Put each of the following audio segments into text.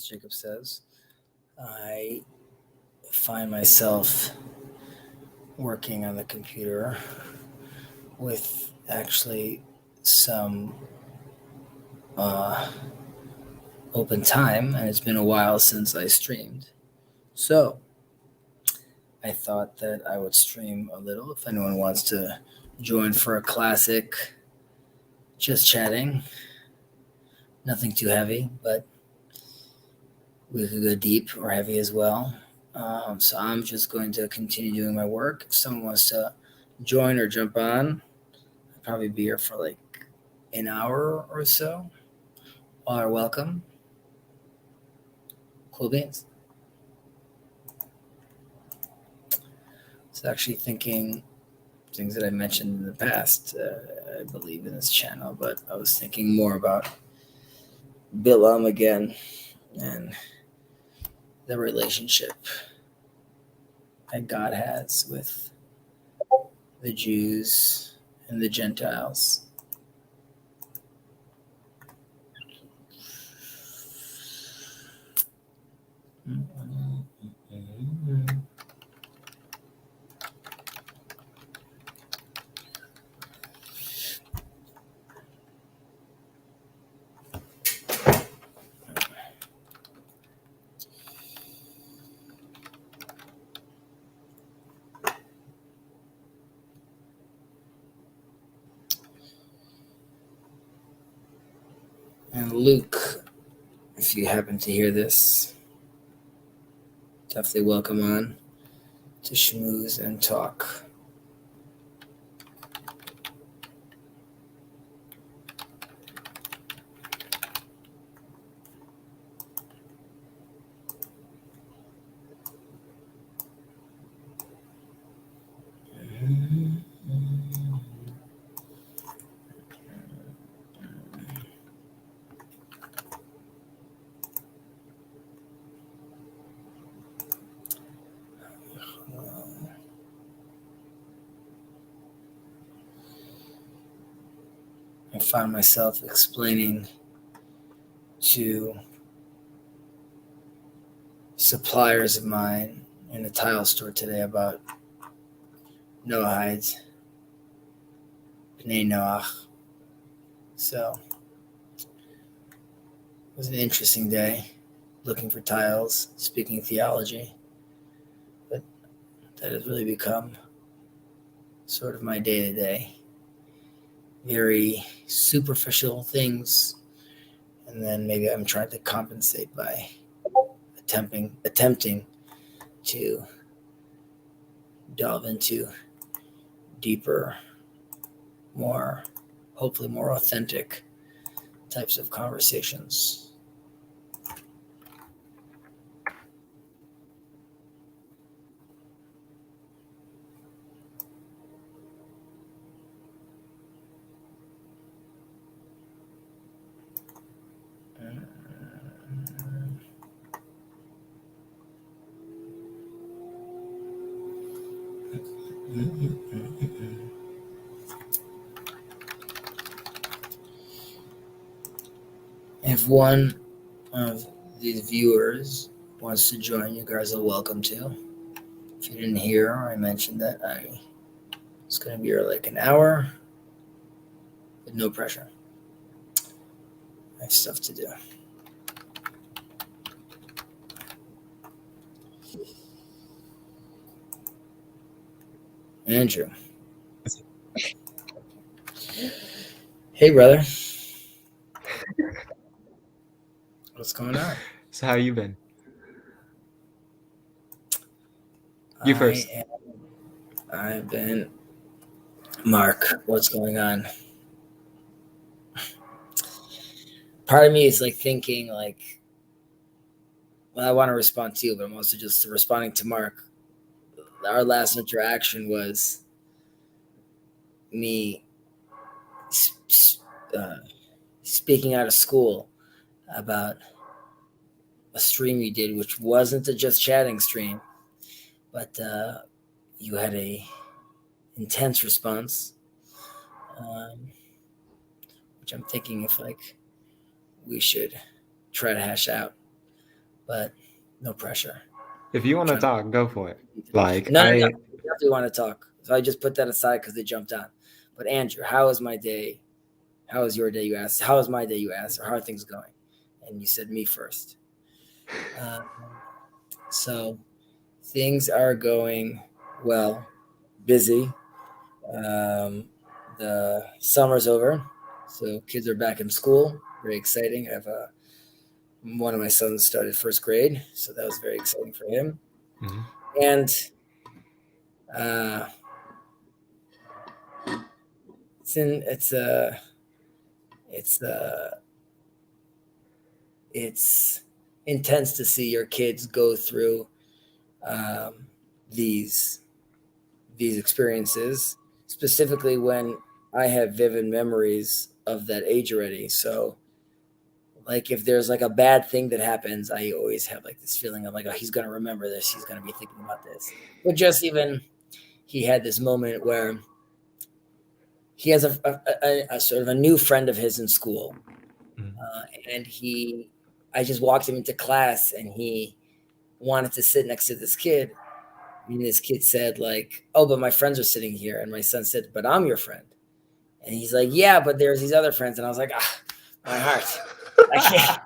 Jacob says, I find myself working on the computer with actually some open time, and it's been a while since I streamed. So I thought that I would stream a little if anyone wants to join for a classic just chatting. Nothing too heavy, but we could go deep or heavy as well. So I'm just going to continue doing my work. If someone wants to join or jump on, I'll probably be here for like an hour or so. All are welcome. Cool beans. So actually thinking things that I mentioned in the past, I believe in this channel, but I was thinking more about Bilam again and the relationship that God has with the Jews and the Gentiles. And Luke, if you happen to hear this, definitely welcome on to schmooze and talk. I found myself explaining to suppliers of mine in a tile store today about Noahides, B'nai Noach. So it was an interesting day looking for tiles, speaking theology. But that has really become sort of my day-to-day. Very superficial things, and then maybe I'm trying to compensate by attempting to delve into deeper, hopefully more authentic types of conversations. If one of these viewers wants to join, you guys are welcome to. If you didn't hear, I mentioned that I was going to be here like an hour, but no pressure. I have stuff to do. Andrew. Hey, brother. What's going on? So how you been? You first. I've been... Mark, what's going on? Part of me is like thinking like, well, I want to respond to you, but I'm also just responding to Mark. Our last interaction was me speaking out of school about a stream you did, which wasn't a just chatting stream, but you had a intense response, which I'm thinking if like we should try to hash out. but no pressure. If you want to talk, go for it. Like No. I definitely want to talk. So I just put that aside because they jumped on. But Andrew, how was my day? How was your day? You asked. How was my day? You asked. Or how are things going? And you said me first. So things are going well. Busy. The summer's over, so kids are back in school. Very exciting. I have one of my sons started first grade, so that was very exciting for him. Mhm. And uh, it's intense to see your kids go through um, these experiences, specifically when I have vivid memories of that age already. So like if there's like a bad thing that happens, I always have like this feeling of like, oh, he's gonna remember this, he's gonna be thinking about this. But just even he had this moment where he has a sort of a new friend of his in school, Mhm. and I just walked him into class, and he wanted to sit next to this kid. And this kid said like, "Oh, but my friends are sitting here," and my son said, "But I'm your friend." And he's like, "Yeah, but there's these other friends," and I was like, "Ah, my heart." I can't.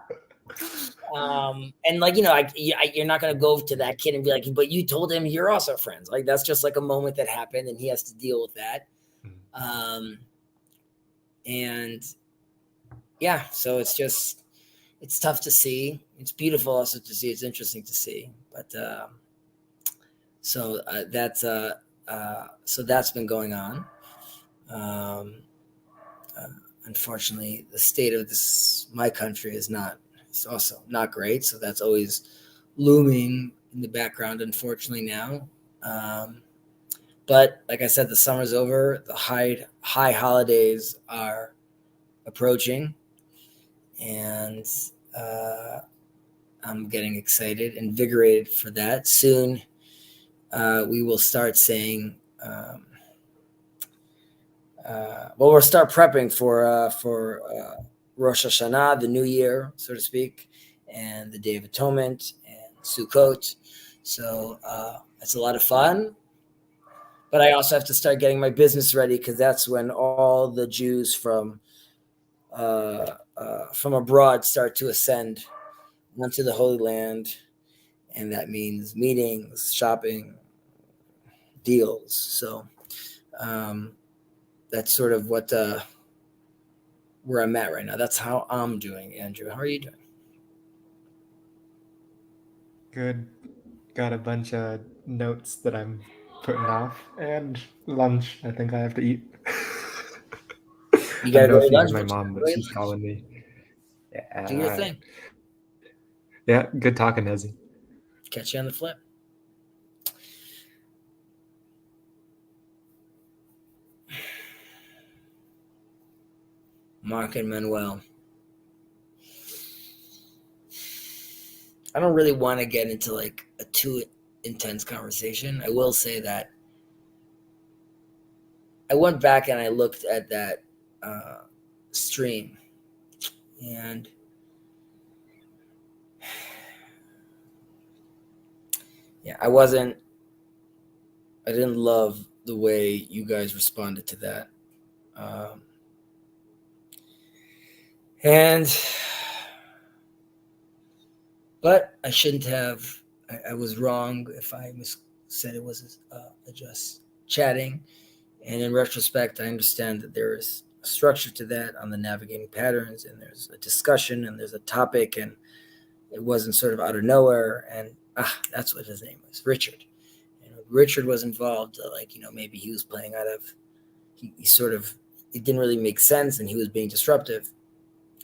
And like you're not gonna go to that kid and be like, but you told him you're also friends. Like that's just like a moment that happened, and he has to deal with that. Mhm. And yeah, so it's tough to see. It's beautiful also to see. It's interesting to see. But so that's been going on. Um, uh, Unfortunately, the state of my country is not. It's also not great. So that's always looming in the background, unfortunately now. Um, but like I said, the summer's over. The high holidays are approaching, and uh, I'm getting excited, invigorated for that. Soon, we will start saying. Well, we'll start prepping for Rosh Hashanah, the New Year, so to speak, and the Day of Atonement and Sukkot. So it's a lot of fun. But I also have to start getting my business ready because that's when all the Jews from abroad start to ascend onto the Holy Land, and that means meetings, shopping, deals. So um, that's sort of where I'm at right now. That's how I'm doing, Andrew. How are you doing? Good. Got a bunch of notes that I'm putting off, and lunch. I think I have to eat. You I gotta go know to Fia's lunch. my What you mom, gotta but go to she's lunch? calling me. Do Yeah. your All right. thing. Yeah. Good talking, Hezzy. Catch you on the flip. Mark and Manuel. I don't really want to get into like a too intense conversation. I will say that I went back and I looked at that uh, stream, and yeah, I didn't love the way you guys responded to that. Um, and, but I shouldn't have, I was wrong if I said it was just chatting. And in retrospect, I understand that there is a structure to that on the navigating patterns, and there's a discussion, and there's a topic, and it wasn't sort of out of nowhere. And that's what his name was, Richard. And Richard was involved, maybe he was playing out of, he sort of, it didn't really make sense, and he was being disruptive.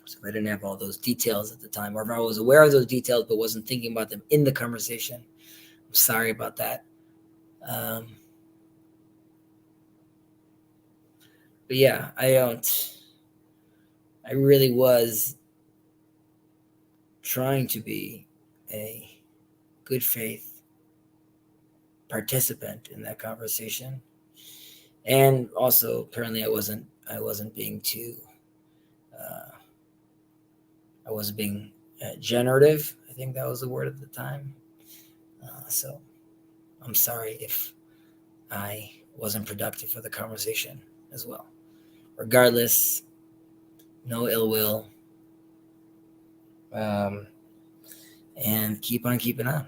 So I didn't have all those details at the time, or if I was aware of those details but wasn't thinking about them in the conversation. I'm sorry about that. Um, but yeah, I really was trying to be a good faith participant in that conversation. And also apparently I wasn't being too uh, I wasn't being generative. I think that was the word at the time. So I'm sorry if I wasn't productive for the conversation as well. Regardless, no ill will. And keep on keeping on.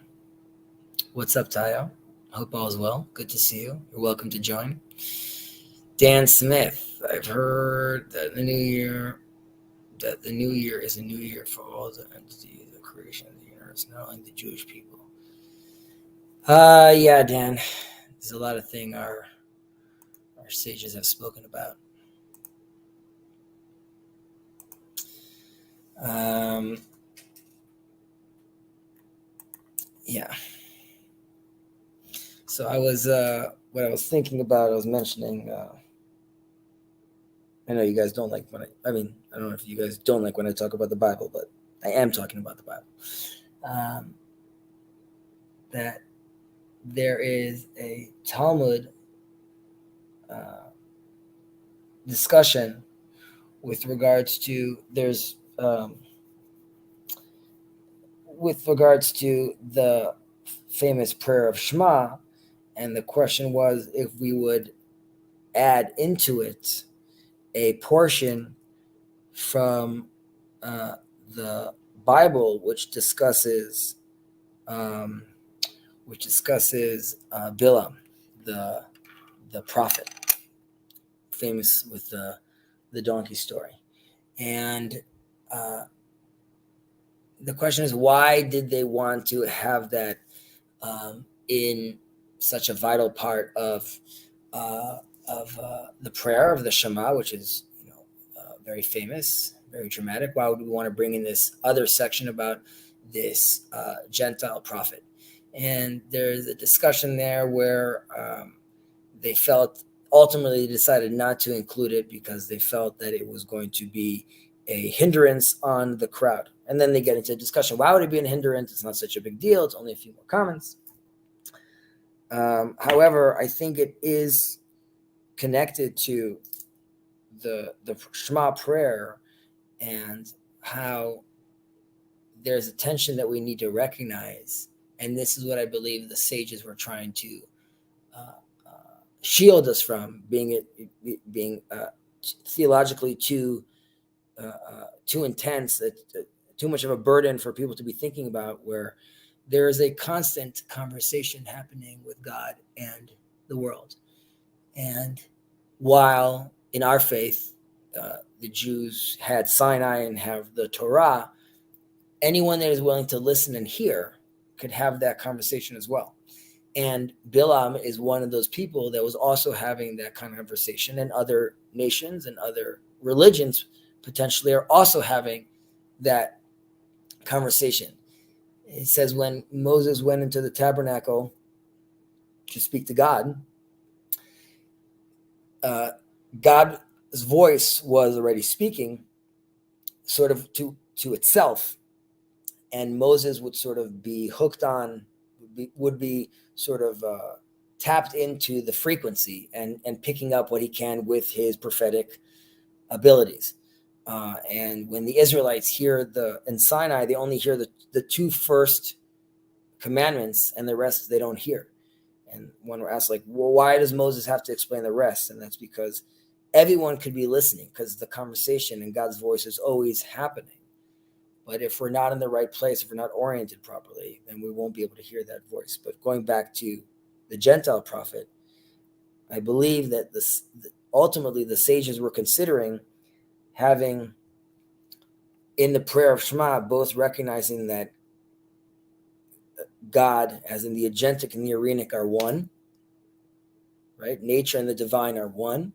What's up, Tayo? Hope all is well. Good to see you. You're welcome to join. Dan Smith, I've heard that the new year is a new year for all the entities, the creation of the universe, not only the Jewish people. Yeah, Dan. There's a lot of things our sages have spoken about. Yeah. So I was what I was thinking about. I was mentioning. I know you guys don't like when I mean, I don't know if you guys don't like when I talk about the Bible, but I am talking about the Bible. That there is a Talmud discussion with regards to with regards to the famous prayer of Shema, and the question was if we would add into it a portion from the Bible which discusses Bilam, the prophet, famous with the donkey story. And the question is, why did they want to have that in such a vital part of the prayer of the Shema, which is very famous, very dramatic? Why would we want to bring in this other section about this Gentile prophet? And there's a discussion there where they felt ultimately decided not to include it because they felt that it was going to be a hindrance on the crowd. And then they get into a discussion. Why would it be a hindrance? It's not such a big deal. It's only a few more comments. However, I think it is connected to the Shema prayer and how there's a tension that we need to recognize. And this is what I believe the sages were trying to shield us from, being theologically too intense, too much of a burden for people to be thinking about, where there is a constant conversation happening with God and the world. And while in our faith, the Jews had Sinai and have the Torah, anyone that is willing to listen and hear could have that conversation as well. And Bilam is one of those people that was also having that kind of conversation, and other nations and other religions potentially are also having that conversation. It says when Moses went into the tabernacle to speak to God, God's voice was already speaking sort of to itself, and Moses would sort of be hooked on, would be sort of tapped into the frequency and picking up what he can with his prophetic abilities. And when the Israelites hear in Sinai, they only hear the two first commandments, and the rest they don't hear. And when we're asked, like, well, why does Moses have to explain the rest? And that's because everyone could be listening, because the conversation and God's voice is always happening. But if we're not in the right place, if we're not oriented properly, then we won't be able to hear that voice. But going back to the Gentile prophet, I believe that ultimately the sages were considering having in the prayer of Shema, both recognizing that God, as in the agentic and the Arenic, are one, right? Nature and the divine are one.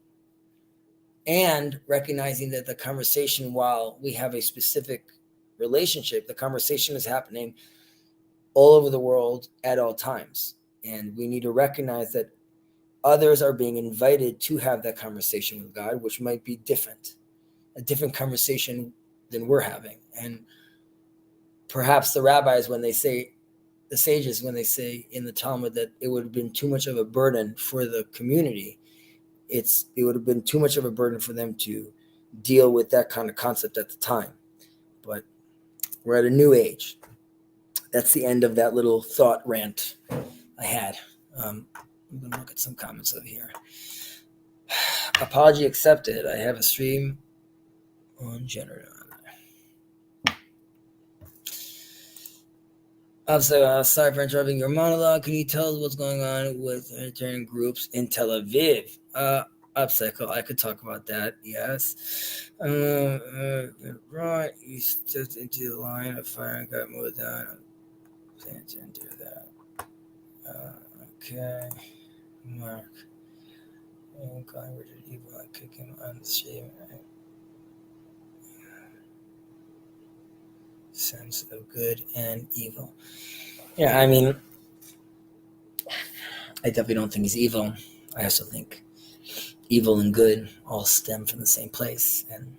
And recognizing that the conversation, while we have a specific relationship, the conversation is happening all over the world at all times. And we need to recognize that others are being invited to have that conversation with God, which might be a different conversation than we're having. And perhaps the rabbis, the sages, when they say in the Talmud that it would have been too much of a burden for the community, it would have been too much of a burden for them to deal with that kind of concept at the time. But we're at a new age. that's the end of that little thought rant I had. I'm going to look at some comments over here. Apology accepted. I have a stream on gender. Also, sorry for interrupting your monologue. Can you tell us what's going on with Unitarian groups in Tel Aviv? Upcycle, I could talk about that, yes. Right, you stepped into the line of fire and got moved down. Didn't do that. Okay. Mark. Calling Richard evil and kick him on the stream. Sense of good and evil. Yeah, I mean, I definitely don't think he's evil. I also think evil and good all stem from the same place, and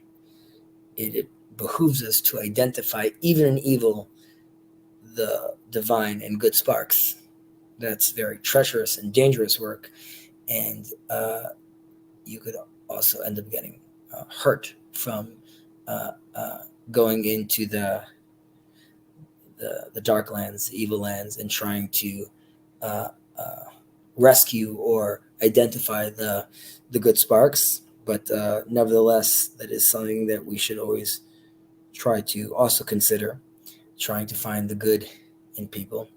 it behooves us to identify, even in evil, the divine and good sparks. That's very treacherous and dangerous work, and you could also end up getting hurt from going into the dark lands, the evil lands, and trying to rescue or identify the good sparks. But nevertheless, that is something that we should always try to also consider, trying to find the good in people.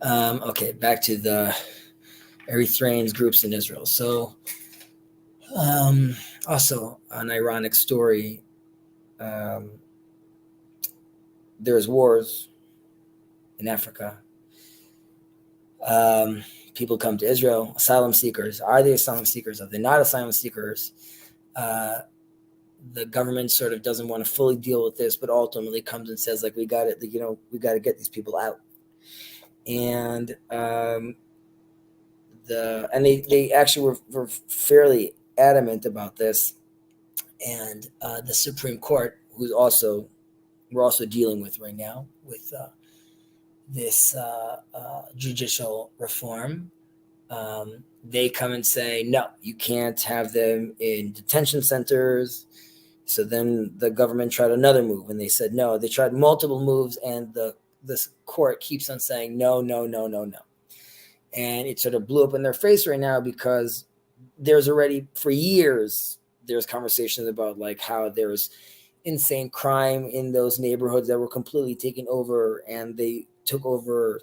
Okay, back to the Eritreans groups in Israel. So also an ironic story. There's wars in Africa. People come to Israel, asylum seekers. Are they asylum seekers? Are they not asylum seekers? The government sort of doesn't want to fully deal with this, but ultimately comes and says, like, we got it. We got to get these people out. And they actually were fairly adamant about this. And the Supreme Court, we're also dealing with right now with this judicial reform. They come and say, no, you can't have them in detention centers. So then the government tried another move, and they said no. They tried multiple moves, and this court keeps on saying no. And it sort of blew up in their face right now, because there's already, for years, there's conversations about like how there's insane crime in those neighborhoods that were completely taken over, and they took over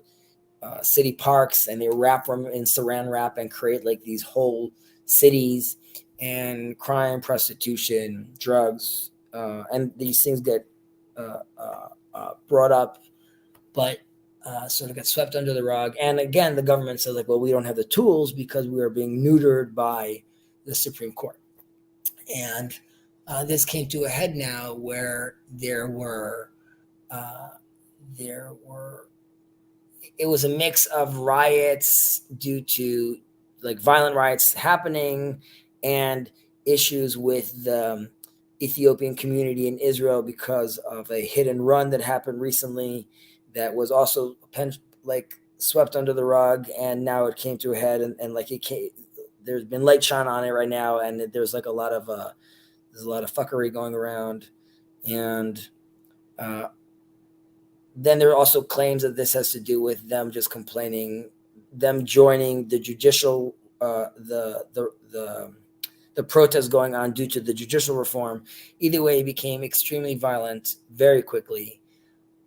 city parks, and they wrap them in saran wrap and create like these whole cities, and crime, prostitution, drugs, and these things get brought up, but sort of get swept under the rug. And again, the government says, like, well, we don't have the tools because we are being neutered by the Supreme Court. And this came to a head now, where it was a mix of riots due to like violent riots happening, and issues with the Ethiopian community in Israel because of a hit and run that happened recently that was also like swept under the rug, and now it came to a head, and like there's been light shine on it right now, and there's like a lot of fuckery going around. And then there are also claims that this has to do with them just complaining, them joining the judicial, the protest going on due to the judicial reform. Either way, it became extremely violent very quickly.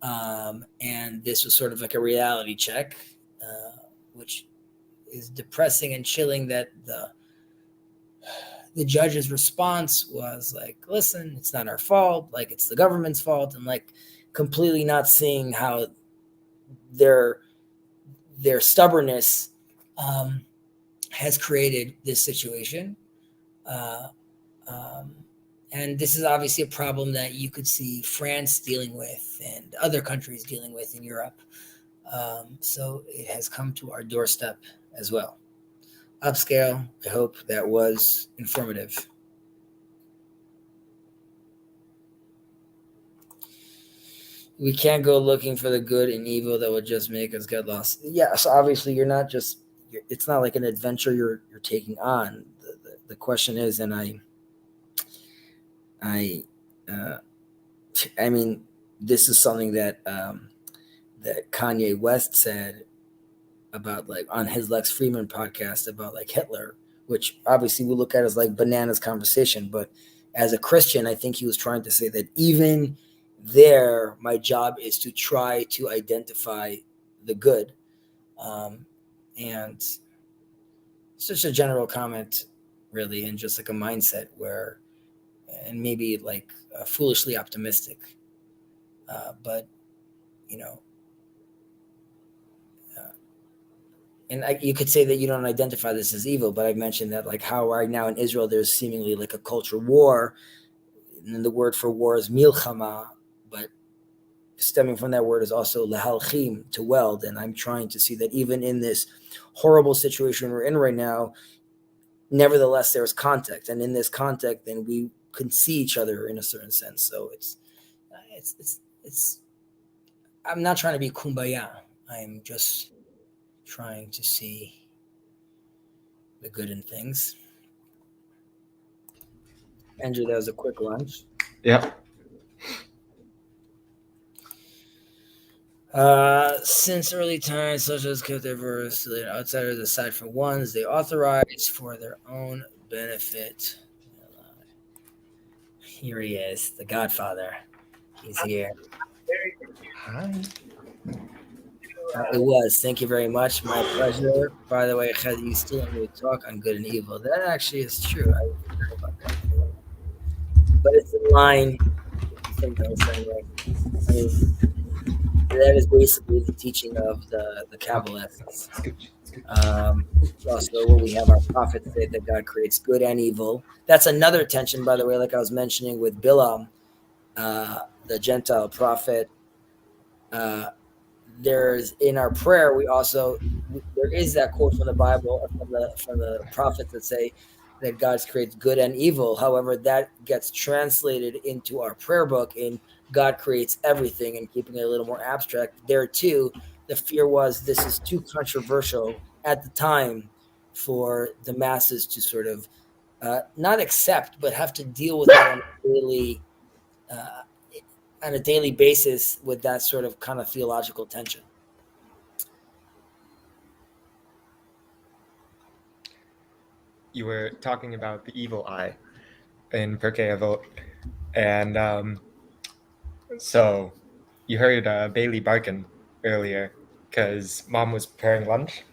And this was sort of like a reality check, which is depressing and chilling, that the judge's response was like, listen, it's not our fault, like it's the government's fault, and like completely not seeing how their stubbornness has created this situation. And this is obviously a problem that you could see France dealing with and other countries dealing with in Europe. So it has come to our doorstep as well. Upscale, I hope that was informative. We can't go looking for the good and evil that would just make us get lost. Yeah, so obviously it's not like an adventure you're taking on. The question is, and I mean, this is something that that Kanye West said about like on his Lex Friedman podcast about like Hitler, which obviously we look at as like bananas conversation, but as a Christian, I think he was trying to say that even there, my job is to try to identify the good. And it's just a general comment, really, and just like a mindset where, and maybe like foolishly optimistic, but you know, and you could say that you don't identify this as evil, but I mentioned that like how right now in Israel there's seemingly like a culture war, and the word for war is milchama, but stemming from that word is also lehalchim, to weld, and I'm trying to see that even in this horrible situation we're in right now, nevertheless there's contact, and in this contact, then we can see each other in a certain sense. So it's. I'm not trying to be kumbaya. I'm just trying to see the good in things. Andrew, that was a quick lunch. Yep. Since early times, socialists kept their verse to let outsiders aside from ones they authorize for their own benefit. Here he is, the Godfather. He's here. Hi. It was. Thank you very much. My pleasure. By the way, Chad, you still let me talk on good and evil. That actually is true. I forgot about that. But it's in line. Think I was saying, right? I mean, that is basically the teaching of the Kabbalists. Also, where we have our prophets say that God creates good and evil. That's another tension, by the way, like I was mentioning with Bilam, the Gentile prophet. There's in our prayer, there is that quote from the Bible, from the prophets that say that God creates good and evil. However, that gets translated into our prayer book in God creates everything, and keeping it a little more abstract. There too, the fear was this is too controversial at the time for the masses to sort of not accept, but have to deal with that on a daily basis with that sort of kind of theological tension. You were talking about the evil eye in Pirkei Avot, and so you heard Bailey barking earlier because Mom was preparing lunch,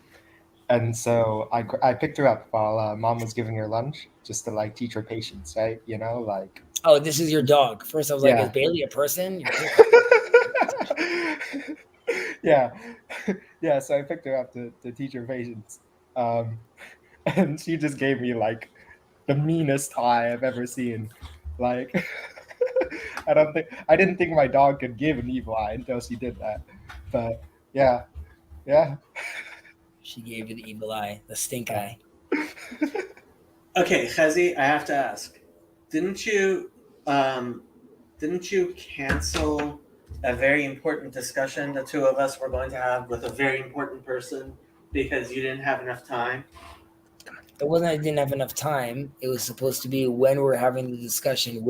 and so I picked her up while Mom was giving her lunch just to like teach her patience, right? You know, like. Oh, this is your dog. First, I was like, is Bailey a person? Yeah. Yeah, so I picked her up to teach her patience. And she just gave me like the meanest eye I've ever seen. Like I didn't think my dog could give an evil eye until she did that. But yeah. She gave you the evil eye, the stink eye. Okay, Chazi, I have to ask. Didn't you cancel a very important discussion the two of us were going to have with a very important person because you didn't have enough time? It wasn't I didn't have enough time. It was supposed to be when we were having the discussion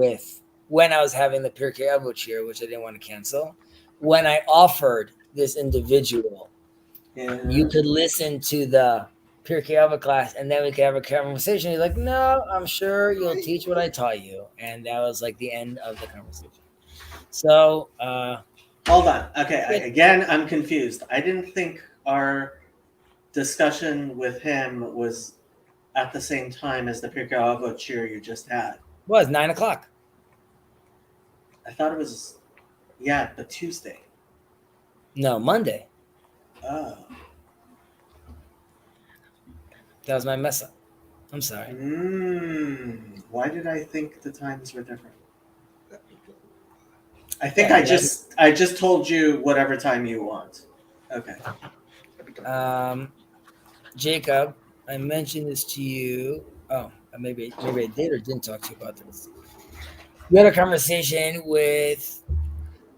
when I was having the Pirkei Avot cheer, which I didn't want to cancel. When I offered this individual, you could listen to the Pirkei Avot class, and then we could have a conversation. He's like, no, I'm sure you'll teach what I taught you. And that was like the end of the conversation. So, hold on. Okay, again, I'm confused. I didn't think our discussion with him was at the same time as the Pirkei Avot cheer you just had. Was 9 o'clock. I thought it was, but Tuesday. No, Monday. Oh. That was my mess up. I'm sorry. Why did I think the times were different? I think I just told you whatever time you want. Okay. Jacob, I mentioned this to you. Oh, maybe I did or didn't talk to you about this. We had a conversation with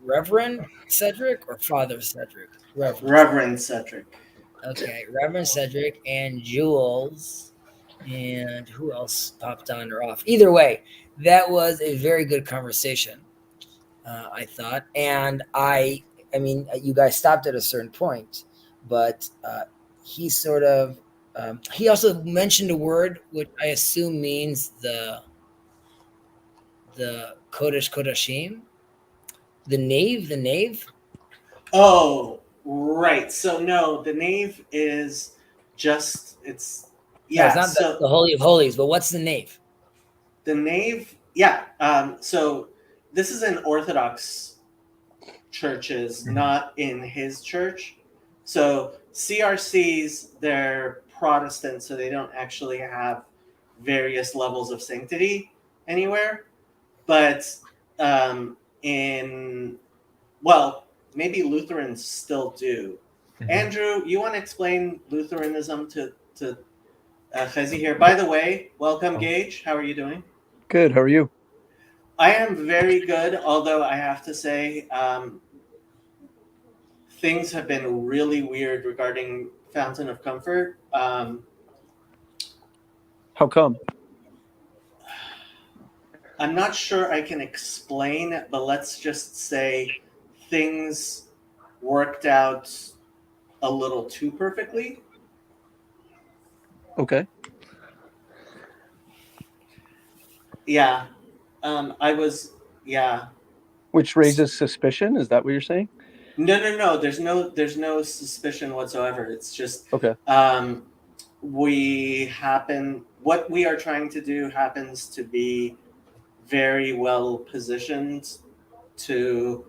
Reverend Cedric or Father Cedric? Reverend Cedric. Okay, Reverend Cedric and Jules, and who else popped on or off? Either way, that was a very good conversation, I thought. And I I mean, you guys stopped at a certain point, but he sort of he also mentioned a word which I assume means the Kodesh Kodashim, the nave. Oh, right. So no, the nave is just it's No, it's yeah. not So the Holy of Holies, but what's the nave? the nave, yeah. So this is in Orthodox churches, not in his church. So CRCs, they're Protestant, so they don't actually have various levels of sanctity anywhere. But in well, maybe Lutherans still do. Andrew, you want to explain Lutheranism to Chezi here? By the way, welcome, Gage. How are you doing? Good. How are you? I am very good, although I have to say things have been really weird regarding Fountain of Comfort. How come? I'm not sure I can explain, but let's just say things worked out a little too perfectly. Okay. Yeah. I was, yeah. Which raises suspicion. Is that what you're saying? No. There's no suspicion whatsoever. It's just Okay. what we are trying to do happens to be very well positioned to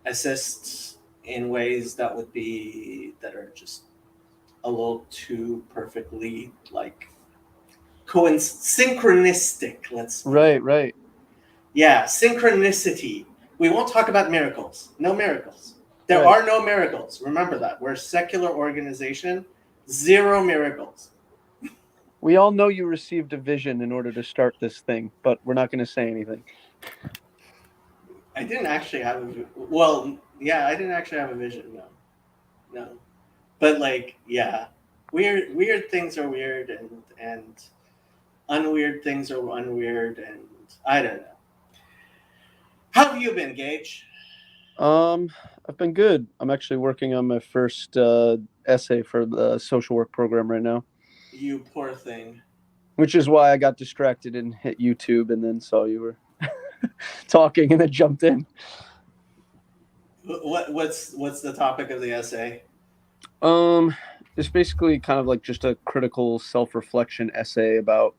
assist in ways that are just a little too perfectly like synchronistic. Let's say. Right. Yeah, synchronicity. We won't talk about miracles. No miracles. There Right. are no miracles. Remember that. We're a secular organization. Zero miracles. We all know you received a vision in order to start this thing, but we're not going to say anything. I didn't actually have I didn't actually have a vision. No. But like, yeah, weird things are weird, and unweird things are unweird, and I don't know. How have you been, Gage? I've been good. I'm actually working on my first essay for the social work program right now, You poor thing. which is why I got distracted and hit YouTube and then saw you were talking and then jumped in. What's the topic of the essay? It's basically kind of like just a critical self-reflection essay about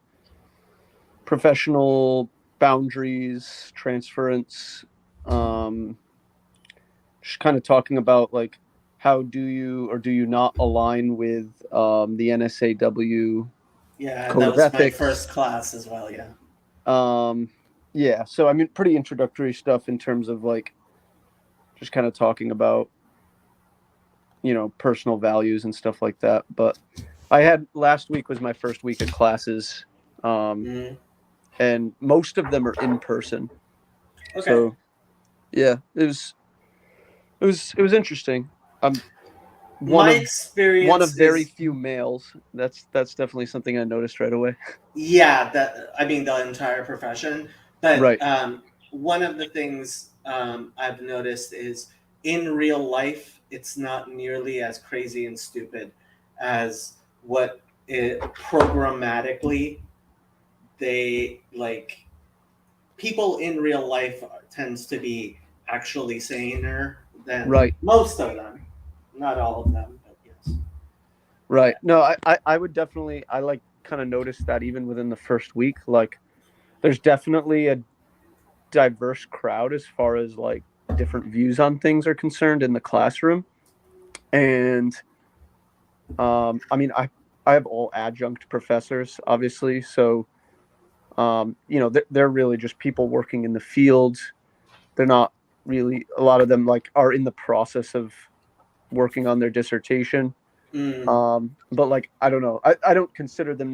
professional boundaries, transference, just kind of talking about like how do you or do you not align with the NSAW Yeah, code that of was my ethics. first class as well. Yeah. Yeah, so I mean, pretty introductory stuff in terms of like just kind of talking about, you know, personal values and stuff like that. But last week was my first week of classes, and most of them are in person. Okay. So yeah, it was interesting. My experience one of very is, few males. That's definitely something I noticed right away. yeah, the entire profession. But Right. one of the things I've noticed is in real life, it's not nearly as crazy and stupid as what programmatically they like. People in real life tends to be actually saner than Right. most of them. Not all of them, but yes. Right. No, I would definitely, I like kind of noticed that even within the first week, like there's definitely a diverse crowd as far as like different views on things are concerned in the classroom. And I mean, I have all adjunct professors, obviously. So, you know, they're really just people working in the field. They're not really, a lot of them like are in the process of working on their dissertation. But like, I don't know. I don't consider them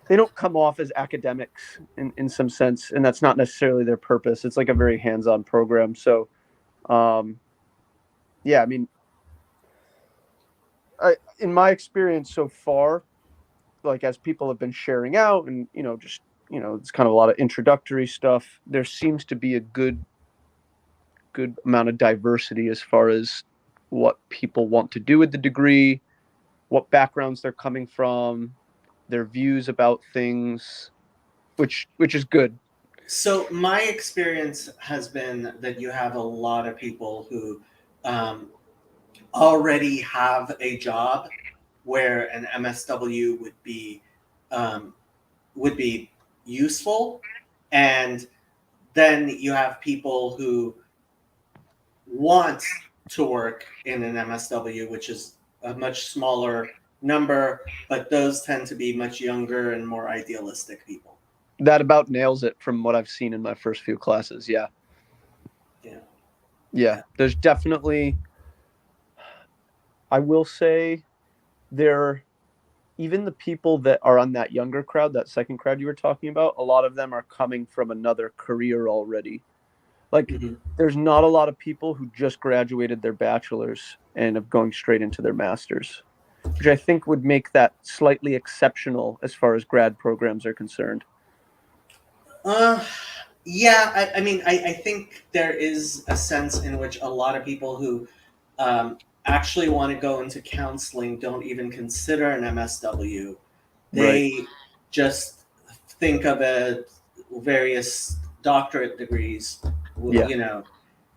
they don't come off as academics in some sense, and that's not necessarily their purpose. It's like a very hands-on program. So, yeah, I mean, in my experience so far, like as people have been sharing out and, you know, just, you know, it's kind of a lot of introductory stuff. There seems to be a good good amount of diversity as far as what people want to do with the degree, what backgrounds they're coming from, their views about things, which is good. So my experience has been that you have a lot of people who already have a job where an MSW um, would be useful, and then you have people who want to work in an MSW, which is a much smaller number, but those tend to be much younger and more idealistic people. That about nails it from what I've seen in my first few classes. Yeah. There's definitely, I will say, even the people that are on that younger crowd, that second crowd you were talking about, a lot of them are coming from another career already. Like, there's not a lot of people who just graduated their bachelor's and are going straight into their master's, which I think would make that slightly exceptional as far as grad programs are concerned. Yeah, I mean, I think there is a sense in which a lot of people who actually want to go into counseling don't even consider an MSW. They just think of various doctorate degrees, you know,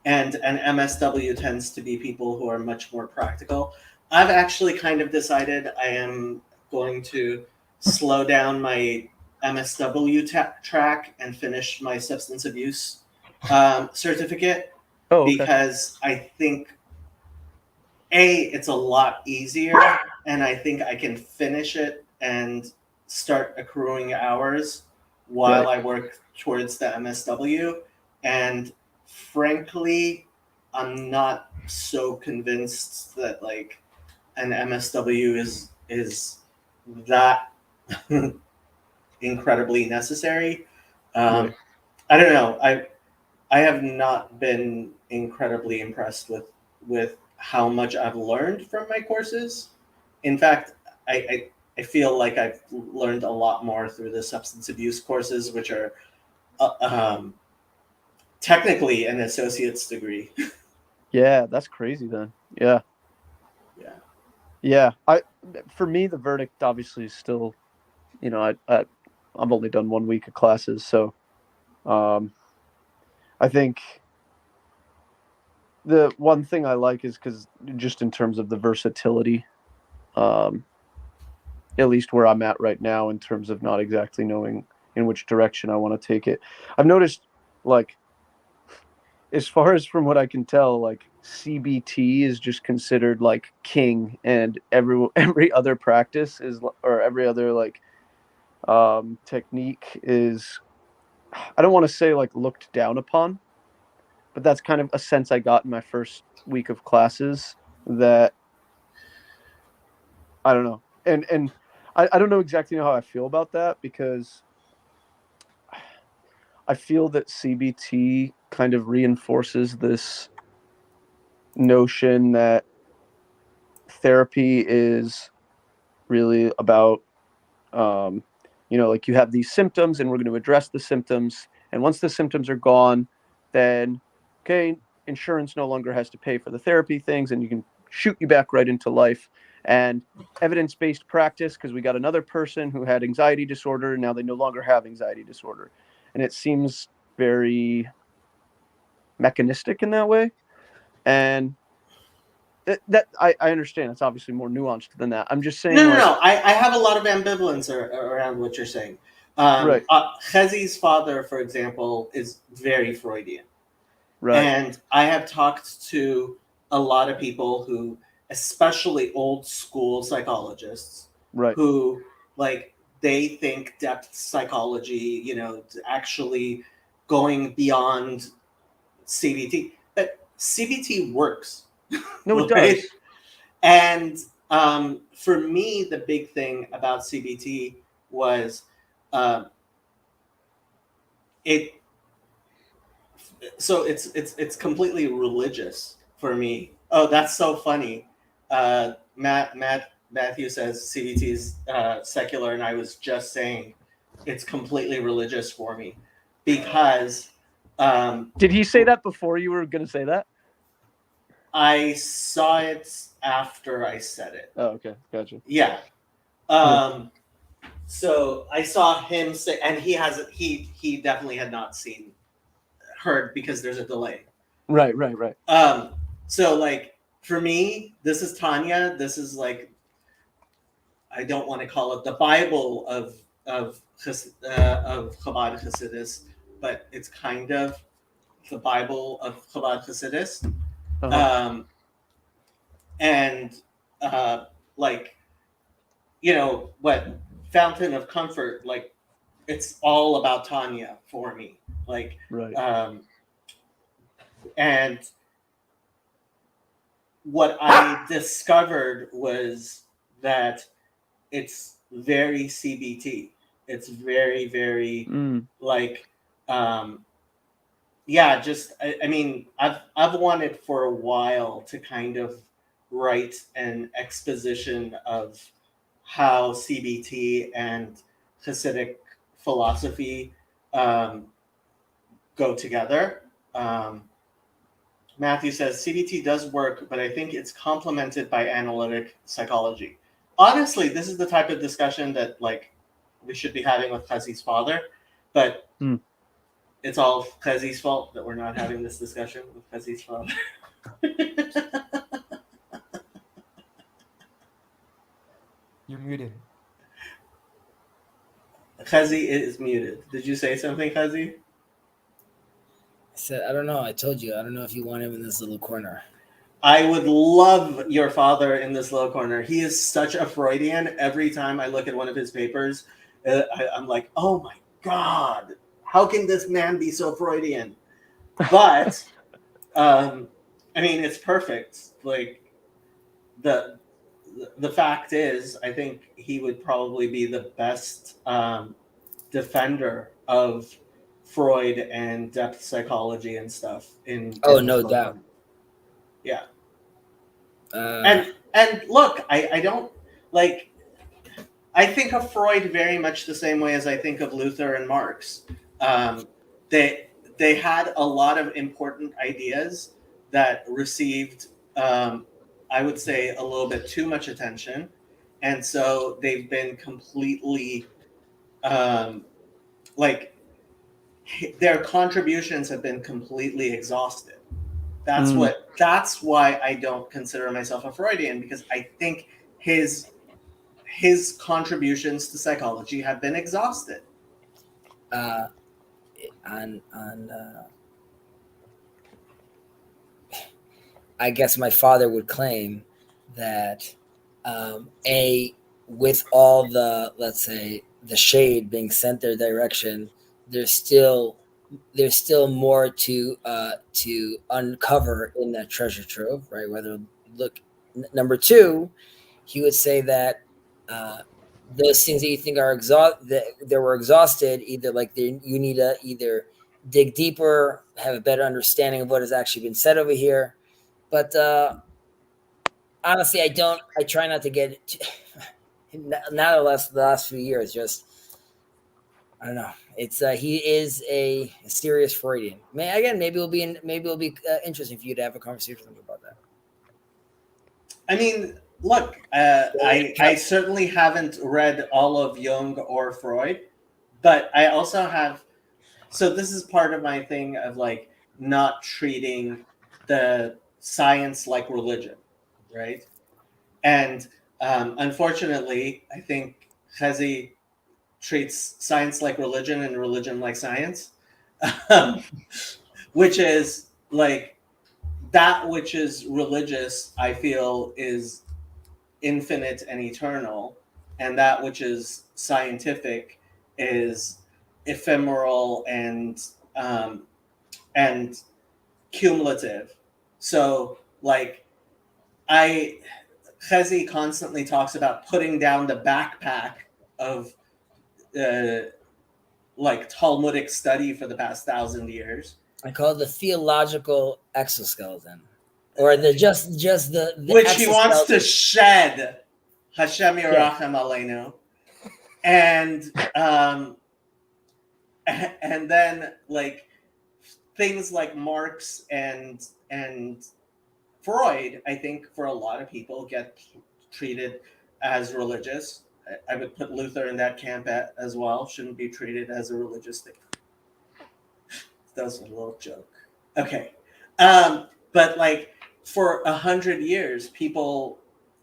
and an MSW tends to be people who are much more practical. I've actually kind of decided I am going to slow down my MSW track and finish my substance abuse certificate because I think it's a lot easier, and I think I can finish it and start accruing hours while I work towards the MSW. And frankly, I'm not so convinced that like an MSW is that incredibly necessary. I don't know. I have not been incredibly impressed with how much I've learned from my courses. In fact, I feel like I've learned a lot more through the substance abuse courses, which are technically an associate's degree. Yeah, that's crazy then. Yeah. For me, the verdict obviously is still, you know, I've only done 1 week of classes, so I think the one thing I like is because just in terms of the versatility, at least where I'm at right now, in terms of not exactly knowing in which direction I want to take it, I've noticed, like, as far as from what I can tell, like CBT is just considered like king, and every other practice is, or every other like technique is, I don't want to say like looked down upon, but that's kind of a sense I got in my first week of classes, that I don't know. And I don't know exactly how I feel about that, because I feel that CBT kind of reinforces this notion that therapy is really about, like you have these symptoms and we're going to address the symptoms. And once the symptoms are gone, then, okay, insurance no longer has to pay for the therapy things and you can shoot you back right into life. And evidence-based practice, because we got another person who had anxiety disorder and now they no longer have anxiety disorder. And it seems very mechanistic in that way. And that I understand it's obviously more nuanced than that. I'm just saying. No. I have a lot of ambivalence around what you're saying. Chezi's father, for example, is very Freudian. Right. And I have talked to a lot of people who, especially old school psychologists, who like they think depth psychology, actually going beyond CBT. But CBT works. No, it does. And for me, the big thing about CBT was it's completely religious for me. Oh, that's so funny. Matthew says CBT is secular, and I was just saying it's completely religious for me, because Did he say that before you were going to say that? I saw it after I said it. Oh, okay, gotcha. Yeah. So I saw him say, and he hasn't. He definitely had not heard because there's a delay. Right. So like for me, this is Tanya. This is like, I don't want to call it the Bible of Chabad Hasidus, but it's kind of the Bible of Chabad Hasidus. Uh-huh. And like, what Fountain of Comfort, like it's all about Tanya for me. Like, Right. And what I discovered was that it's very CBT. It's very, very like, yeah, just, I mean, I've wanted for a while to kind of write an exposition of how CBT and Hasidic philosophy go together. Matthew says CBT does work, but I think it's complemented by analytic psychology. Honestly, this is the type of discussion that like we should be having with Chazi's father, but it's all Chazi's fault that we're not having this discussion with Chazi's father. You're muted. Chazi is muted. Did you say something, Chazi? I said, I don't know. I told you. I don't know if you want him in this little corner. I would love your father in this little corner. He is such a Freudian. Every time I look at one of his papers, I'm like, oh my God, how can this man be so Freudian? But, I mean, it's perfect. Like, the fact is, I think he would probably be the best defender of Freud and depth psychology and stuff. No doubt. Yeah. And look, I don't like. I think of Freud very much the same way as I think of Luther and Marx. They had a lot of important ideas that received, I would say, a little bit too much attention, and so they've been completely, like, their contributions have been completely exhausted. That's why I don't consider myself a Freudian, because I think his contributions to psychology have been exhausted. I guess my father would claim that with all the, let's say, the shade being sent their direction, there's still more to uncover in that treasure trove, right? Number two, he would say that those things that you think are that were exhausted, either like you need to either dig deeper, have a better understanding of what has actually been said over here. But honestly, I try not to get not the last few years. Just I don't know. It's he is a serious Freudian. Maybe it'll be interesting for you to have a conversation with him about that. I mean, look, I certainly haven't read all of Jung or Freud, but I also have. So this is part of my thing of like not treating the science like religion, right? And unfortunately, I think Chazi treats science like religion and religion like science, which is like that which is religious, I feel, is infinite and eternal, and that which is scientific is ephemeral and cumulative. So like Chazi constantly talks about putting down the backpack of like Talmudic study for the past 1,000 years. I call it the theological exoskeleton, or the just the which he wants to shed. Hashem Yerachem Aleinu, and then like things like Marx and Freud, I think for a lot of people get treated as religious. I would put Luther in that camp as well. Shouldn't be treated as a religious thing. That was a little joke. Okay. But like for 100 years, people,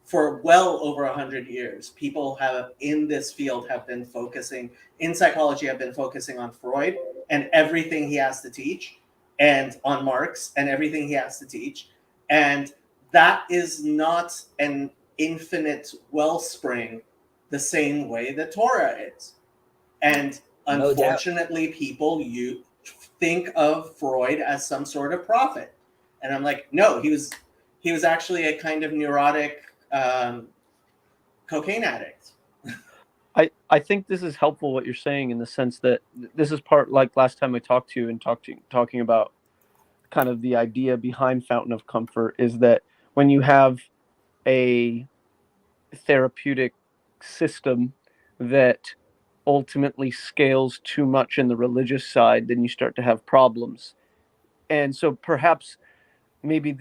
for well over 100 years, people have in this field have been focusing, in psychology, have been focusing on Freud and everything he has to teach, and on Marx and everything he has to teach. And that is not an infinite wellspring the same way the Torah is. And No doubt. unfortunately, people think of Freud as some sort of prophet. And I'm like, no, he was actually a kind of neurotic cocaine addict. I think this is helpful what you're saying in the sense that this is part, like last time I talked to you and talking about kind of the idea behind Fountain of Comfort, is that when you have a therapeutic system that ultimately scales too much in the religious side, then you start to have problems. And so perhaps maybe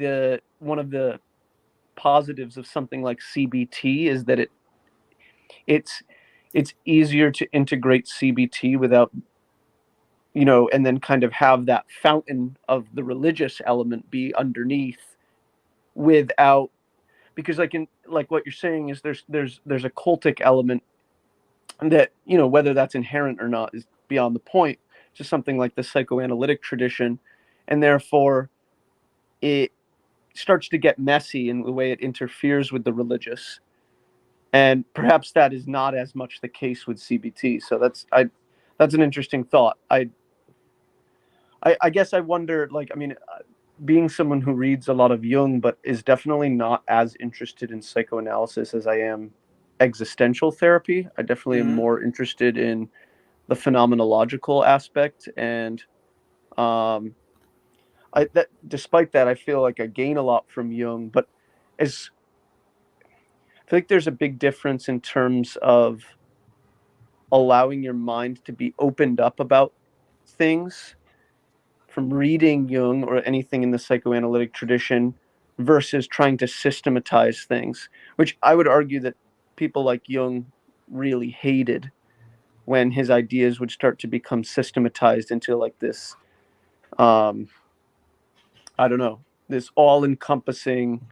one of the positives of something like CBT is that it's easier to integrate CBT without, and then kind of have that fountain of the religious element be underneath without, because like what you're saying is there's a cultic element that, whether that's inherent or not is beyond the point, to something like the psychoanalytic tradition, and therefore it starts to get messy in the way it interferes with the religious. And perhaps that is not as much the case with CBT. So that's an interesting thought. I guess I wonder, being someone who reads a lot of Jung, but is definitely not as interested in psychoanalysis as I am existential therapy. I definitely am more interested in the phenomenological aspect. And despite that, I feel like I gain a lot from Jung, but I feel like there's a big difference in terms of allowing your mind to be opened up about things from reading Jung or anything in the psychoanalytic tradition versus trying to systematize things, which I would argue that people like Jung really hated, when his ideas would start to become systematized into like this, I don't know, this all-encompassing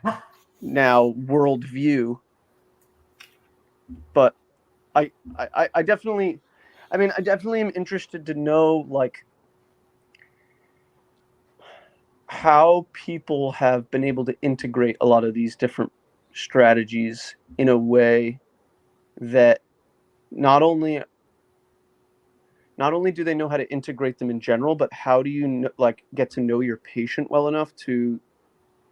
now worldview. But I definitely, I definitely am interested to know, like, how people have been able to integrate a lot of these different strategies in a way that not only do they know how to integrate them in general, but how do you get to know your patient well enough to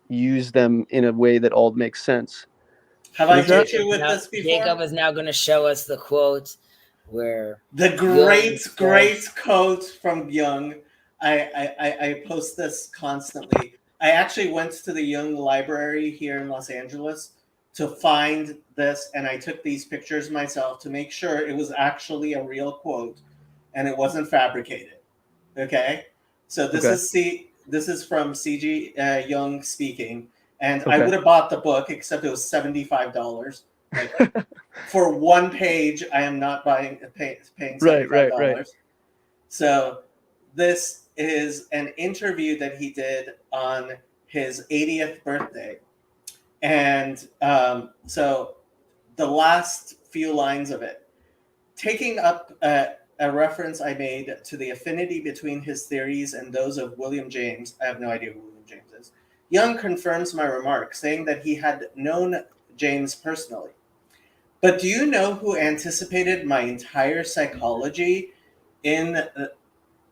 use them in a way that all makes sense. Have I hit you with this before? Jacob is now going to show us the quote where the great quote from Jung. I post this constantly. I actually went to the Jung library here in Los Angeles to find this, and I took these pictures myself to make sure it was actually a real quote and it wasn't fabricated. Okay, so this is from C.G. Jung speaking, and I would have bought the book, except it was $75. Like, for one page, I am not paying $75. Right. So this is an interview that he did on his 80th birthday. And so the last few lines of it, taking up a reference I made to the affinity between his theories and those of William James. I have no idea who William James is. Jung confirms my remark, saying that he had known James personally. But do you know who anticipated my entire psychology in the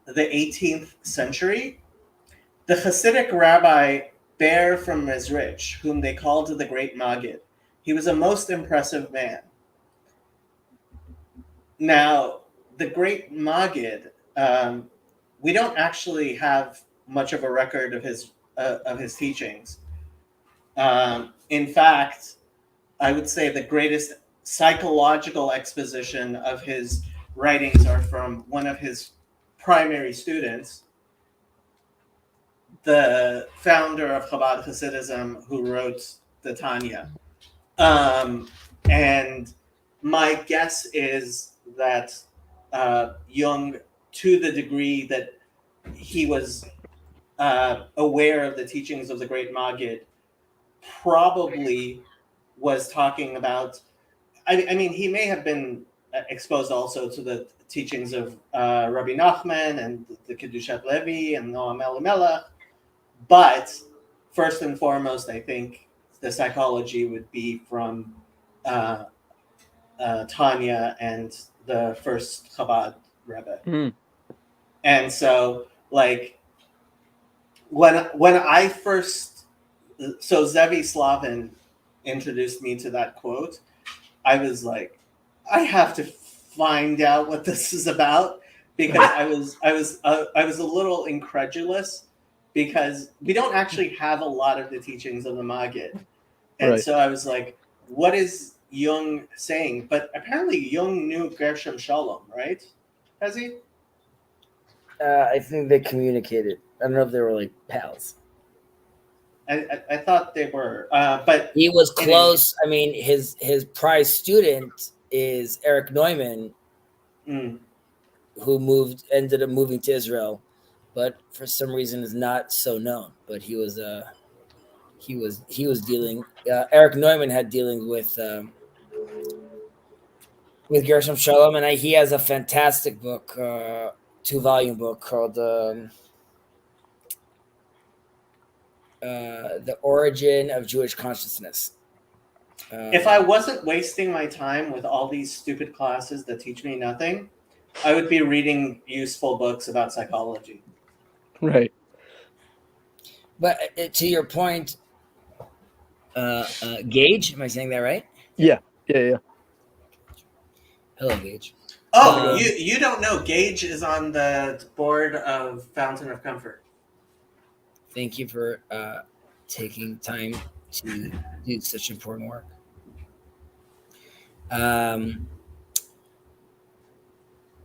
18th century? The Hasidic rabbi Ber from Mezrich, whom they called the Great Magid. He was a most impressive man. Now, the Great Magid, we don't actually have much of a record of his teachings. In fact, I would say the greatest psychological exposition of his writings are from one of his primary students, the founder of Chabad Hasidism who wrote the Tanya. And my guess is that Jung, to the degree that he was aware of the teachings of the Great Magid, probably was talking about. I mean, he may have been exposed also to the teachings of Rabbi Nachman and the Kedushat Levi and Noam Elimelech, but first and foremost, I think the psychology would be from Tanya and the first Chabad Rebbe. Mm. And so, like, when I first, so Zevi Slavin introduced me to that quote, I was like, I have to find out what this is about, because I was a little incredulous, because we don't actually have a lot of the teachings of the Magid, and Right. so I was like, what is Jung saying? But apparently Jung knew Gershom Shalom, right? Has he? I think they communicated. I don't know if they were like pals. I thought they were, but He was close. I mean, his prize student is Eric Neumann, who ended up moving to Israel, but for some reason is not so known. But he was dealing. Eric Neumann had dealings with Gershom Shalom, and he has a fantastic book, 2-volume book called "The Origin of Jewish Consciousness." if I wasn't wasting my time with all these stupid classes that teach me nothing, I would be reading useful books about psychology. Right. But to your point, Gage, am I saying that right? Yeah. Hello, Gage. Oh, you don't know. Gage is on the board of Fountain of Comfort. Thank you for taking time to do such important work.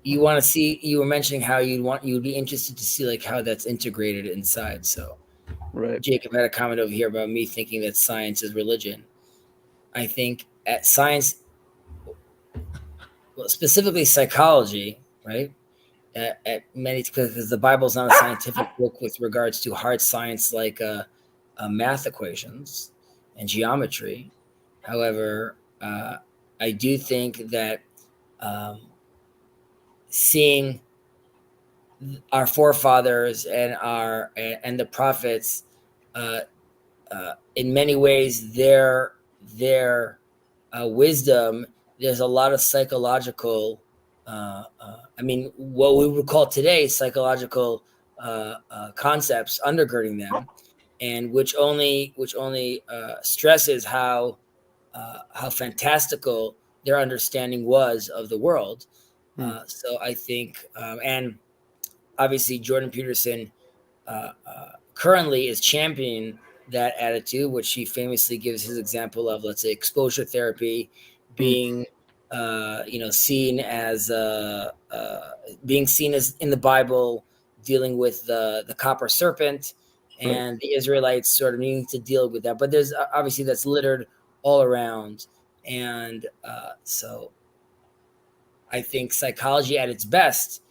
You want to see? You were mentioning how you'd be interested to see like how that's integrated inside. So, Right. Jacob had a comment over here about me thinking that science is religion. I think at science, well, specifically psychology, right? At many, because the Bible's not a scientific book with regards to hard science like math equations and geometry. However, I do think that seeing our forefathers and the prophets, in many ways, their wisdom. There's a lot of psychological. I mean, what we would call today psychological concepts undergirding them, and which only stresses how fantastical their understanding was of the world. So I think, and obviously Jordan Peterson currently is championing that attitude, which he famously gives his example of, let's say, exposure therapy being seen as in the Bible, dealing with the copper serpent and the Israelites sort of needing to deal with that. But there's obviously that's littered all around, and so I think psychology at its best,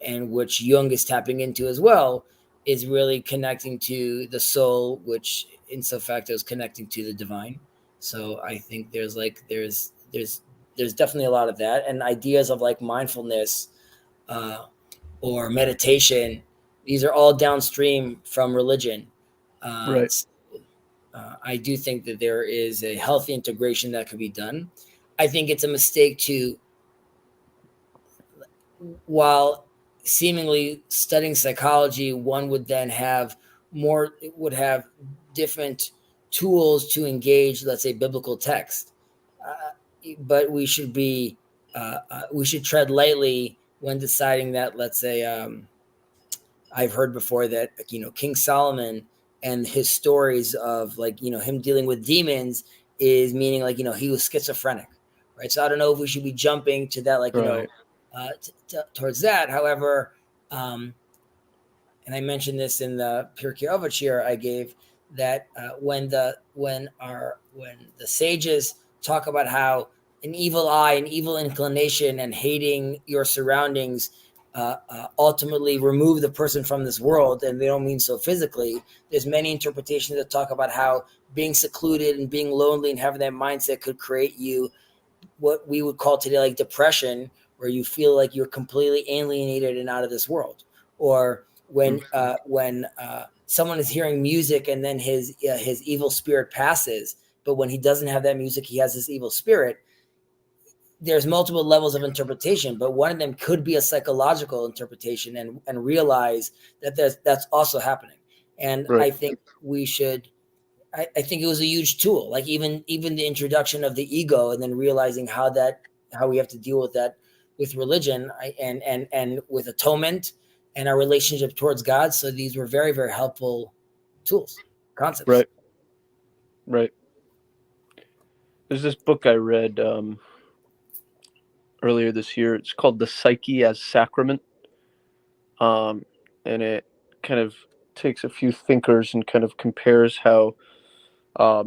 and which Jung is tapping into as well, is really connecting to the soul, which in so facto is connecting to the divine. So I think there's definitely a lot of that, and ideas of like mindfulness or meditation. These are all downstream from religion. Right. I do think that there is a healthy integration that could be done. I think it's a mistake to, while seemingly studying psychology, one would then have different tools to engage, let's say, biblical text. But we should tread lightly when deciding that, let's say, I've heard before that, King Solomon and his stories of him dealing with demons is meaning he was schizophrenic, right? So I don't know if we should be jumping to that, towards that. However, and I mentioned this in the Pirkei Avot shir I gave, that when the sages talk about how an evil eye, an evil inclination, and hating your surroundings ultimately remove the person from this world, and they don't mean so physically. There's many interpretations that talk about how being secluded and being lonely and having that mindset could create you what we would call today like depression, where you feel like you're completely alienated and out of this world. Or when someone is hearing music and then his evil spirit passes, but when he doesn't have that music, he has this evil spirit. There's multiple levels of interpretation, but one of them could be a psychological interpretation, and realize that that's also happening. And Right. I think we should. I think it was a huge tool. Like even the introduction of the ego, and then realizing how we have to deal with that with religion, and with atonement and our relationship towards God. So these were very, very helpful tools, concepts. Right. Right. There's this book I read earlier this year. It's called The Psyche as Sacrament. And it kind of takes a few thinkers and kind of compares how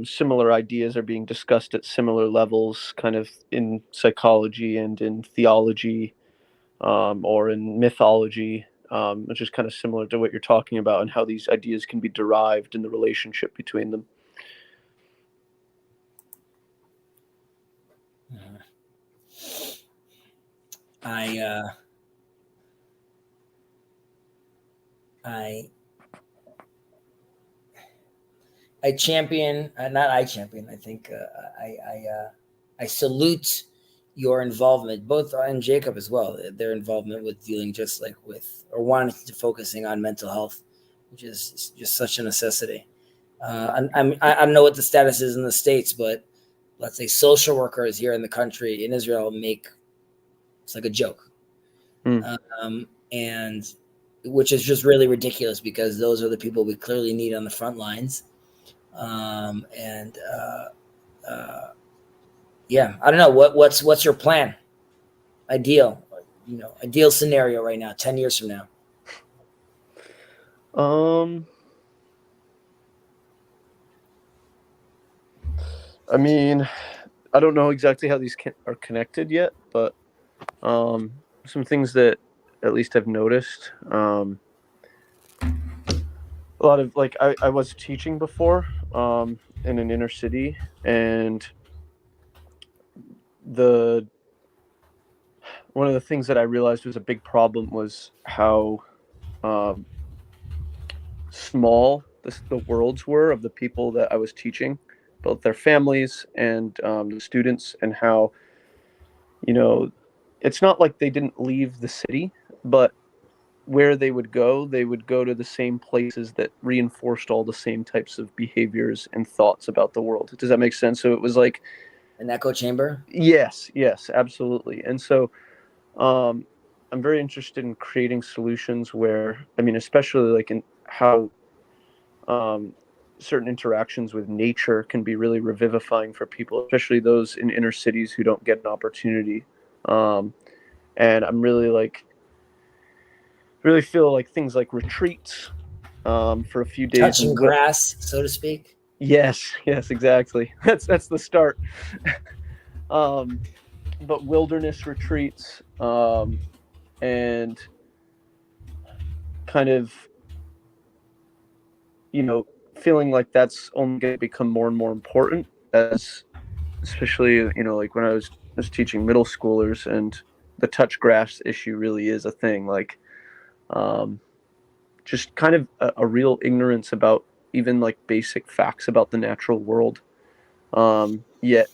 similar ideas are being discussed at similar levels, kind of in psychology and in theology, or in mythology, which is kind of similar to what you're talking about, and how these ideas can be derived in the relationship between them. I champion, not I champion. I think I salute your involvement, both and Jacob as well. Their involvement with dealing just like with, or wanting to focusing on mental health, which is just such a necessity. I don't know what the status is in the States, but let's say social workers here in the country, in Israel, it's like a joke. And which is just really ridiculous, because those are the people we clearly need on the front lines. Yeah, I don't know what's your plan, ideal scenario right now, 10 years from now. I mean, I don't know exactly how these are connected yet, but some things that at least I've noticed. A lot of, like, I was teaching before in an inner city, and one of the things that I realized was a big problem was how small the worlds were of the people that I was teaching, both their families and the students, and how, it's not like they didn't leave the city, but where they would go to the same places that reinforced all the same types of behaviors and thoughts about the world. Does that make sense? So it was like an echo chamber. Yes, absolutely. And so I'm very interested in creating solutions where, I mean, especially like in how certain interactions with nature can be really revivifying for people, especially those in inner cities who don't get an opportunity. And I'm really feel like things like retreats for a few days. Touching grass, so to speak. Yes, exactly. That's the start. But wilderness retreats, and kind of, feeling like that's only going to become more and more important, as especially, like when I was teaching middle schoolers, and the touch grass issue really is a thing. Like, just kind of a real ignorance about even like basic facts about the natural world. Yet,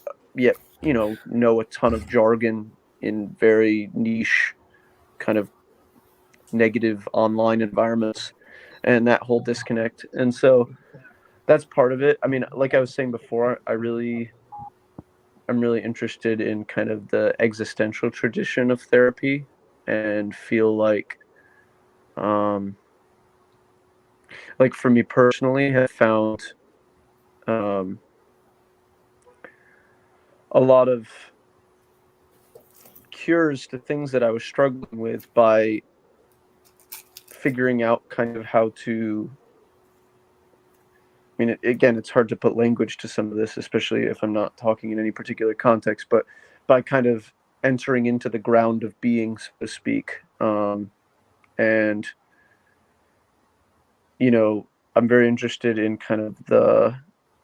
know a ton of jargon in very niche, kind of negative online environments, and that whole disconnect. And so that's part of it. I mean, like I was saying before, I'm really interested in kind of the existential tradition of therapy, and feel like for me personally, have found a lot of cures to things that I was struggling with by figuring out kind of how to. I mean, again, it's hard to put language to some of this, especially if I'm not talking in any particular context, but by kind of entering into the ground of being, so to speak. And, you know, I'm very interested in kind of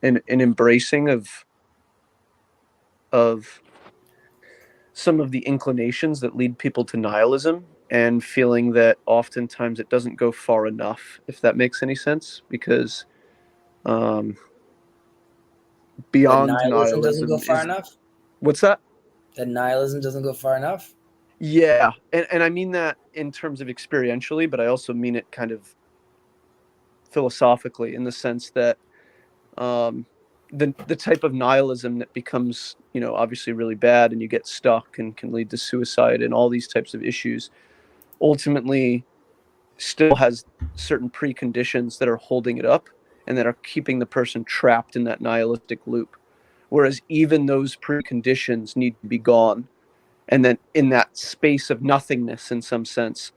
in embracing of some of the inclinations that lead people to nihilism, and feeling that oftentimes it doesn't go far enough, if that makes any sense, because That beyond nihilism doesn't go nihilism far is enough. what's that? That nihilism doesn't go far enough. Yeah, and I mean that in terms of experientially, but I also mean it kind of philosophically, in the sense that the type of nihilism that becomes, you know, obviously really bad, and you get stuck and can lead to suicide and all these types of issues, ultimately still has certain preconditions that are holding it up and that are keeping the person trapped in that nihilistic loop. Whereas even those preconditions need to be gone. And then in that space of nothingness, in some sense,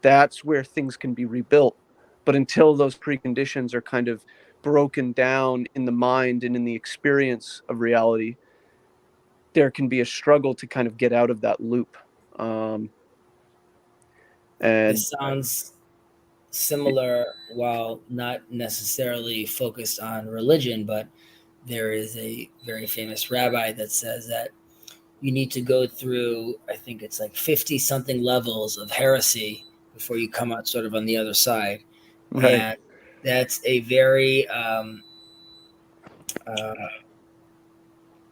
that's where things can be rebuilt. But until those preconditions are kind of broken down in the mind and in the experience of reality, there can be a struggle to kind of get out of that loop. And This sounds similar, while not necessarily focused on religion, but there is a very famous rabbi that says that you need to go through, I think it's like 50 something levels of heresy before you come out sort of on the other side. right, And that's a very,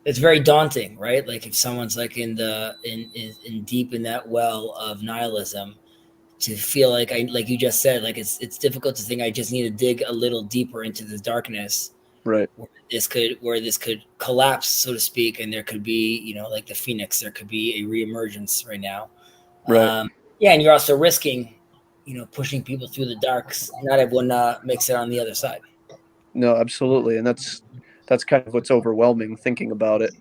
it's very daunting, right? Like if someone's like in deep in that well of nihilism, to feel like like you just said, like it's difficult to think I just need to dig a little deeper into the darkness, right, where this could collapse, so to speak, and there could be, you know, like the phoenix, there could be a reemergence right now. right. Yeah, and you're also risking, you know, pushing people through the darks. Not everyone makes it on the other side. No, absolutely, and that's kind of what's overwhelming thinking about it.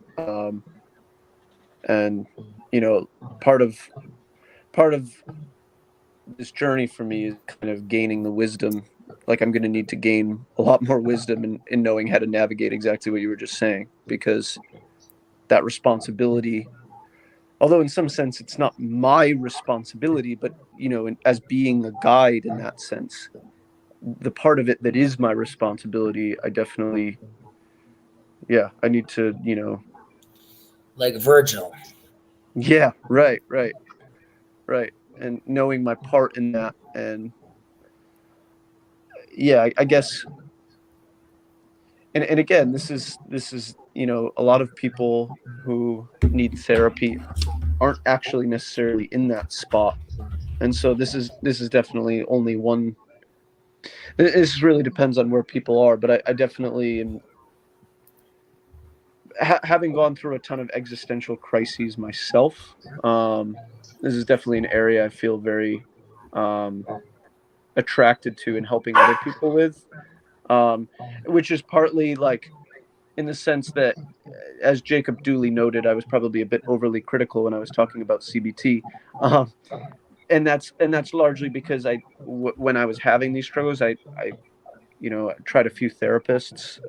And you know, part of this journey for me is kind of gaining the wisdom. Like I'm going to need to gain a lot more wisdom in knowing how to navigate exactly what you were just saying, because that responsibility, although in some sense it's not my responsibility, but you know, as being a guide in that sense, the part of it that is my responsibility, I definitely, yeah, I need to, you know, Like Virgil. yeah, right, and knowing my part in that. And yeah, I guess, and again, this is you know, a lot of people who need therapy aren't actually necessarily in that spot, and so this is definitely only one. This really depends on where people are, but I definitely am, having gone through a ton of existential crises myself. This is definitely an area I feel very attracted to and helping other people with, which is partly like in the sense that, as Jacob duly noted, I was probably a bit overly critical when I was talking about CBT, and that's largely because when I was having these struggles, I you know, tried a few therapists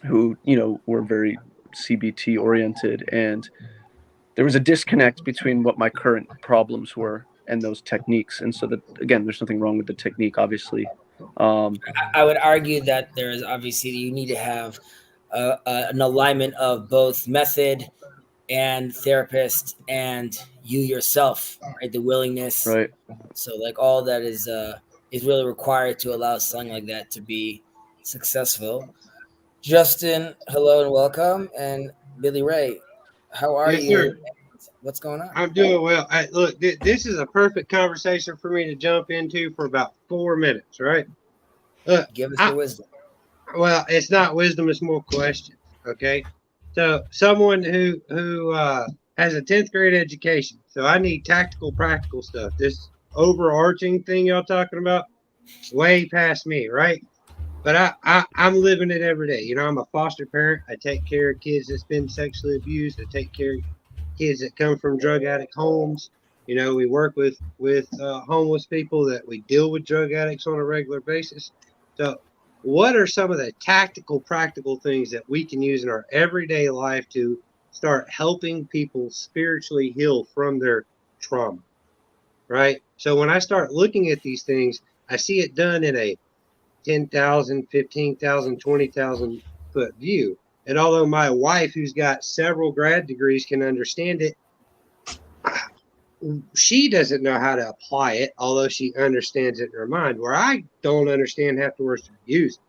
who, you know, were very CBT oriented, and there was a disconnect between what my current problems were and those techniques. And so that, again, there's nothing wrong with the technique, obviously. I would argue that there is obviously, you need to have an alignment of both method and therapist and you yourself, right? The willingness. Right. So like all that is really required to allow something like that to be successful. Justin, hello and welcome. And Billy Ray, how are Yes, you? sir. What's going on? I'm doing well. Look, this is a perfect conversation for me to jump into for about 4 minutes, right? Look, Give us your wisdom. well, it's not wisdom; it's more questions. Okay, so someone who has a 10th grade education, so I need tactical, practical stuff. This overarching thing y'all talking about, way past me, right? But I'm living it every day. You know, I'm a foster parent. I take care of kids that's been sexually abused. I take care of kids that come from drug addict homes. You know, we work with homeless people, that we deal with drug addicts on a regular basis. So what are some of the tactical, practical things that we can use in our everyday life to start helping people spiritually heal from their trauma, right? So when I start looking at these things, I see it done in a 10,000, 15,000, 20,000 foot view. And although my wife, who's got several grad degrees, can understand it, she doesn't know how to apply it, although she understands it in her mind, where I don't understand half the words to use.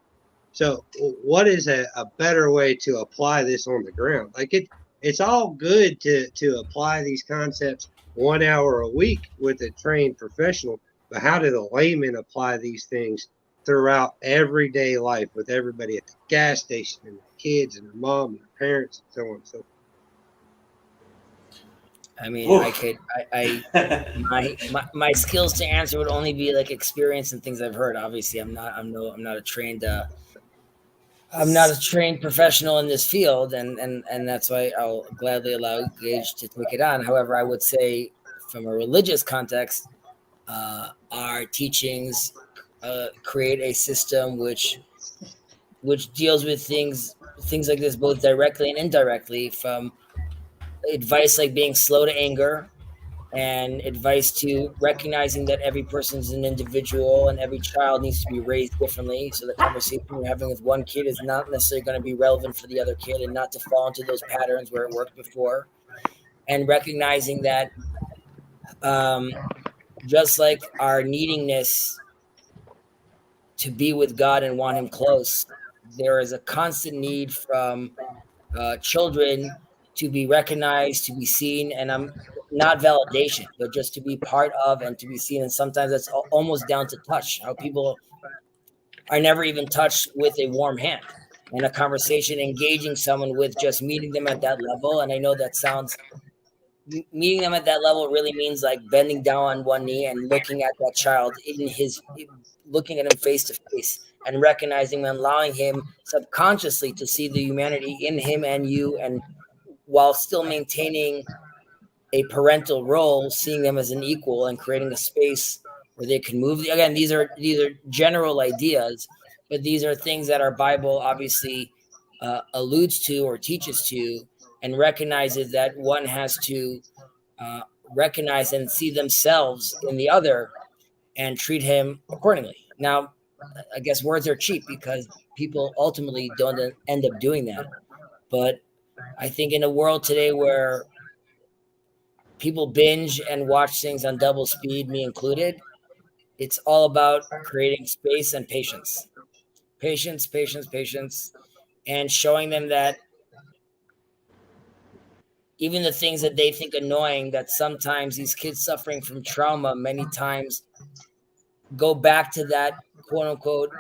So what is a better way to apply this on the ground? Like it's all good to apply these concepts 1 hour a week with a trained professional, but how do the layman apply these things throughout everyday life with everybody at the gas station and the kids and their mom and their parents and so on and so forth? I mean, my skills to answer would only be like experience and things I've heard. Obviously, I'm not a trained professional in this field, and that's why I'll gladly allow Gage to take it on. However, I would say from a religious context, our teachings create a system which deals with things like this both directly and indirectly, from advice like being slow to anger, and advice to recognizing that every person is an individual and every child needs to be raised differently. So the conversation you're having with one kid is not necessarily going to be relevant for the other kid, and not to fall into those patterns where it worked before. And recognizing that just like our neediness to be with God and want him close, there is a constant need from children to be recognized, to be seen, and I'm not validation, but just to be part of and to be seen. And sometimes that's almost down to touch, how people are never even touched with a warm hand in a conversation, engaging someone with just meeting them at that level. And I know that sounds, meeting them at that level really means like bending down on one knee and looking at that child looking at him face to face and recognizing and allowing him subconsciously to see the humanity in him and you, and while still maintaining a parental role, seeing them as an equal and creating a space where they can move. Again, these are general ideas, but these are things that our Bible obviously alludes to or teaches to, and recognizes that one has to recognize and see themselves in the other and treat him accordingly. Now, I guess words are cheap because people ultimately don't end up doing that. But I think in a world today where people binge and watch things on double speed, me included, it's all about creating space and patience, and showing them that even the things that they think annoying, that sometimes these kids suffering from trauma many times go back to that quote unquote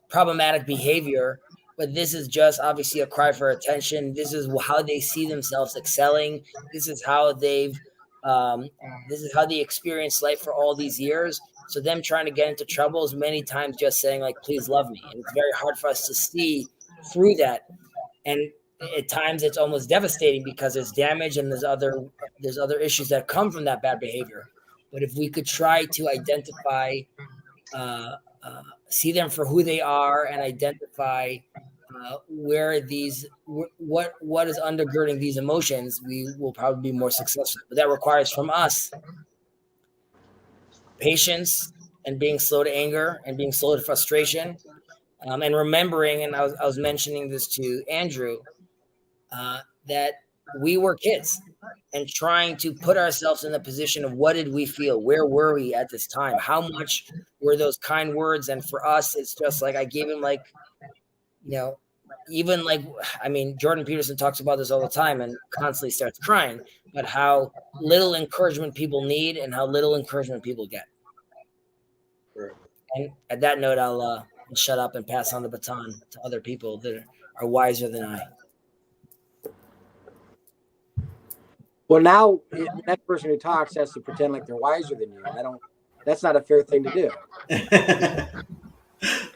problematic behavior. But this is just obviously a cry for attention. This is how they see themselves excelling. This is how they experienced life for all these years. So them trying to get into trouble is many times just saying like, please love me. And it's very hard for us to see through that. And at times it's almost devastating because there's damage and there's other issues that come from that bad behavior. But if we could try to identify, see them for who they are, and identify where what is undergirding these emotions, we will probably be more successful. But that requires from us patience and being slow to anger and being slow to frustration, and remembering. And I was mentioning this to Andrew, that we were kids, and trying to put ourselves in the position of what did we feel? Where were we at this time? How much were those kind words? And for us, it's just like I gave him like, even like, I mean, Jordan Peterson talks about this all the time and constantly starts crying, but how little encouragement people need and how little encouragement people get. Right. And at that note, I'll shut up and pass on the baton to other people that are wiser than I. Well, now the next person who talks has to pretend like they're wiser than you. That's not a fair thing to do.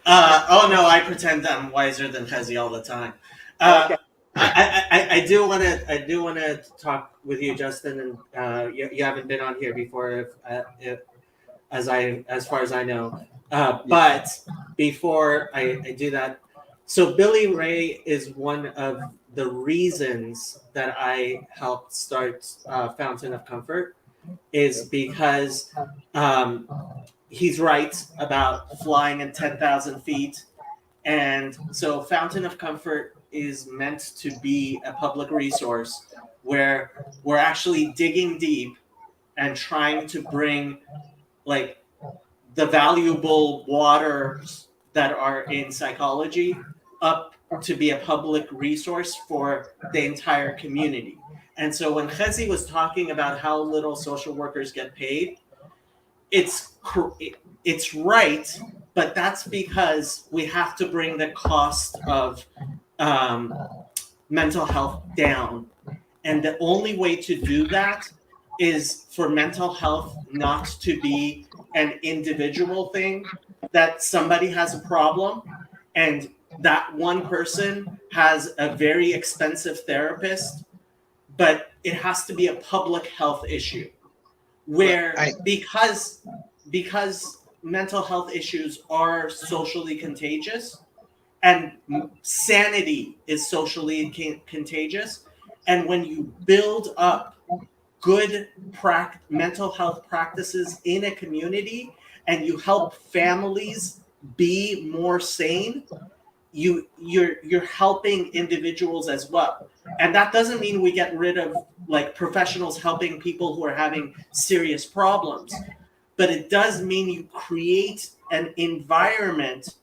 Oh no, I pretend I'm wiser than Hezi all the time. Okay. I do want to talk with you, Justin, and you haven't been on here before, as far as I know. But before I do that, so Billy Ray is one of the reasons that I helped start Fountain of Comfort, is because he's right about flying at 10,000 feet. And so Fountain of Comfort is meant to be a public resource where we're actually digging deep and trying to bring like the valuable waters that are in psychology up to be a public resource for the entire community. And so when Khezi was talking about how little social workers get paid, it's right, but that's because we have to bring the cost of mental health down. And the only way to do that is for mental health not to be an individual thing, that somebody has a problem and that one person has a very expensive therapist, but it has to be a public health issue where because mental health issues are socially contagious and sanity is socially contagious, and when you build up good mental health practices in a community and you help families be more sane, you're helping individuals as well. And that doesn't mean we get rid of like professionals helping people who are having serious problems, but it does mean you create an environment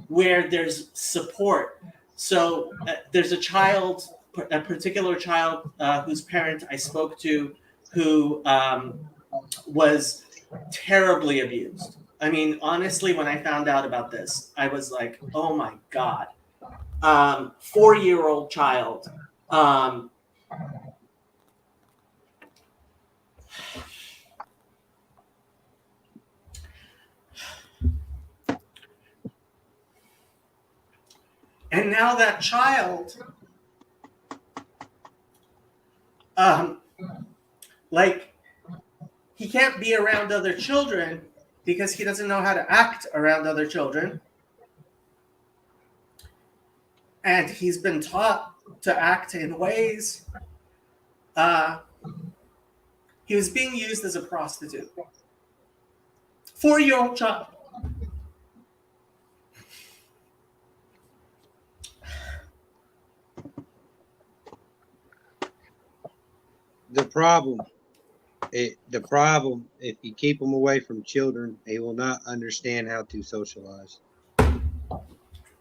where there's support. So there's a particular child whose parent I spoke to who was terribly abused. I mean, honestly, when I found out about this, I was like, oh my God. 4-year-old child. And now that child, he can't be around other children because he doesn't know how to act around other children. And he's been taught to act in ways. He was being used as a prostitute. 4-year-old child. The problem, if you keep them away from children, they will not understand how to socialize.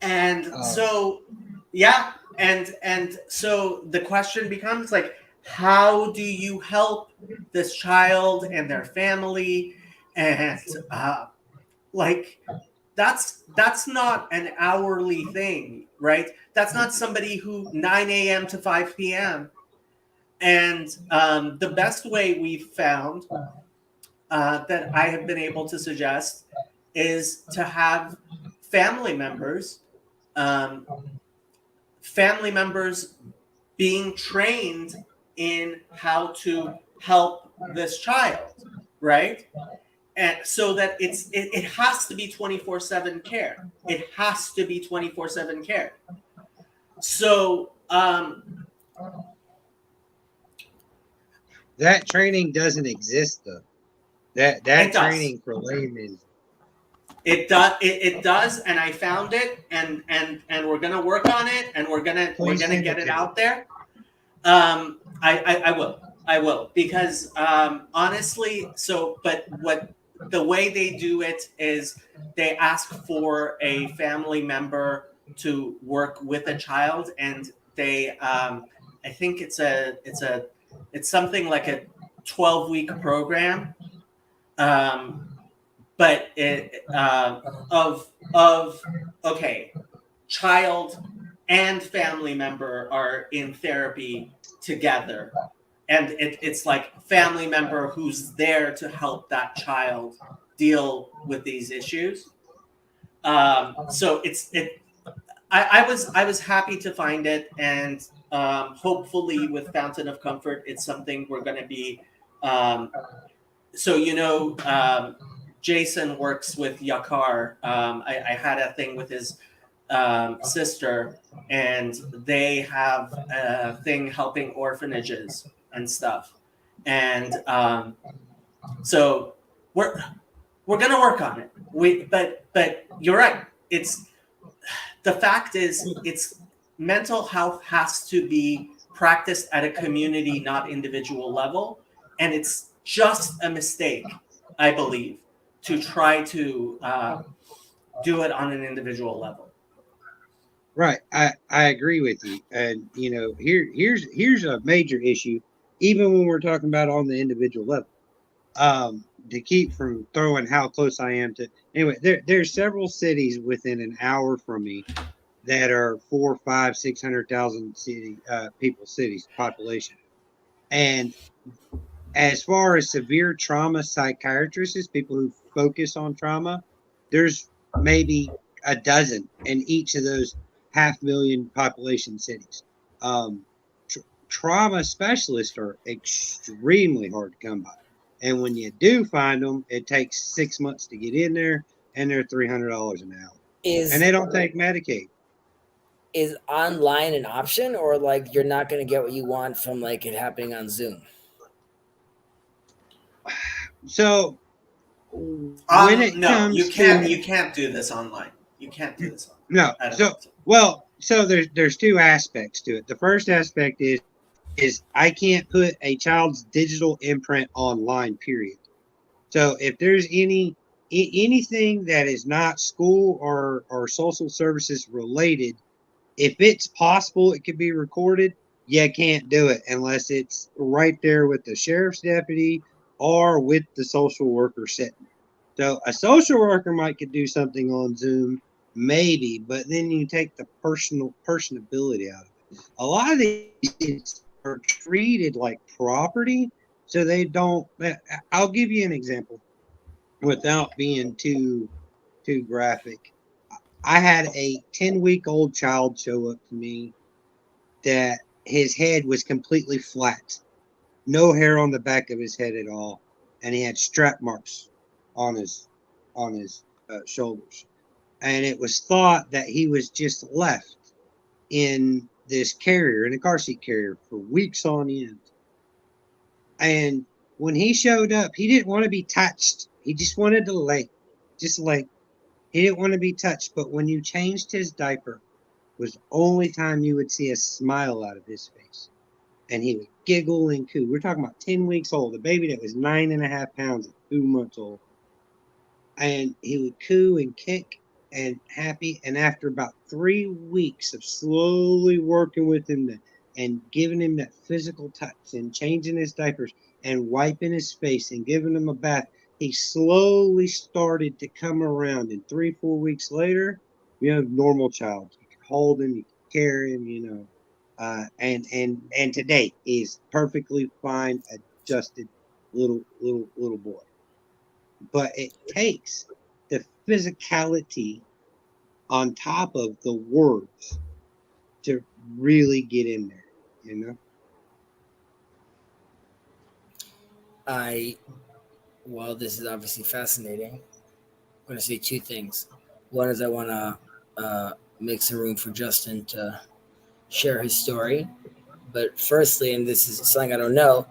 And so, yeah, and so the question becomes like, how do you help this child and their family? And that's not an hourly thing, right? That's not somebody who 9 a.m. to 5 p.m. And the best way we've found that I have been able to suggest is to have family members being trained in how to help this child, right? And so that it has to be 24/7 care. It has to be 24/7 care. So that training doesn't exist though. That training for laymen. It does, and I found it, and we're gonna work on it, and we're gonna get it out there. I will because honestly, but the way they do it is they ask for a family member to work with a child, and they I think it's something like a 12-week program. But child and family member are in therapy together, and it's like family member who's there to help that child deal with these issues. So I was happy to find it, and hopefully with Fountain of Comfort, it's something we're going to be. So Jason works with Yakar. I had a thing with his sister, and they have a thing helping orphanages and stuff. And so we're gonna work on it. But you're right. It's the fact is it's mental health has to be practiced at a community, not individual level, and it's just a mistake, I believe, to try to do it on an individual level. Right. I agree with you. And here's a major issue, even when we're talking about on the individual level. To keep from throwing how close I am to anyway, there's several cities within an hour from me that are 4, 5, 600,000 cities population. And as far as severe trauma psychiatrists, people who focus on trauma, there's maybe a dozen in each of those 500,000 population cities. Trauma specialists are extremely hard to come by. And when you do find them, it takes 6 months to get in there, and they're $300 an hour. And they don't take Medicaid. Is online an option, or like you're not going to get what you want from like it happening on Zoom? So no, you can't do this online. You can't do this online. No. So there's two aspects to it. The first aspect is I can't put a child's digital imprint online, period. So if there's anything that is not school or social services related, if it's possible it could be recorded, you can't do it unless it's right there with the sheriff's deputy or with the social worker sitting. So a social worker could do something on Zoom, maybe, but then you take the personability out of it. A lot of these kids are treated like property, so they don't. I'll give you an example without being too graphic. I had a 10-week-old child show up to me that his head was completely flat, no hair on the back of his head at all, and he had strap marks on his shoulders. And it was thought that he was just left in this carrier, in a car seat carrier, for weeks on end. And when he showed up, he didn't want to be touched. He just wanted to lay. He didn't want to be touched. But when you changed his diaper, was the only time you would see a smile out of his face. And he would giggle and coo. We're talking about 10 weeks old, a baby that was 9.5 pounds at 2 months old. And he would coo and kick and happy. And after about 3 weeks of slowly working with him and giving him that physical touch and changing his diapers and wiping his face and giving him a bath, he slowly started to come around. And 3-4 weeks later, normal child. You could hold him, you could carry him, and today he's perfectly fine, adjusted little boy. But it takes the physicality on top of the words to really get in there, Well, this is obviously fascinating. I'm going to say two things. One is I want to make some room for Justin to share his story. But firstly, and this is something I don't know,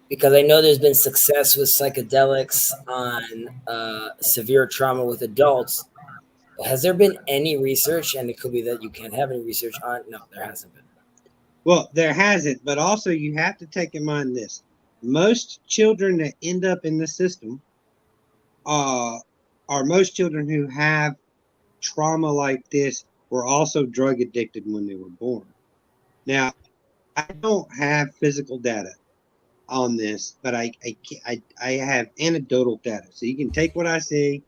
because I know there's been success with psychedelics on severe trauma with adults. Has there been any research, and it could be that you can't have any research on? No, there hasn't been. Well, there hasn't, but also you have to take in mind this. Most children that end up in the system are most children who have trauma like this were also drug addicted when they were born. Now, I don't have physical data on this, but I have anecdotal data. So you can take what I say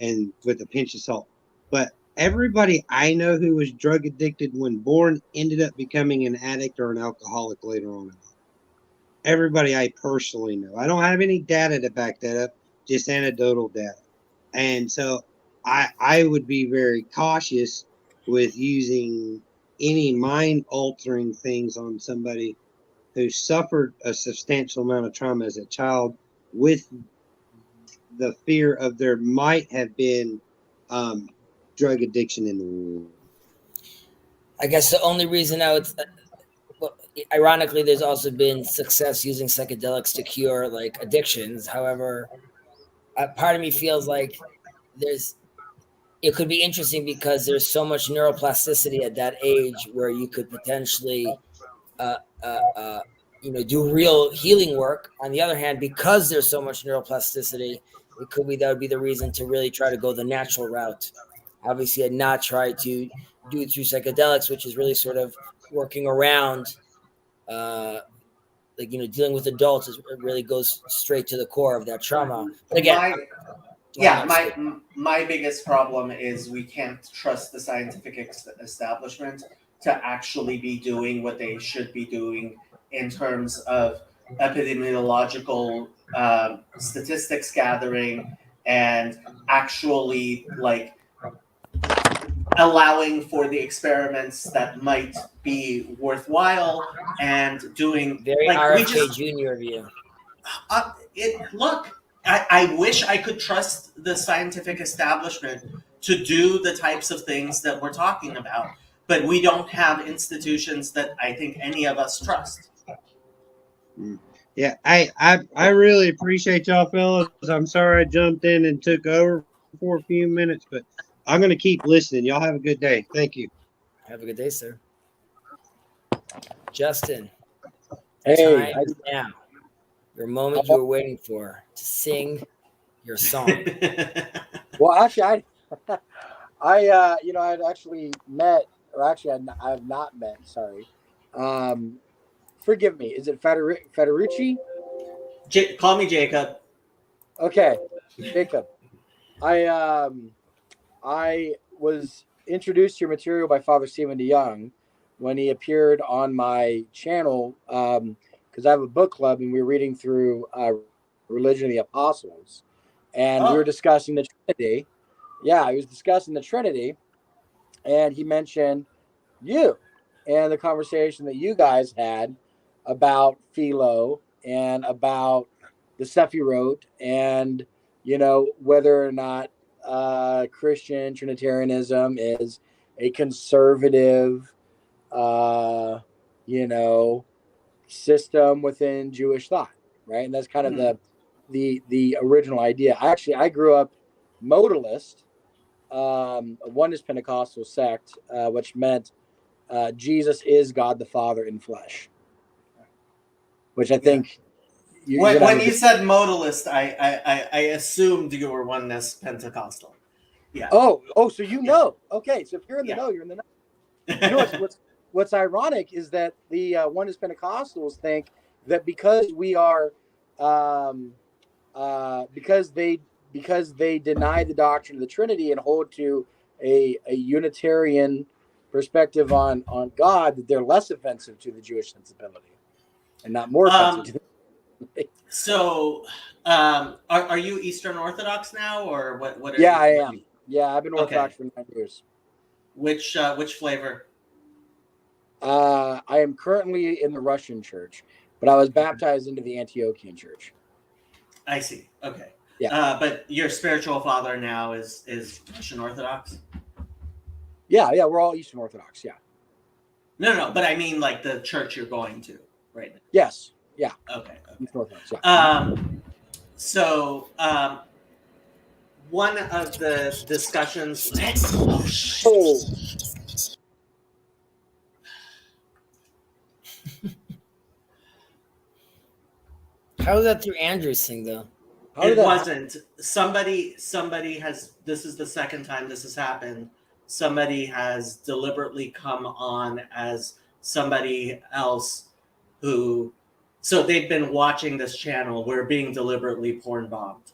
and with a pinch of salt. But everybody I know who was drug addicted when born ended up becoming an addict or an alcoholic later on in life. Everybody I personally know. I don't have any data to back that up, just anecdotal data. And so I would be very cautious with using any mind altering things on somebody who suffered a substantial amount of trauma as a child with the fear of there might have been drug addiction in the womb. I guess the only reason I would, well, ironically, there's also been success using psychedelics to cure like addictions. However, part of me feels like it could be interesting because there's so much neuroplasticity at that age where you could potentially, uh, uh, uh, do real healing work. On the other hand, because there's so much neuroplasticity, that would be the reason to really try to go the natural route. Obviously, and not try to do it through psychedelics, which is really sort of working around, dealing with adults. It really goes straight to the core of that trauma. But again, my biggest problem is we can't trust the scientific establishment to actually be doing what they should be doing in terms of epidemiological statistics gathering and actually like allowing for the experiments that might be worthwhile and doing very like RFK Jr. of you. Look, I wish I could trust the scientific establishment to do the types of things that we're talking about, but we don't have institutions that I think any of us trust. Yeah, I really appreciate y'all fellas. I'm sorry I jumped in and took over for a few minutes, but I'm going to keep listening. Y'all have a good day. Thank you. Have a good day, sir. Justin, Hey, time is now. Your moment you were waiting for to sing your song. well, actually, I'd actually met, or actually, I have not met. Sorry, forgive me. Is it Federici? Call me Jacob. Okay, Jacob. I was introduced to your material by Father Stephen DeYoung when he appeared on my channel, because I have a book club and we were reading through Religion of the Apostles, and we were discussing the Trinity. Yeah, he was discussing the Trinity, and he mentioned you and the conversation that you guys had about Philo and about the stuff you wrote, and whether or not Christian Trinitarianism is a conservative, system within Jewish thought, right? And that's kind of the original idea. I grew up modalist, a oneness Pentecostal sect, which meant Jesus is God the Father in flesh, which I think. When you said modalist, I assumed you were oneness Pentecostal. Yeah. Oh, so okay. So if you're in the know, you're in the know. What's ironic is that the oneness Pentecostals think that because we are, because they deny the doctrine of the Trinity and hold to a Unitarian perspective on God, that they're less offensive to the Jewish sensibility and not more offensive to So, are you Eastern Orthodox now, or what? Are I am. Yeah, I've been Orthodox for 9 years. Which flavor? I am currently in the Russian church, but I was baptized into the Antiochian church. I see. Okay. Yeah. But your spiritual father now is Russian Orthodox? Yeah, we're all Eastern Orthodox, yeah. No, but I mean like the church you're going to right now. Yes. Yeah. Okay. Eastern Orthodox, yeah. So, one of the discussions. How was that through Andrew's thing, though? It wasn't. Somebody has. This is the second time this has happened. Somebody has deliberately come on as somebody else who. So they've been watching this channel. We're being deliberately porn bombed.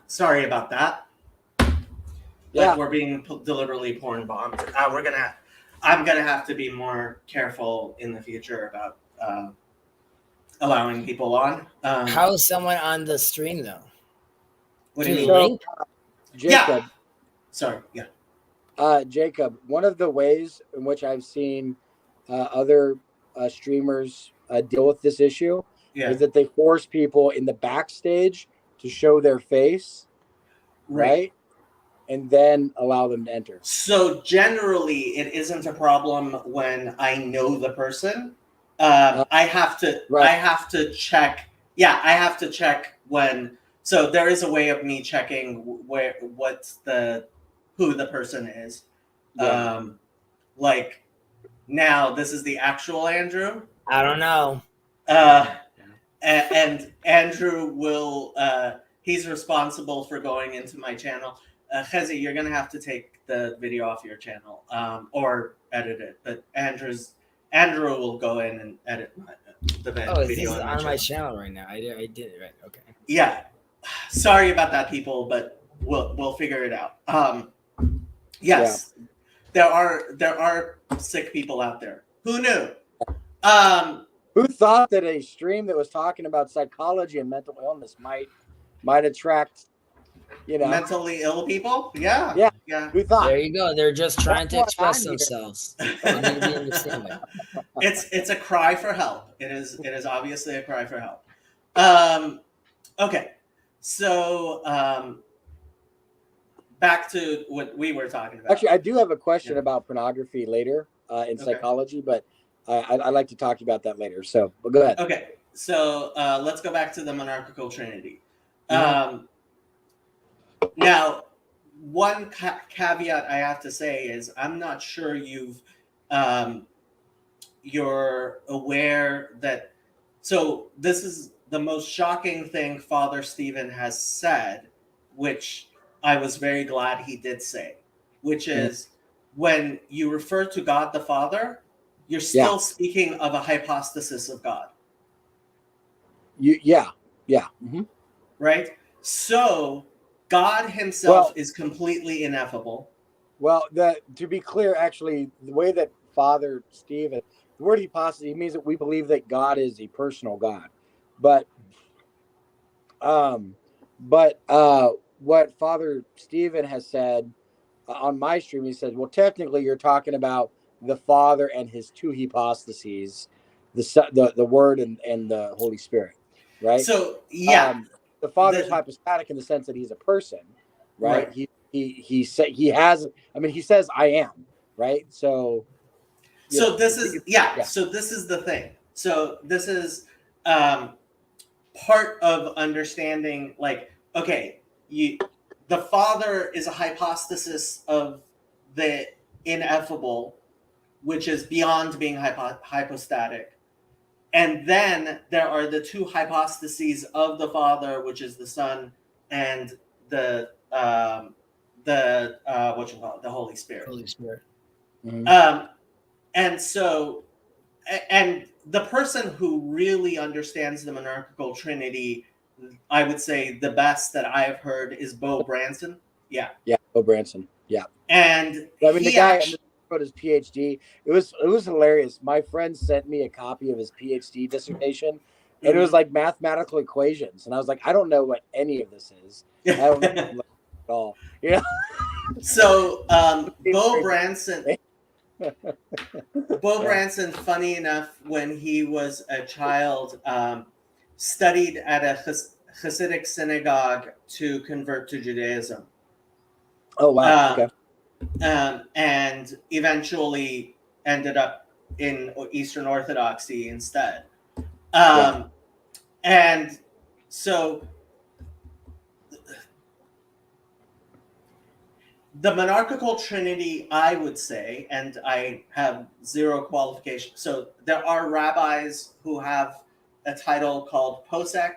Sorry about that. Yeah. But we're being deliberately porn bombed. I'm gonna have to be more careful in the future about allowing people on. How is someone on the stream though? What do you mean? So, Jacob, Sorry. Yeah. Jacob, one of the ways in which I've seen other streamers deal with this issue Yeah. is that they force people in the backstage to show their face, right? And then allow them to enter. So generally, it isn't a problem when I know the person. I have to. Right. I have to check. Yeah, I have to check when. So there is a way of me checking who the person is. Yeah. Like now, this is the actual Andrew. I don't know. And Andrew will. He's responsible for going into my channel. Chezi, you're gonna have to take the video off your channel, or edit it. But Andrew will go in and edit the Oh, this video is on on my channel right now. I did it right. Okay. Yeah, sorry about that, people, but we'll figure it out. Yes, there are sick people out there. Who knew? Who thought that a stream that was talking about psychology and mental illness might attract, mentally ill people? Yeah. Yeah. Yeah. Who thought? There you go. They're just trying to That's why express I'm here. themselves. They need to be understanding. It's a cry for help. It is obviously a cry for help. Okay. So back to what we were talking about. Actually, I do have a question about pornography later in psychology, but I'd like to talk about that later. So, but go ahead. Okay. So let's go back to the monarchical trinity. Now, one caveat I have to say is I'm not sure you're aware that. So this is the most shocking thing Father Stephen has said, which I was very glad he did say, which is when you refer to God the Father, you're still speaking of a hypostasis of God. Mm-hmm. Right? So God himself is completely ineffable. Well, to be clear, actually, the way that Father Stephen, the word hypostasis means that we believe that God is a personal God. But what Father Stephen has said on my stream, he said, well, technically you're talking about the Father and his two hypostases, the Word and the Holy Spirit, right? So the Father's hypostatic in the sense that he's a person, right? He says I am, right? So this is the thing. So this is part of understanding, like, okay, the Father is a hypostasis of the ineffable, which is beyond being hypostatic. And then there are the two hypostases of the Father, which is the Son and the Holy Spirit. Holy Spirit. Mm-hmm. And so, and the person who really understands the monarchical trinity, I would say the best that I have heard is Bo Branson. Yeah, Bo Branson. Yeah, and I mean the guy wrote his PhD. It was hilarious. My friend sent me a copy of his PhD dissertation, and it was like mathematical equations, and I was like, I don't know what any of this is. I don't know at all. Yeah. So Bo Branson. Bo Branson, funny enough, when he was a child, studied at a Hasidic synagogue to convert to Judaism. Oh, wow. Okay. And eventually ended up in Eastern Orthodoxy instead. And so the monarchical trinity, I would say, and I have zero qualification. So there are rabbis who have a title called posek.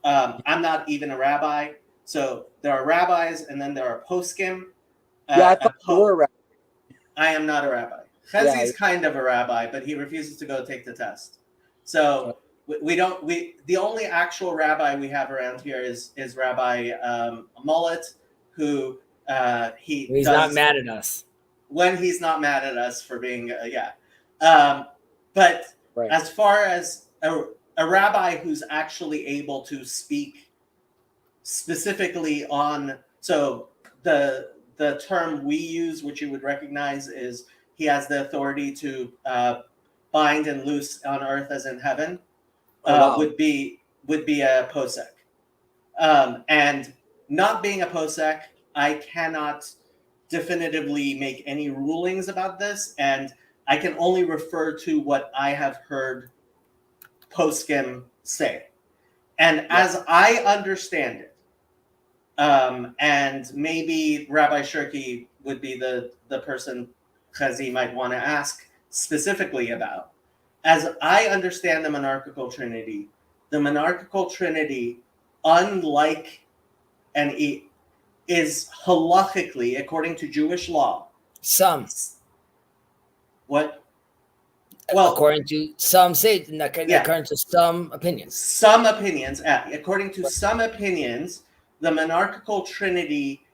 I'm not even a rabbi. So there are rabbis, and then there are poskim. I thought you were a rabbi. I am not a rabbi. Chezi's kind of a rabbi, but he refuses to go take the test. So the only actual rabbi we have around here is Rabbi Mullet, who he's not mad at us. When he's not mad at us for being but as far as a rabbi who's actually able to speak specifically on the the term we use, which you would recognize, is he has the authority to bind and loose on earth as in heaven. Wow. Would be a posek. And not being a posek, I cannot definitively make any rulings about this, and I can only refer to what I have heard poskim say. And as I understand it, and maybe Rabbi Shirky would be the person Chazi might want to ask specifically about. As I understand the monarchical trinity, unlike and is halachically, according to Jewish law. Some. What? Well, according to some say, according to some opinions. Some opinions, according to some opinions, the monarchical trinity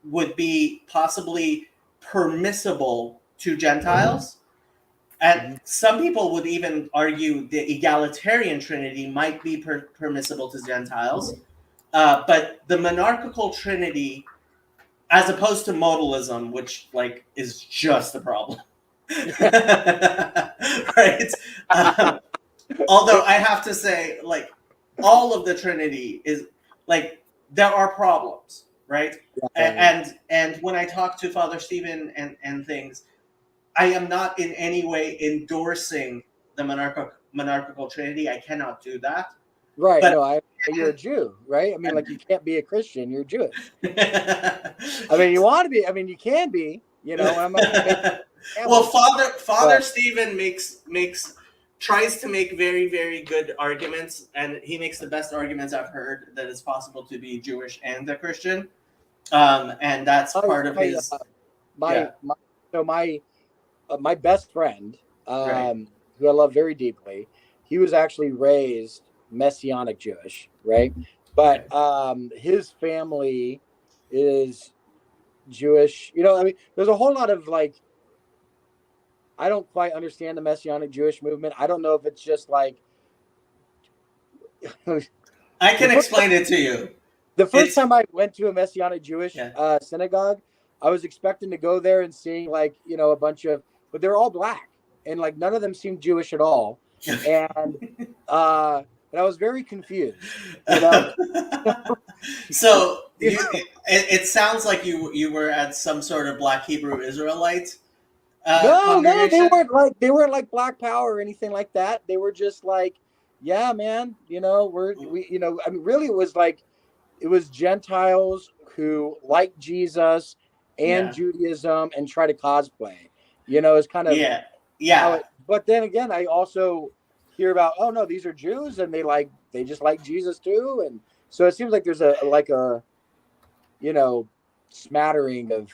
would be possibly permissible to Gentiles. And some people would even argue the egalitarian trinity might be permissible to Gentiles. But the monarchical trinity, as opposed to modalism, which is just a problem, right? Although I have to say, all of the trinity is there are problems, right? And when I talk to Father Stephen and things, I am not in any way endorsing the monarchical trinity. I cannot do that. Right. But, you're a Jew, right? I mean, you can't be a Christian. You're Jewish. I mean, you want to be. I mean, you can be. I'm not well, Father Stephen tries to make very, very good arguments, and he makes the best arguments I've heard that it's possible to be Jewish and a Christian, and that's part of his. My best friend, right. who I love very deeply, he was actually raised Messianic Jewish, right? But his family is Jewish. I mean, there's a whole lot of I don't quite understand the Messianic Jewish movement. I don't know if it's just I can explain it to you. The first time I went to a Messianic Jewish synagogue, I was expecting to go there and seeing a bunch of, but they're all black and none of them seemed Jewish at all, and I was very confused. So it sounds like you were at some sort of Black Hebrew Israelite. No, they weren't like Black Power or anything like that. They were just yeah, man. I mean, really, it was Gentiles who like Jesus and Judaism and try to cosplay. It's kind of but then again, I also hear about, oh no, these are Jews and they just like Jesus too, and so it seems like there's a smattering of.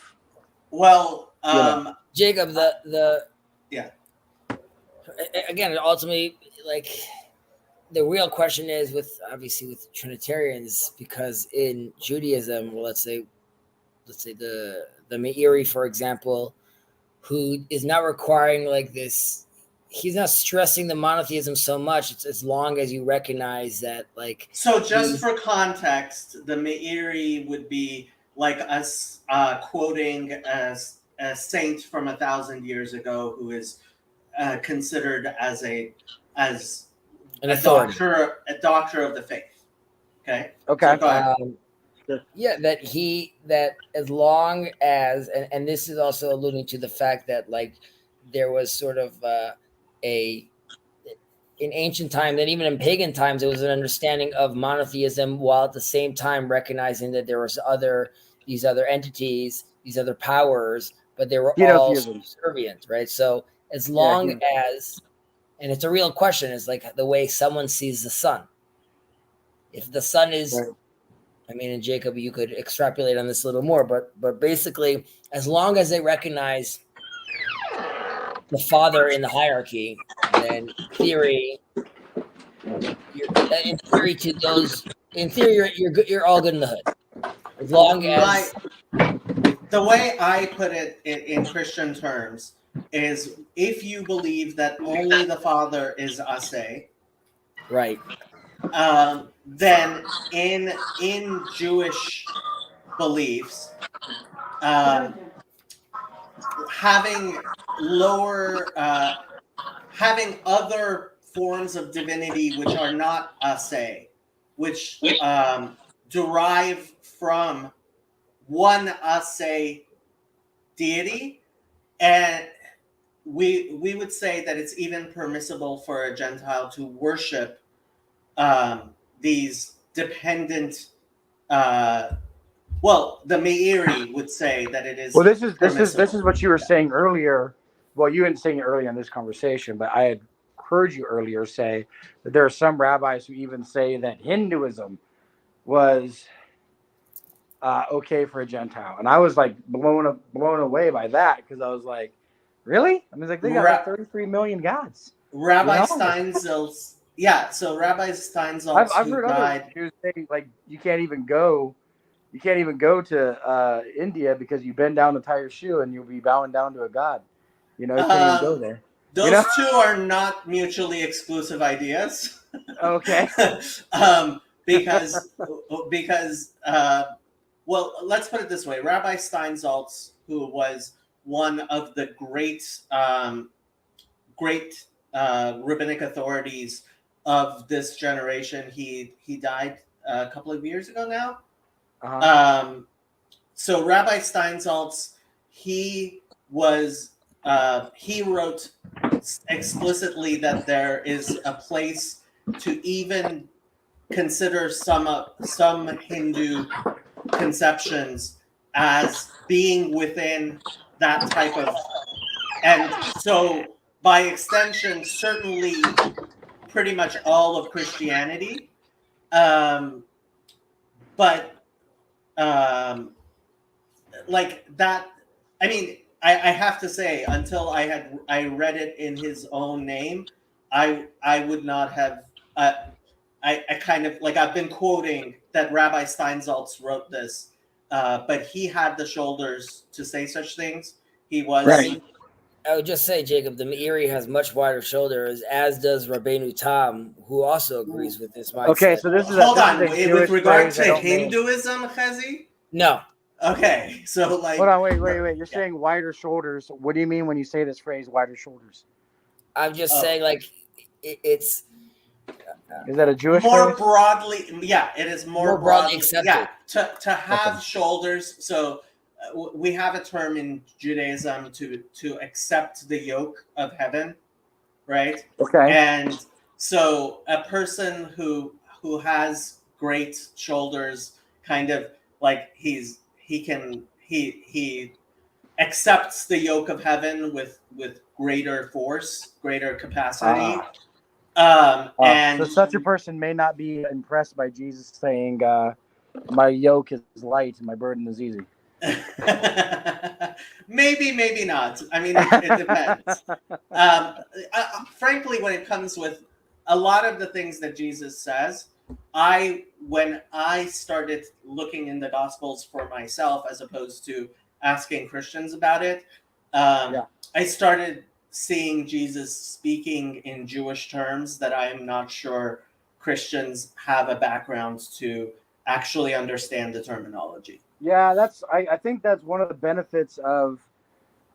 Well, Jacob, again, ultimately, the real question is with Trinitarians, because in Judaism, let's say the Meiri, for example, who is not requiring this. He's not stressing the monotheism so much. It's as long as you recognize that, So just for context, the Meiri would be us quoting a saint from 1,000 years ago who is considered as an authority, a doctor of the faith. Okay. Okay. So that as long as, and this is also alluding to the fact that there was sort of in ancient times and even in pagan times, there was an understanding of monotheism, while at the same time recognizing that there was these other entities, these other powers, but they were all subservient, right? So as long as, and it's a real question, is the way someone sees the sun. If the sun is, I mean, and Jacob, you could extrapolate on this a little more, but basically, as long as they recognize the Father in the hierarchy, then in theory, you're all good in the hood. As long as the way I put it in Christian terms is, if you believe that only the Father is Aseh, right, then in Jewish beliefs, um, having lower, having other forms of divinity which are not ase, which derive from one ase deity, and we would say that it's even permissible for a Gentile to worship these dependent. Well, the Meiri would say that it is. Well, this is permissible. what you were saying earlier. Well, you didn't say it earlier in this conversation, but I had heard you earlier say that there are some rabbis who even say that Hinduism was okay for a Gentile, and I was like blown away by that, because I was like, really? I mean, like, they got like 33 million gods. Rabbi You know? Steinsaltz, yeah. So Rabbi Steinsaltz, I've who heard died, other Jews say, like, you can't even go to India because you bend down to tie your shoe and you'll be bowing down to a god. You know, you can't even go there. those You know? two are not mutually exclusive ideas. Okay. Because well, let's put it this way: Rabbi Steinsaltz, who was one of the great rabbinic authorities of this generation, he died a couple of years ago now. Uh-huh. So Rabbi Steinsaltz, he wrote explicitly that there is a place to even consider some Hindu conceptions as being within that type of, and so by extension, certainly pretty much all of Christianity. But like that, I mean, I have to say, until I read it in his own name, I would not have. I kind of, like, I've been quoting that Rabbi Steinsaltz wrote this, but he had the shoulders to say such things. He was Right. I would just say, Jacob, the Meiri has much wider shoulders, as does Rabbeinu Tam, who also agrees with this mindset. Okay, so this is Hold this on, is a with Jewish regard phrase I to don't mean. Hinduism, Chazi? No, Okay, so like, Hold on, wait. You're saying wider shoulders. What do you mean when you say this phrase, wider shoulders? I'm just saying, like, it's Is that a Jewish more phrase? broadly, yeah, it is more broadly broadly accepted. Yeah, to have Okay. shoulders. So we have a term in Judaism to accept the yoke of heaven, right? Okay. And so a person who has great shoulders, kind of like he accepts the yoke of heaven with greater force, greater capacity. And So such a person may not be impressed by Jesus saying, "My yoke is light and my burden is easy." maybe not. I mean, it depends. Frankly, when it comes with a lot of the things that Jesus says, when I started looking in the Gospels for myself, as opposed to asking Christians about it, I started seeing Jesus speaking in Jewish terms that I'm not sure Christians have a background to actually understand the terminology. Yeah, I think that's one of the benefits of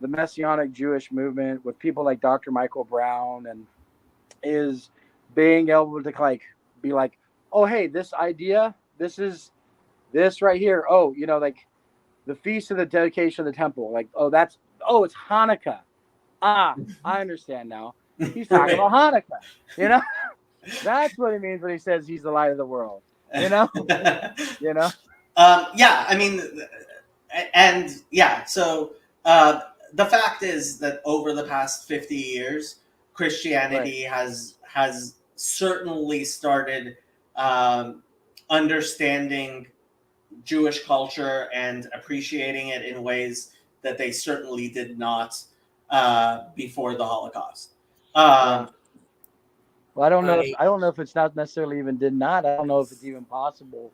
the Messianic Jewish movement with people like Dr. Michael Brown, and is being able to, like, be like, oh, hey, this idea, this is this right here. Oh, like the feast of the dedication of the temple. Like, it's Hanukkah. I understand now. He's talking about Hanukkah. That's what he means when he says he's the light of the world. Yeah, I mean, and yeah, so the fact is that over the past 50 years, Christianity has certainly started understanding Jewish culture and appreciating it in ways that they certainly did not before the Holocaust. Well, I don't know if it's not necessarily even did not. I don't know if it's even possible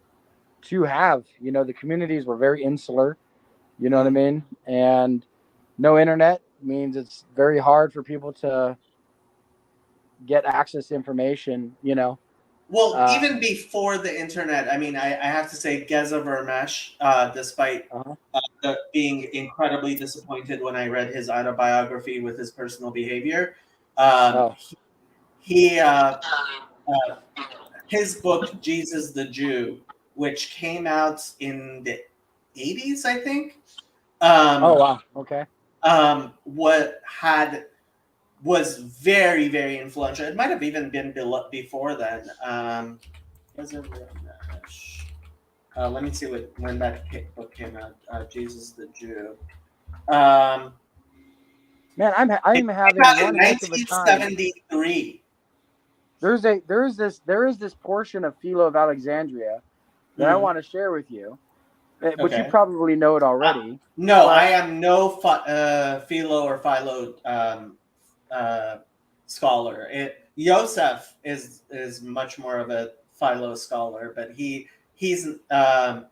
to have. The communities were very insular. You know what I mean? And no internet means it's very hard for people to get access to information. Well, even before the internet, I mean, I have to say, Geza Vermesh, despite being incredibly disappointed when I read his autobiography with his personal behavior, he his book Jesus the Jew, which came out in the 80s, I think. Okay. Was very, very influential. It might have even been before then. Let me see when that book came out. Jesus the Jew. Man, I'm having one heck of a time. 1973. There is this portion of Philo of Alexandria that I want to share with you, but you probably know it already. No, I am no Philo or Philo scholar. Yosef is much more of a Philo scholar, but he's the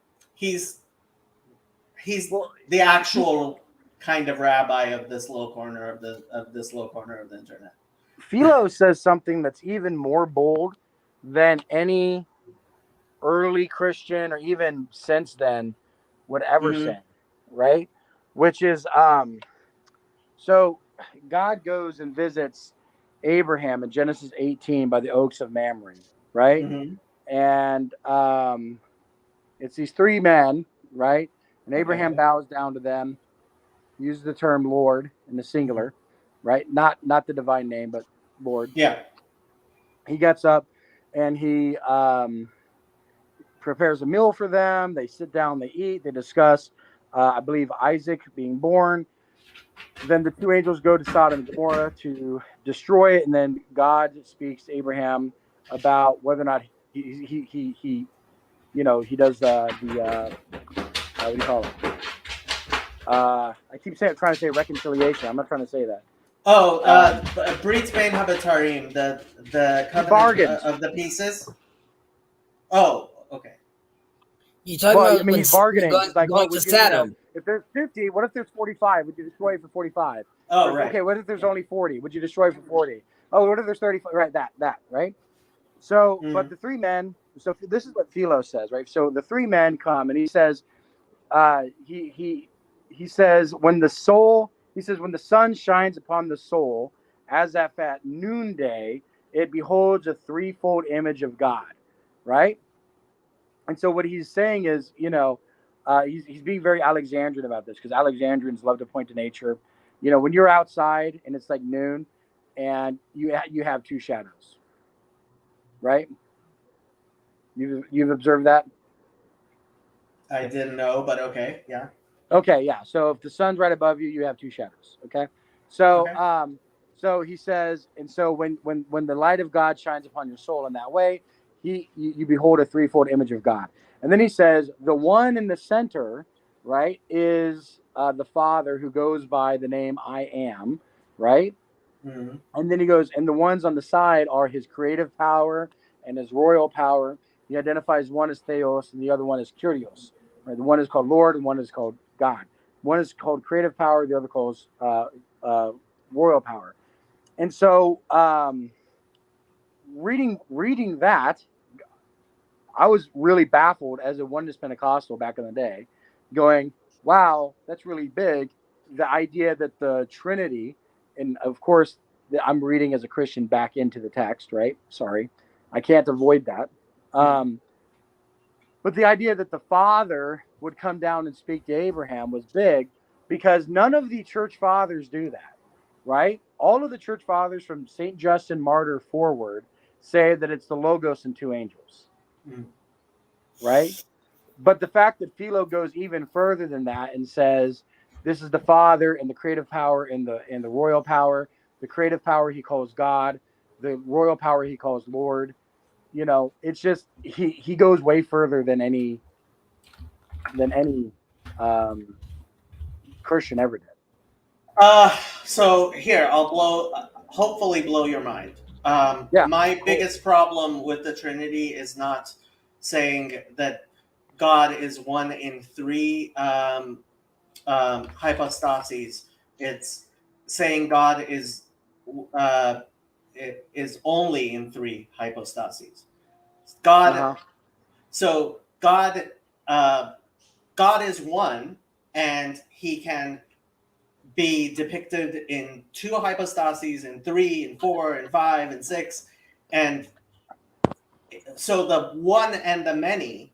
actual kind of rabbi of this little corner of the internet. Philo says something that's even more bold than any early Christian or even since then would ever say, right? Which is so God goes and visits Abraham in Genesis 18 by the oaks of Mamre, right? And it's these three men, right? And Abraham bows down to them, uses the term Lord in the singular, right? Not the divine name, but Lord. Yeah. He gets up and he prepares a meal for them. They sit down, they eat, they discuss, I believe, Isaac being born. Then the two angels go to Sodom and Gomorrah to destroy it, and then God speaks to Abraham about whether or not he does the what do you call it? I keep trying to say reconciliation. I'm not trying to say that. Brit Bein Habatarim, the covenant of the pieces. Oh, okay. You talking about when he's bargaining. Going, he's like, going to Sodom. If there's 50, what if there's 45? Would you destroy it for 45? Oh, right. Okay, what if there's only 40? Would you destroy it for 40? Oh, what if there's 35? Right, that, right? So, but the three men, so this is what Philo says, right? So the three men come and he says, he says, when the sun shines upon the soul, as if at noonday, it beholds a threefold image of God, right? And so what he's saying is, he's being very Alexandrian about this, because Alexandrians love to point to nature. When you're outside and it's like noon, and you have two shadows, right? You've observed that? I didn't know, but okay, yeah. Okay, yeah. So if the sun's right above you, you have two shadows. Okay. So so he says, and so when the light of God shines upon your soul in that way, you behold a threefold image of God. And then he says, the one in the center, right, is the Father, who goes by the name I Am, right? And then he goes, and the ones on the side are his creative power and his royal power. He identifies one as Theos and the other one as Kyrios. Right? The one is called Lord and one is called God. One is called creative power, the other calls royal power. And so reading that, I was really baffled as a Oneness Pentecostal back in the day, going, wow, that's really big. The idea that the Trinity, and of course, I'm reading as a Christian back into the text, right? Sorry, I can't avoid that. But the idea that the Father would come down and speak to Abraham was big, because none of the church fathers do that, right? All of the church fathers from St. Justin Martyr forward say that it's the Logos and two angels, right? But the fact that Philo goes even further than that and says this is the Father and the creative power and the royal power. The creative power he calls God, the royal power he calls Lord. It's just he goes way further than any Christian ever did. So here I'll hopefully blow your mind. My biggest problem with the Trinity is not saying that God is one in three hypostases. It's saying God is only in three hypostases. God. Uh-huh. So God, God is one, and He can be depicted in 2 hypostases, and 3, and 4, and 5, and 6, and so the one and the many.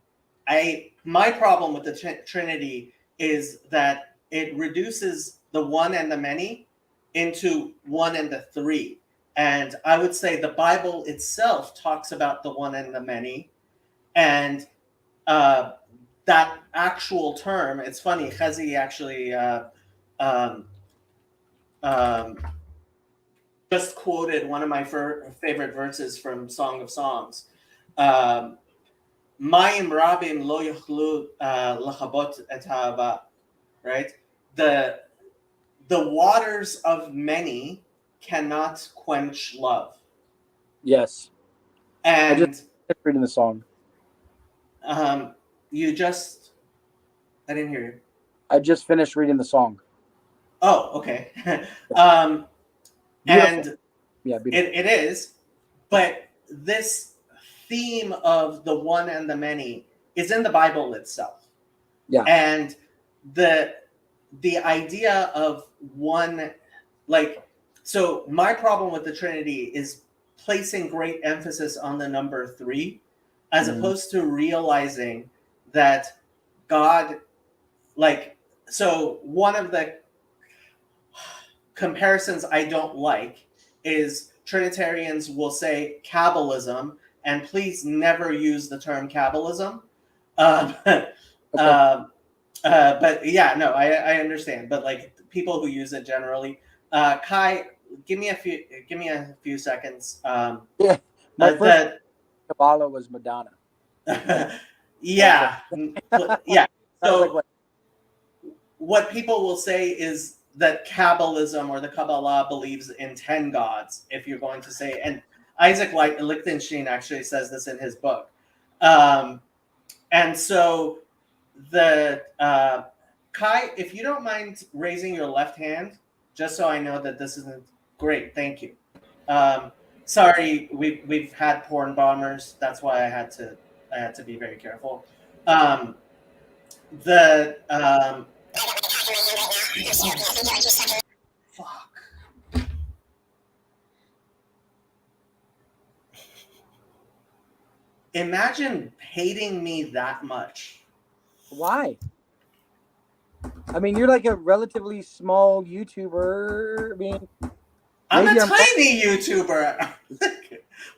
My problem with the Trinity is that it reduces the one and the many into one and the three. And I would say the Bible itself talks about the one and the many, and that actual term. It's funny. Chazi actually um, um, just quoted one of my favorite verses from Song of Songs. Mayim rabim lo yochlu lachabot et ha'ava. Right? The waters of many cannot quench love. Yes. And just reading the song. You just, I didn't hear you. I just finished reading the song. Oh, okay. And yeah, it is, but this theme of the one and the many is in the Bible itself. Yeah. And the idea of one, like, so my problem with the Trinity is placing great emphasis on the number 3, as opposed to realizing that God, like, so one of the comparisons I don't like is Trinitarians will say Kabbalism, and please never use the term Kabbalism. Okay. But yeah, no, I understand. But like people who use it generally, Kai, give me a few seconds. Yeah, my first Kabbalah was Madonna. Yeah, yeah. So like what people will say is that Kabbalism or the Kabbalah believes in 10 gods. If you're going to say, and Isaac Lichtenstein actually says this in his book, and so the Kai, if you don't mind raising your left hand, just so I know that this isn't great. Thank you. Sorry, we've had porn bombers. That's why I had to be very careful. Fuck. Imagine hating me that much. Why? I mean, you're like a relatively small YouTuber. I mean, I'm a tiny YouTuber.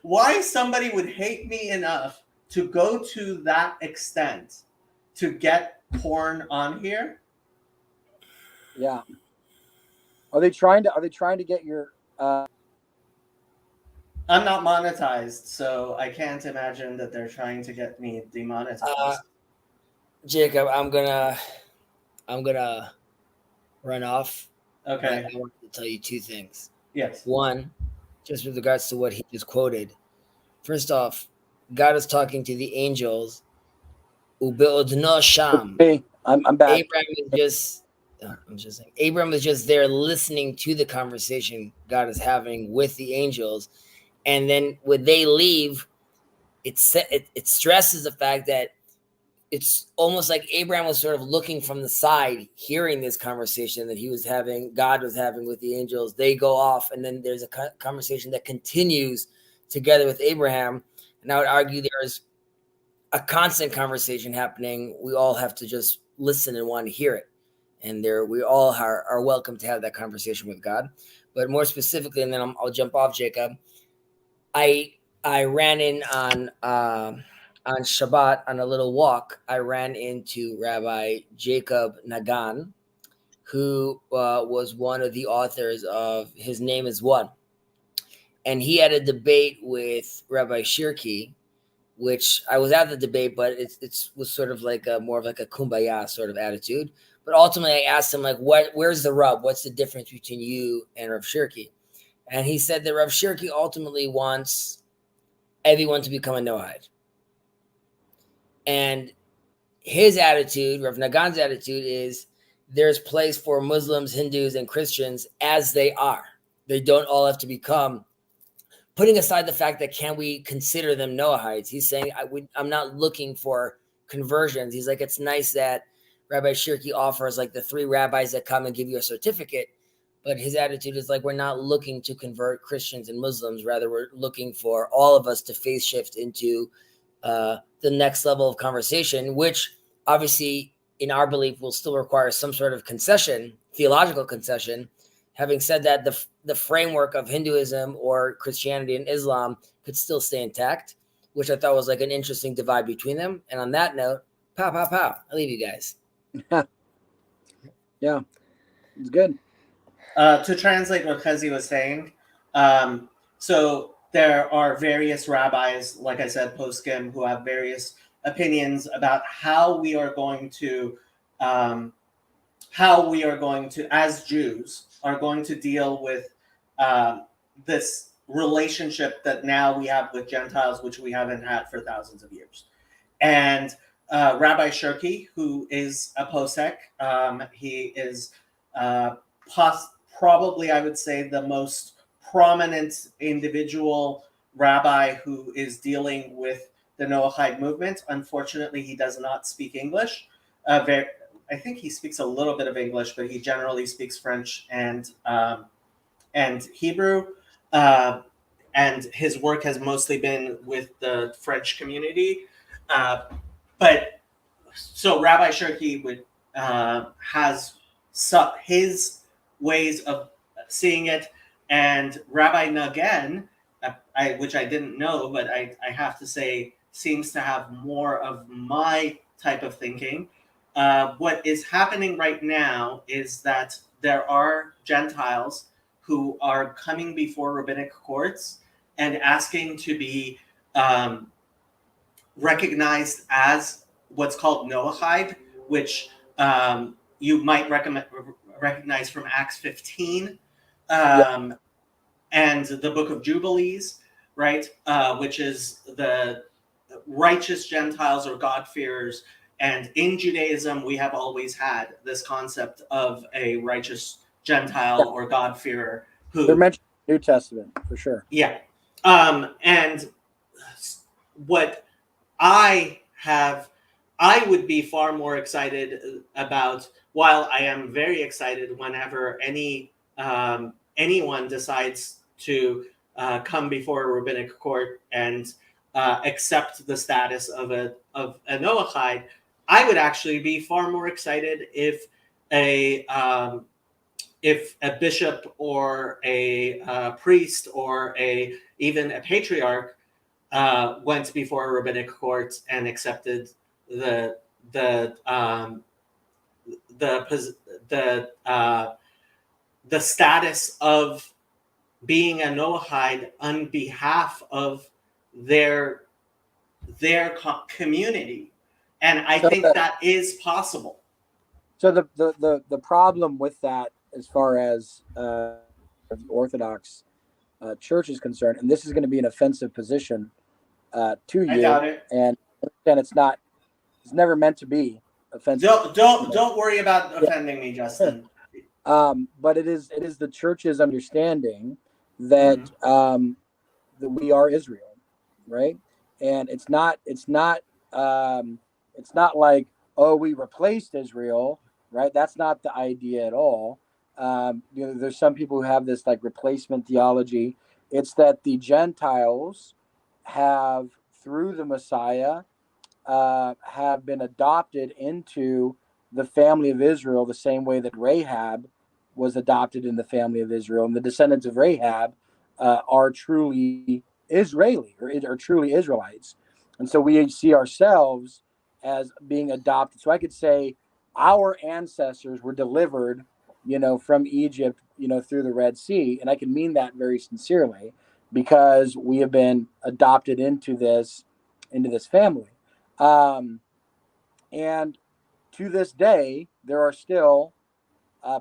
Why somebody would hate me enough to go to that extent to get porn on here? Yeah. Are they trying to get your I'm not monetized, so I can't imagine that they're trying to get me demonetized. Jacob, I'm gonna run off. Okay. I want to tell you 2 things. Yes. One, just with regards to what he just quoted. First off, God is talking to the angels. Ube'odno sham. Hey, I'm back. I'm just saying. Abraham is just there listening to the conversation God is having with the angels, and then when they leave, it stresses the fact that it's almost like Abraham was sort of looking from the side, hearing this conversation that God was having with the angels. They go off, and then there's a conversation that continues together with Abraham. And I would argue there's a constant conversation happening. We all have to just listen and want to hear it. And we all are welcome to have that conversation with God. But more specifically, and then I'll jump off, Jacob. I ran in on Shabbat on a little walk. I ran into Rabbi Jacob Nagan, who was one of the authors of His Name is One. And he had a debate with Rabbi Shirky, which I was at the debate, but it was sort of like more of like a kumbaya sort of attitude. But ultimately, I asked him, like, where's the rub? What's the difference between you and Rav Shirky? And he said that Rav Shirky ultimately wants everyone to become a Noahide. And his attitude, Rav Nagan's attitude, is there's place for Muslims, Hindus, and Christians as they are. They don't all have to become putting aside the fact that can we consider them Noahites, he's saying I'm not looking for conversions. He's like, it's nice that Rabbi Shirky offers like the 3 rabbis that come and give you a certificate, but his attitude is like, we're not looking to convert Christians and Muslims. Rather, we're looking for all of us to faith shift into the next level of conversation, which obviously in our belief will still require some sort of concession, theological concession. Having said that, the framework of Hinduism or Christianity and Islam could still stay intact, which I thought was like an interesting divide between them. And on that note, pow, pow, pow. I leave you guys. Yeah, it's good. To translate what Khezi was saying, so there are various rabbis, like I said, poskim, who have various opinions about how we are going to, as Jews, are going to deal with this relationship that now we have with Gentiles, which we haven't had for thousands of years. And Rabbi Shirky, who is a posek, he is probably, I would say, the most prominent individual rabbi who is dealing with the Noahide movement. Unfortunately, he does not speak English. I think he speaks a little bit of English, but he generally speaks French and Hebrew. And his work has mostly been with the French community. But so Rabbi Shirky has his ways of seeing it, and Rabbi Nagen, which I didn't know, but I have to say seems to have more of my type of thinking. What is happening right now is that there are Gentiles who are coming before rabbinic courts and asking to be recognized as what's called Noahide, which you might recognize from Acts 15 and the Book of Jubilees, right? Which is the righteous Gentiles or God-fearers. And in Judaism, we have always had this concept of a righteous Gentile or God-fearer who... They're mentioned in the New Testament, for sure. Yeah. And what I would be far more excited about, while I am very excited whenever anyone decides to come before a rabbinic court and accept the status of a Noahide, I would actually be far more excited if a bishop or a priest or even a patriarch went before a rabbinic court and accepted the status of being a Noahide on behalf of their community, and I think that is possible. So the problem with that, as far as the Orthodox Church is concerned, and this is going to be an offensive position to you, I doubt it. and it's never meant to be offensive. Don't worry about offending me, Justin. But it is the Church's understanding that that we are Israel, right? And it's not like, oh, we replaced Israel, right? That's not the idea at all. There's some people who have this like replacement theology. It's that the Gentiles have, through the Messiah, have been adopted into the family of Israel the same way that Rahab was adopted in the family of Israel. And the descendants of Rahab are truly Israeli or truly Israelites. And so we see ourselves as being adopted. So I could say our ancestors were delivered, from Egypt, through the Red Sea. And I can mean that very sincerely, because we have been adopted into this family. And to this day, there are still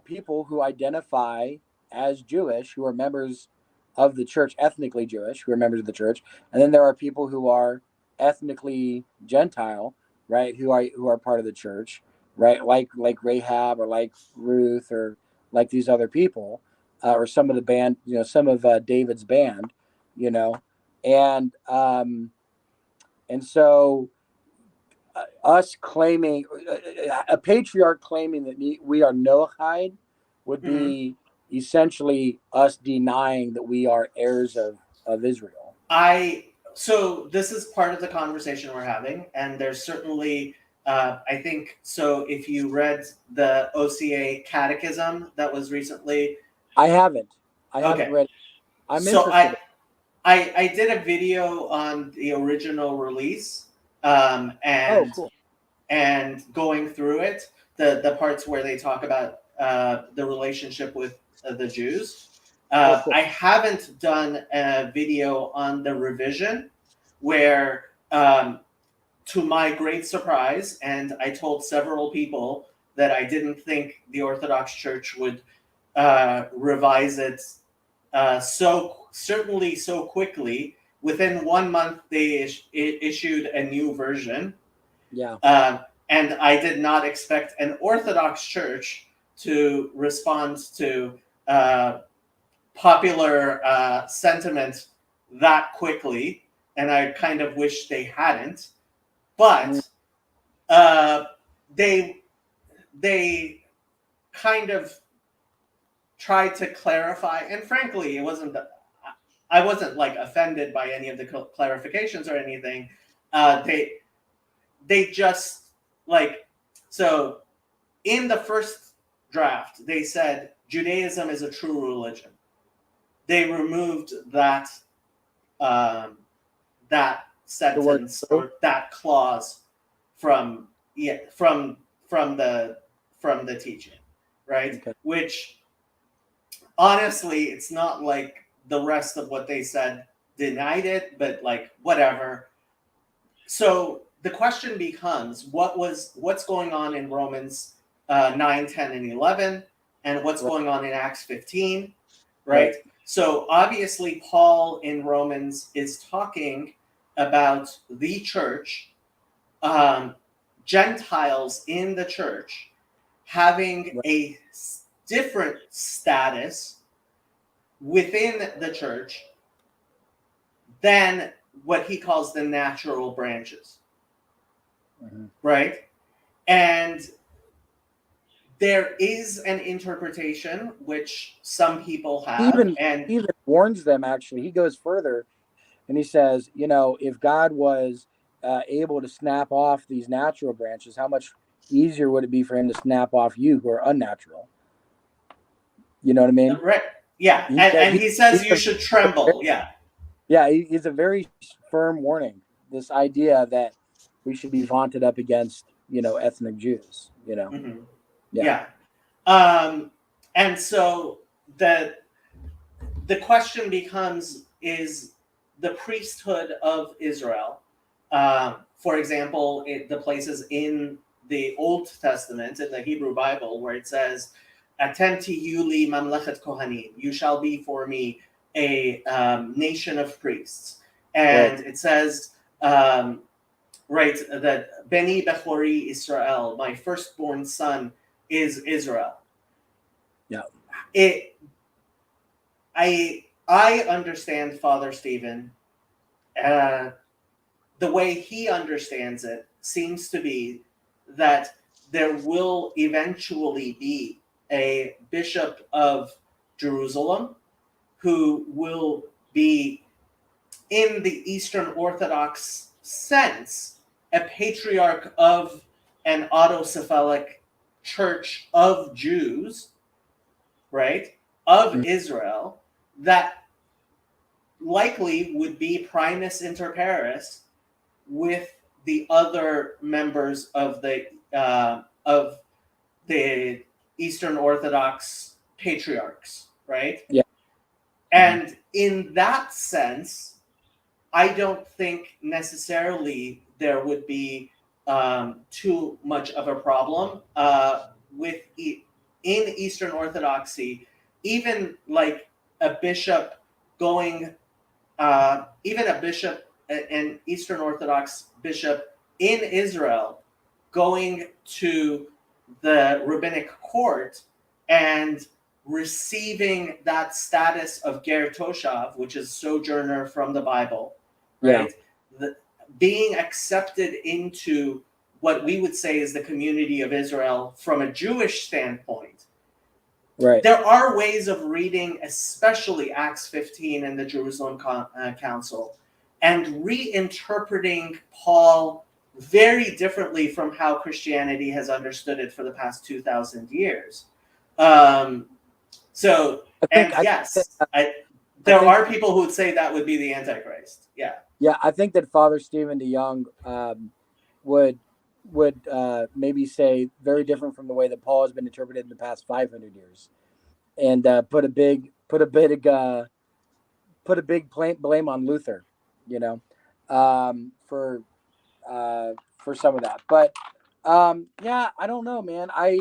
people who identify as Jewish, who are members of the church, ethnically Jewish, who are members of the church. And then there are people who are ethnically Gentile, right, who are part of the church, right, like Rahab or like Ruth or like these other people, or some of the band, some of David's band. you know, and so us claiming a patriarch claiming that we are Noahide would be essentially us denying that we are heirs of Israel. So this is part of the conversation we're having, and there's certainly, I think, so if you read the OCA Catechism that was recently, I haven't Okay. read it. I'm so interested. I did a video on the original release, and Oh, cool. and going through it, the parts where they talk about the relationship with the Jews. Cool. I haven't done a video on the revision where, to my great surprise, and I told several people that I didn't think the Orthodox Church would revise it so quickly. Within 1 month, they issued a new version. Yeah. And I did not expect an Orthodox Church to respond to popular sentiment that quickly, and I kind of wish they hadn't. But they kind of tried to clarify, and frankly, I wasn't like offended by any of the clarifications or anything. They just like, so in the first draft they said Judaism is a true religion. They removed that that sentence or that clause from the teaching, right? Okay. Which honestly, it's not like the rest of what they said denied it, but like whatever. So the question becomes, what's going on in Romans 9, 10, and 11, and what's going on in Acts 15, right? So obviously Paul in Romans is talking about the church, Gentiles in the church having a different status within the church than what he calls the natural branches, right? And there is an interpretation which some people have, He even warns them. Actually, he goes further, and he says, if God was able to snap off these natural branches, how much easier would it be for him to snap off you who are unnatural? You know what I mean? Right. Yeah, and he says you should tremble. Yeah. Yeah, it's a very firm warning. This idea that we should be vaunted up against, ethnic Jews. Mm-hmm. Yeah. And so the question becomes, is the priesthood of Israel, for example, the places in the Old Testament, in the Hebrew Bible, where it says, Atem tiyu li mamlechet kohanim, you shall be for me a nation of priests. And it says, that Beni Bechori Israel, my firstborn son is Israel. Yeah. I understand Father Stephen. The way he understands it seems to be that there will eventually be a bishop of Jerusalem who will be, in the Eastern Orthodox sense, a patriarch of an autocephalic church of Jews, right, of Israel, that likely would be primus inter pares with the other members of the Eastern Orthodox patriarchs, right? Yeah. And in that sense, I don't think necessarily there would be too much of a problem in Eastern Orthodoxy, even like a bishop going, even a bishop, an Eastern Orthodox bishop in Israel going to the rabbinic court and receiving that status of ger toshav, which is sojourner from the Bible, Yeah. right? Being accepted into what we would say is the community of Israel from a Jewish standpoint. Right. There are ways of reading, especially Acts 15 and the Jerusalem Council, and reinterpreting Paul very differently from how Christianity has understood it for the past 2,000 years. There are people who would say that would be the Antichrist. Yeah. Yeah, I think that Father Stephen DeYoung would maybe say very different from the way that Paul has been interpreted in the past 500 years, and put a big blame on Luther, you know, for some of that. But yeah, I don't know, man. I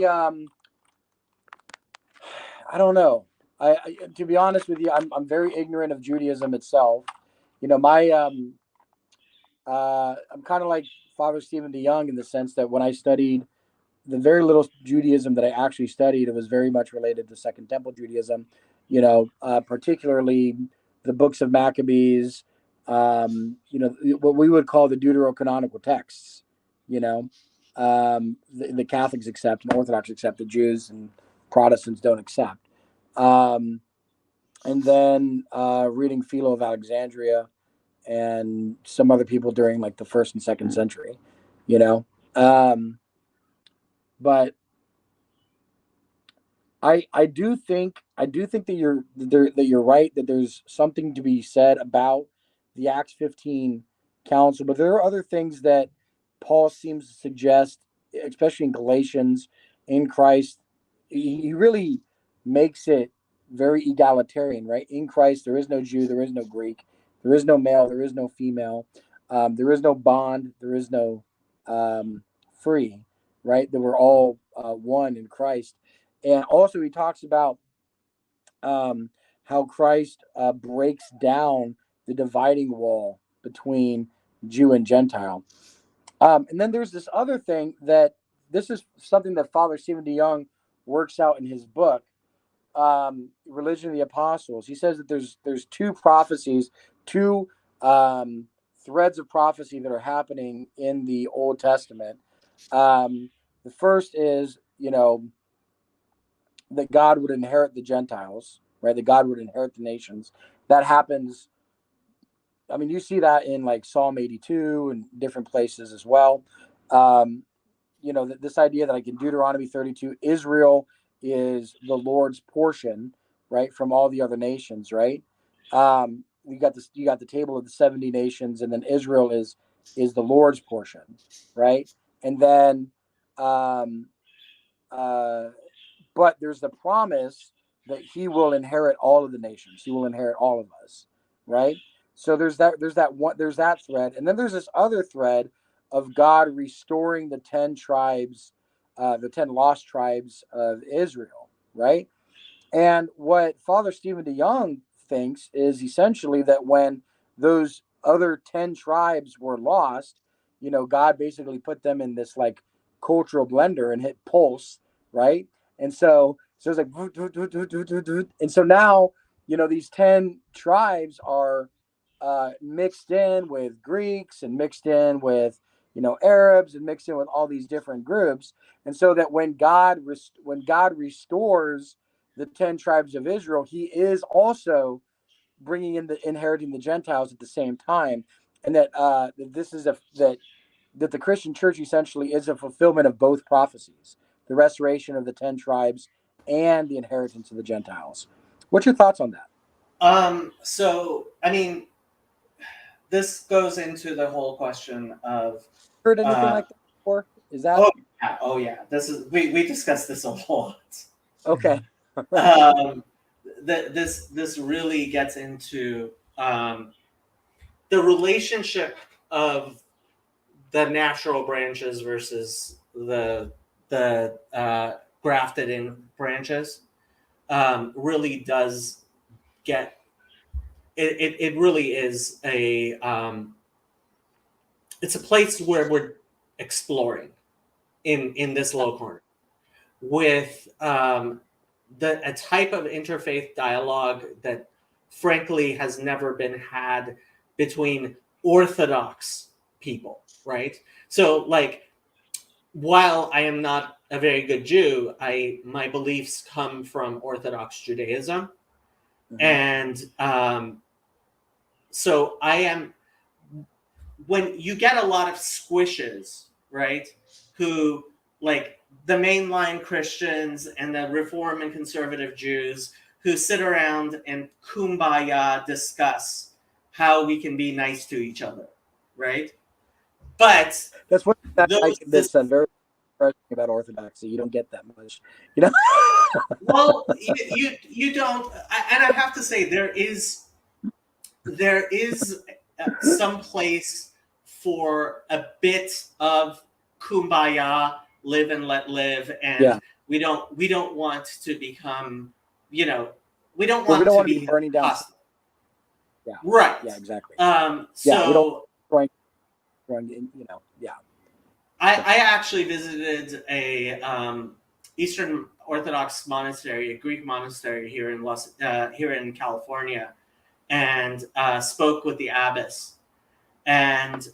don't know. I to be honest with you, I'm very ignorant of Judaism itself. You know, I'm kind of like Father Stephen DeYoung in the sense that when I studied the very little Judaism that I actually studied, it was very much related to Second Temple Judaism, you know, particularly the books of Maccabees, you know, what we would call the deuterocanonical texts, you know, the Catholics accept and Orthodox accept, the Jews and Protestants don't accept. And then reading Philo of Alexandria and some other people during like the 1st and 2nd century, you know. But I do think that you're right, that there's something to be said about the Acts 15 council, but there are other things that Paul seems to suggest, especially in Galatians, in Christ. He really makes it very egalitarian, right? In Christ, there is no Jew, there is no Greek, there is no male, there is no female, there is no bond, there is no free, right? That we're all one in Christ. And also, he talks about how Christ breaks down the dividing wall between Jew and Gentile. And then there's this other thing that this is something that Father Stephen DeYoung works out in his book, Religion of the Apostles. He says that there's two prophecies, two threads of prophecy that are happening in the Old Testament. The first is, you know, that God would inherit the Gentiles, right? That God would inherit the nations. That happens. I mean, you see that in like Psalm 82 and different places as well. You know, this idea that like in Deuteronomy 32, Israel is the Lord's portion, right, from all the other nations, right? You got the table of the 70 nations, and then Israel is the Lord's portion, right? And then but there's the promise that he will inherit all of the nations. He will inherit all of us, right? So there's that thread, and then there's this other thread of God restoring the 10 tribes, the 10 lost tribes of Israel, right? And what Father Stephen DeYoung thinks is essentially that when those other 10 tribes were lost, you know, God basically put them in this like cultural blender and hit pulse, right? And so it's like, and so now, you know, these 10 tribes are mixed in with Greeks and mixed in with, you know, Arabs and mixed in with all these different groups. And so that when God restores the 10 tribes of Israel, he is also bringing in inheriting the Gentiles at the same time. And that that the Christian church essentially is a fulfillment of both prophecies, the restoration of the 10 tribes and the inheritance of the Gentiles. What's your thoughts on that? So, I mean, this goes into the whole question of heard anything like that before? Is that? Oh yeah. This is we discussed this a lot. Okay. This really gets into the relationship of the natural branches versus the grafted in branches. Really does get it really is a it's a place where we're exploring in this low corner with a type of interfaith dialogue that frankly has never been had between Orthodox people, right? So like, while I am not a very good Jew, my beliefs come from Orthodox Judaism. And so I am, when you get a lot of squishes, right, who like the mainline Christians and the Reform and conservative Jews who sit around and kumbaya discuss how we can be nice to each other, right? But That's one thing those, that's very refreshing about Orthodoxy. You don't get that much, you know. well, you don't, and I have to say there is some place for a bit of kumbaya, live and let live, and Yeah. we don't want to become, we don't Well, want we don't to want to be be burning down. hostile. Yeah. Right. Yeah, exactly. So Yeah, we don't yeah. I actually visited a Eastern Orthodox monastery, a Greek monastery here in California, and spoke with the abbess. And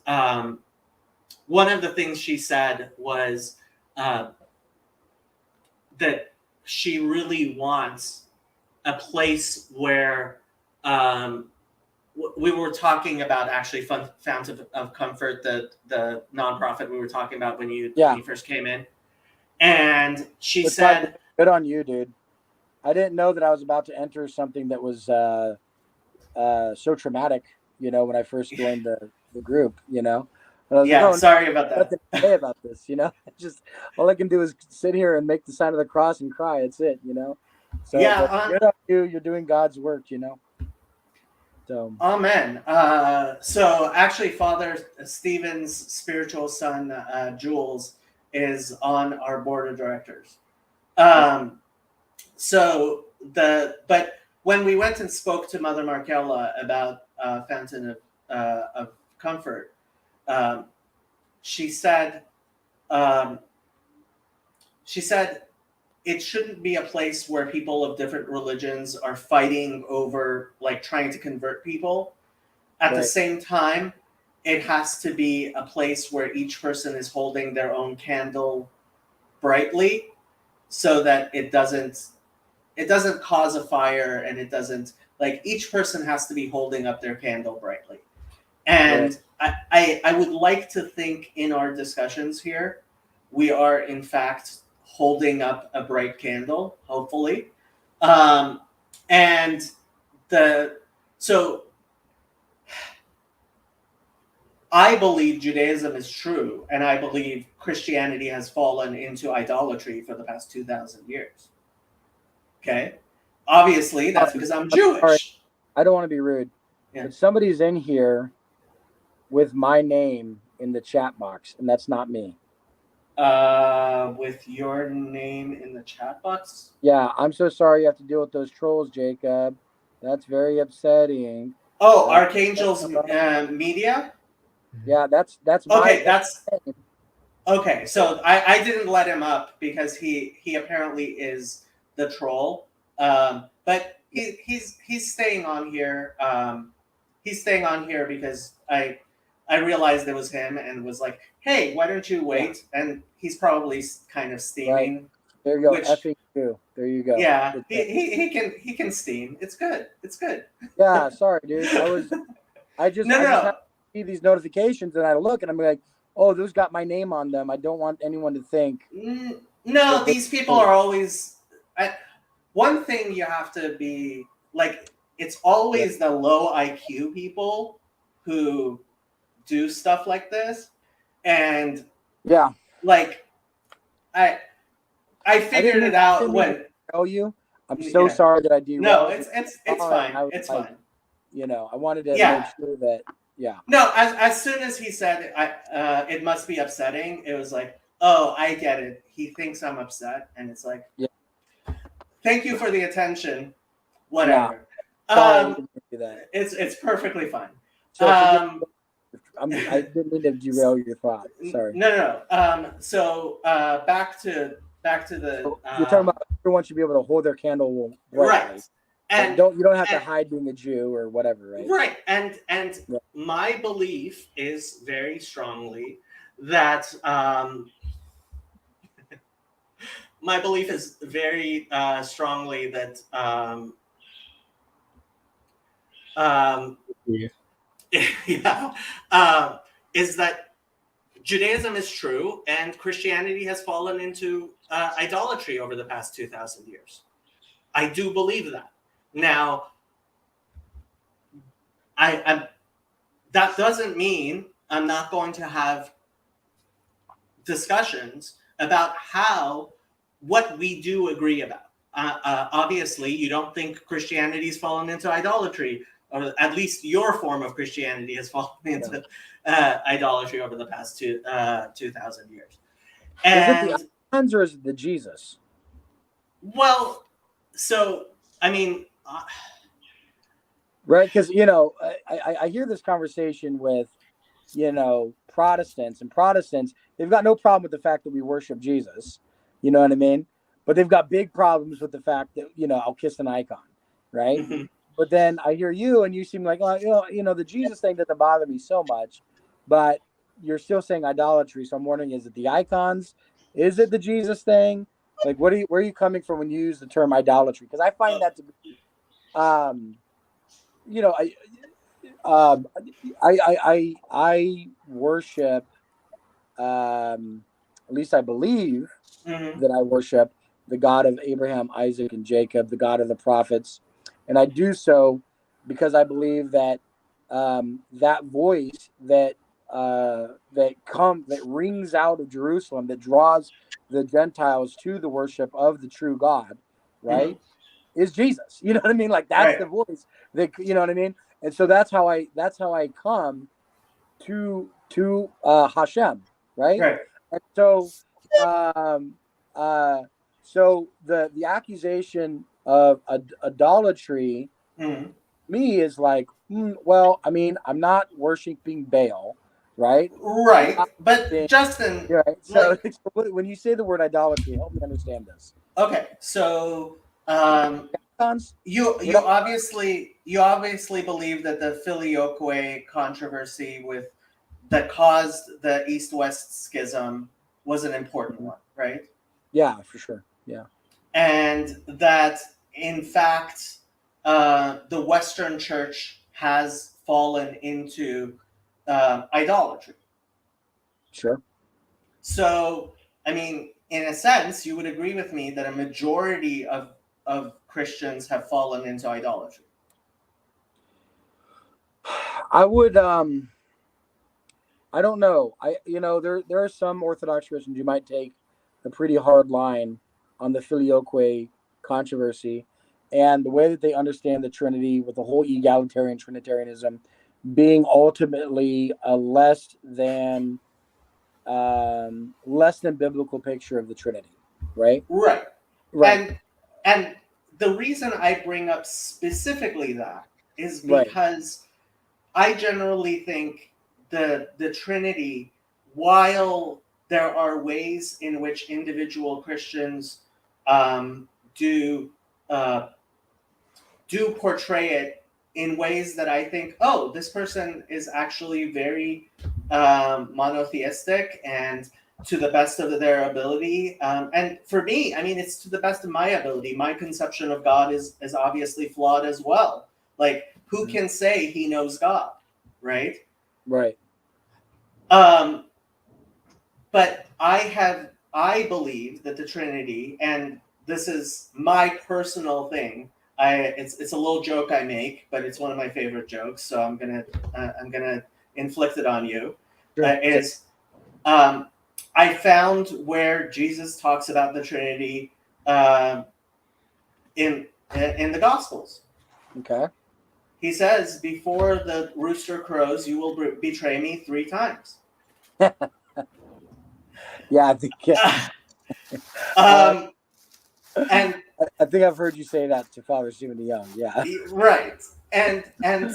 one of the things she said was that she really wants a place where we were talking about actually Fount of Comfort, the nonprofit we were talking about when you first came in. And she said, good on you, dude. I didn't know that I was about to enter something that was so traumatic, when I first joined the group, And I was like, sorry about that. Nothing to say about this, Just all I can do is sit here and make the sign of the cross and cry. It's it, So good on you. You're doing God's work, So amen. So actually, Father Stephen's spiritual son, Jules, is on our board of directors. But when we went and spoke to Mother Markella about Fountain of Comfort, she said it shouldn't be a place where people of different religions are fighting over like trying to convert people. At the same time, it has to be a place where each person is holding their own candle brightly, so that it doesn't cause a fire, and it doesn't, like, each person has to be holding up their candle brightly. And I would like to think in our discussions here, we are in fact holding up a bright candle, hopefully. So I believe Judaism is true, and I believe Christianity has fallen into idolatry for the past 2,000 years. Okay? Obviously, that's because I'm Jewish. Sorry. I don't want to be rude, but somebody's in here with my name in the chat box, and that's not me. With your name in the chat box? Yeah, I'm so sorry you have to deal with those trolls, Jacob. That's very upsetting. Oh, Archangel's Media? Yeah, that's okay. my Name. Okay. So I didn't let him up because he apparently is the troll. But he's staying on here. He's staying on here because I realized it was him and was like, hey, why don't you wait? Yeah. And he's probably kind of steaming. Right. There you go. Effing you. There you go. Yeah, he can steam. It's good. It's good. Yeah, sorry, dude. I just have to see these notifications, and I look and I'm like, oh, those got my name on them. I don't want anyone to think. No, these people are always. One thing you have to be like, it's always the low IQ people who do stuff like this, and like I figured it out when. Tell you, I'm so sorry that I derailed. No, it's fine. It's fine. I wanted to make sure that. Yeah. No, as soon as he said it must be upsetting, it was like, oh, I get it. He thinks I'm upset, and it's like, thank you for the attention. Whatever. Yeah. It's perfectly fine. So I didn't mean to derail your thought. Sorry. No. So back to back to the You're talking about everyone should be able to hold their candle brightly. right, and You don't have to and- hide being a Jew or whatever, right? right, and Yeah. my belief is very strongly that my belief is very strongly that yeah, is that Judaism is true and Christianity has fallen into idolatry over the past 2,000 years. I do believe that. Now, that doesn't mean I'm not going to have discussions about what we do agree about. Obviously, you don't think Christianity's fallen into idolatry, or at least your form of Christianity has fallen into idolatry over the past 2,000 years. And is it the icons or is it the Jesus? well, so I mean, Right, because I hear this conversation with Protestants, and Protestants, they've got no problem with the fact that we worship Jesus, you know what I mean, but they've got big problems with the fact that I'll kiss an icon, right? mhm. But then I hear you and you seem like, well, the Jesus thing doesn't bother me so much, but you're still saying idolatry. So I'm wondering, is it the icons? Is it the Jesus thing? Like, where are you coming from when you use the term idolatry? Because I find that to be I worship, at least I believe Mhm. that I worship the God of Abraham, Isaac, and Jacob, the God of the prophets, and I do so because I believe that that voice that rings out of Jerusalem, that draws the Gentiles to the worship of the true God, right? Is Jesus. You know what I mean? Like that's the Right. voice that what I mean? And so that's how I come to Hashem, right? Right. And so so the accusation of idolatry Mhm. me is like, well, I mean, I'm not worshiping Baal, right? I'm Right. not But worshiping, Justin, right? So like, when you say the word idolatry, help me understand this. okay, so Icons? you We're you not- obviously believe that the Filioque controversy that caused the East-West schism was an important one, right? Yeah, for sure. Yeah. And that in fact the Western Church has fallen into idolatry. Sure. So, I mean, in a sense, you would agree with me that a majority of Christians have fallen into idolatry. I would I don't know. There are some Orthodox Christians who might take a pretty hard line on the Filioque controversy and the way that they understand the Trinity with the whole egalitarian Trinitarianism being ultimately a less than biblical picture of the Trinity, right? Right. Right. And the reason I bring up specifically that is Right. because I generally think the Trinity, while there are ways in which individual Christians do portray it in ways that I think, oh, this person is actually very monotheistic and to the best of their ability. And for me, I mean, it's to the best of my ability. My conception of God is obviously flawed as well. Like, who can say he knows God, right? Right. But I believe that the Trinity, and this is my personal thing. It's a little joke I make, but it's one of my favorite jokes, so I'm gonna inflict it on you. Sure. I found where Jesus talks about the Trinity in the Gospels. Okay. He says, "Before the rooster crows, you will betray me 3 times." Yeah, I think. And I think I've heard you say that to Father Stephen Young. Yeah. right, and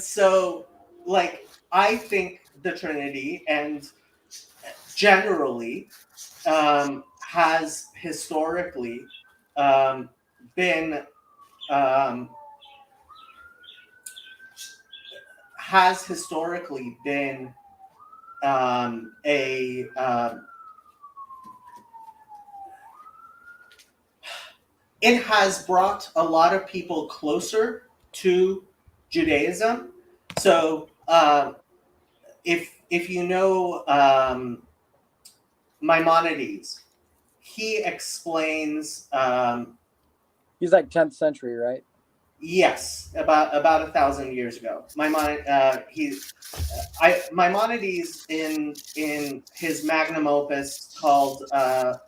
so like I think the Trinity and generally has historically been a it has brought a lot of people closer to Judaism. So if you know Maimonides, he explains He's like 10th century, right? yes, about 1,000 years ago. Maimonides in his magnum opus called the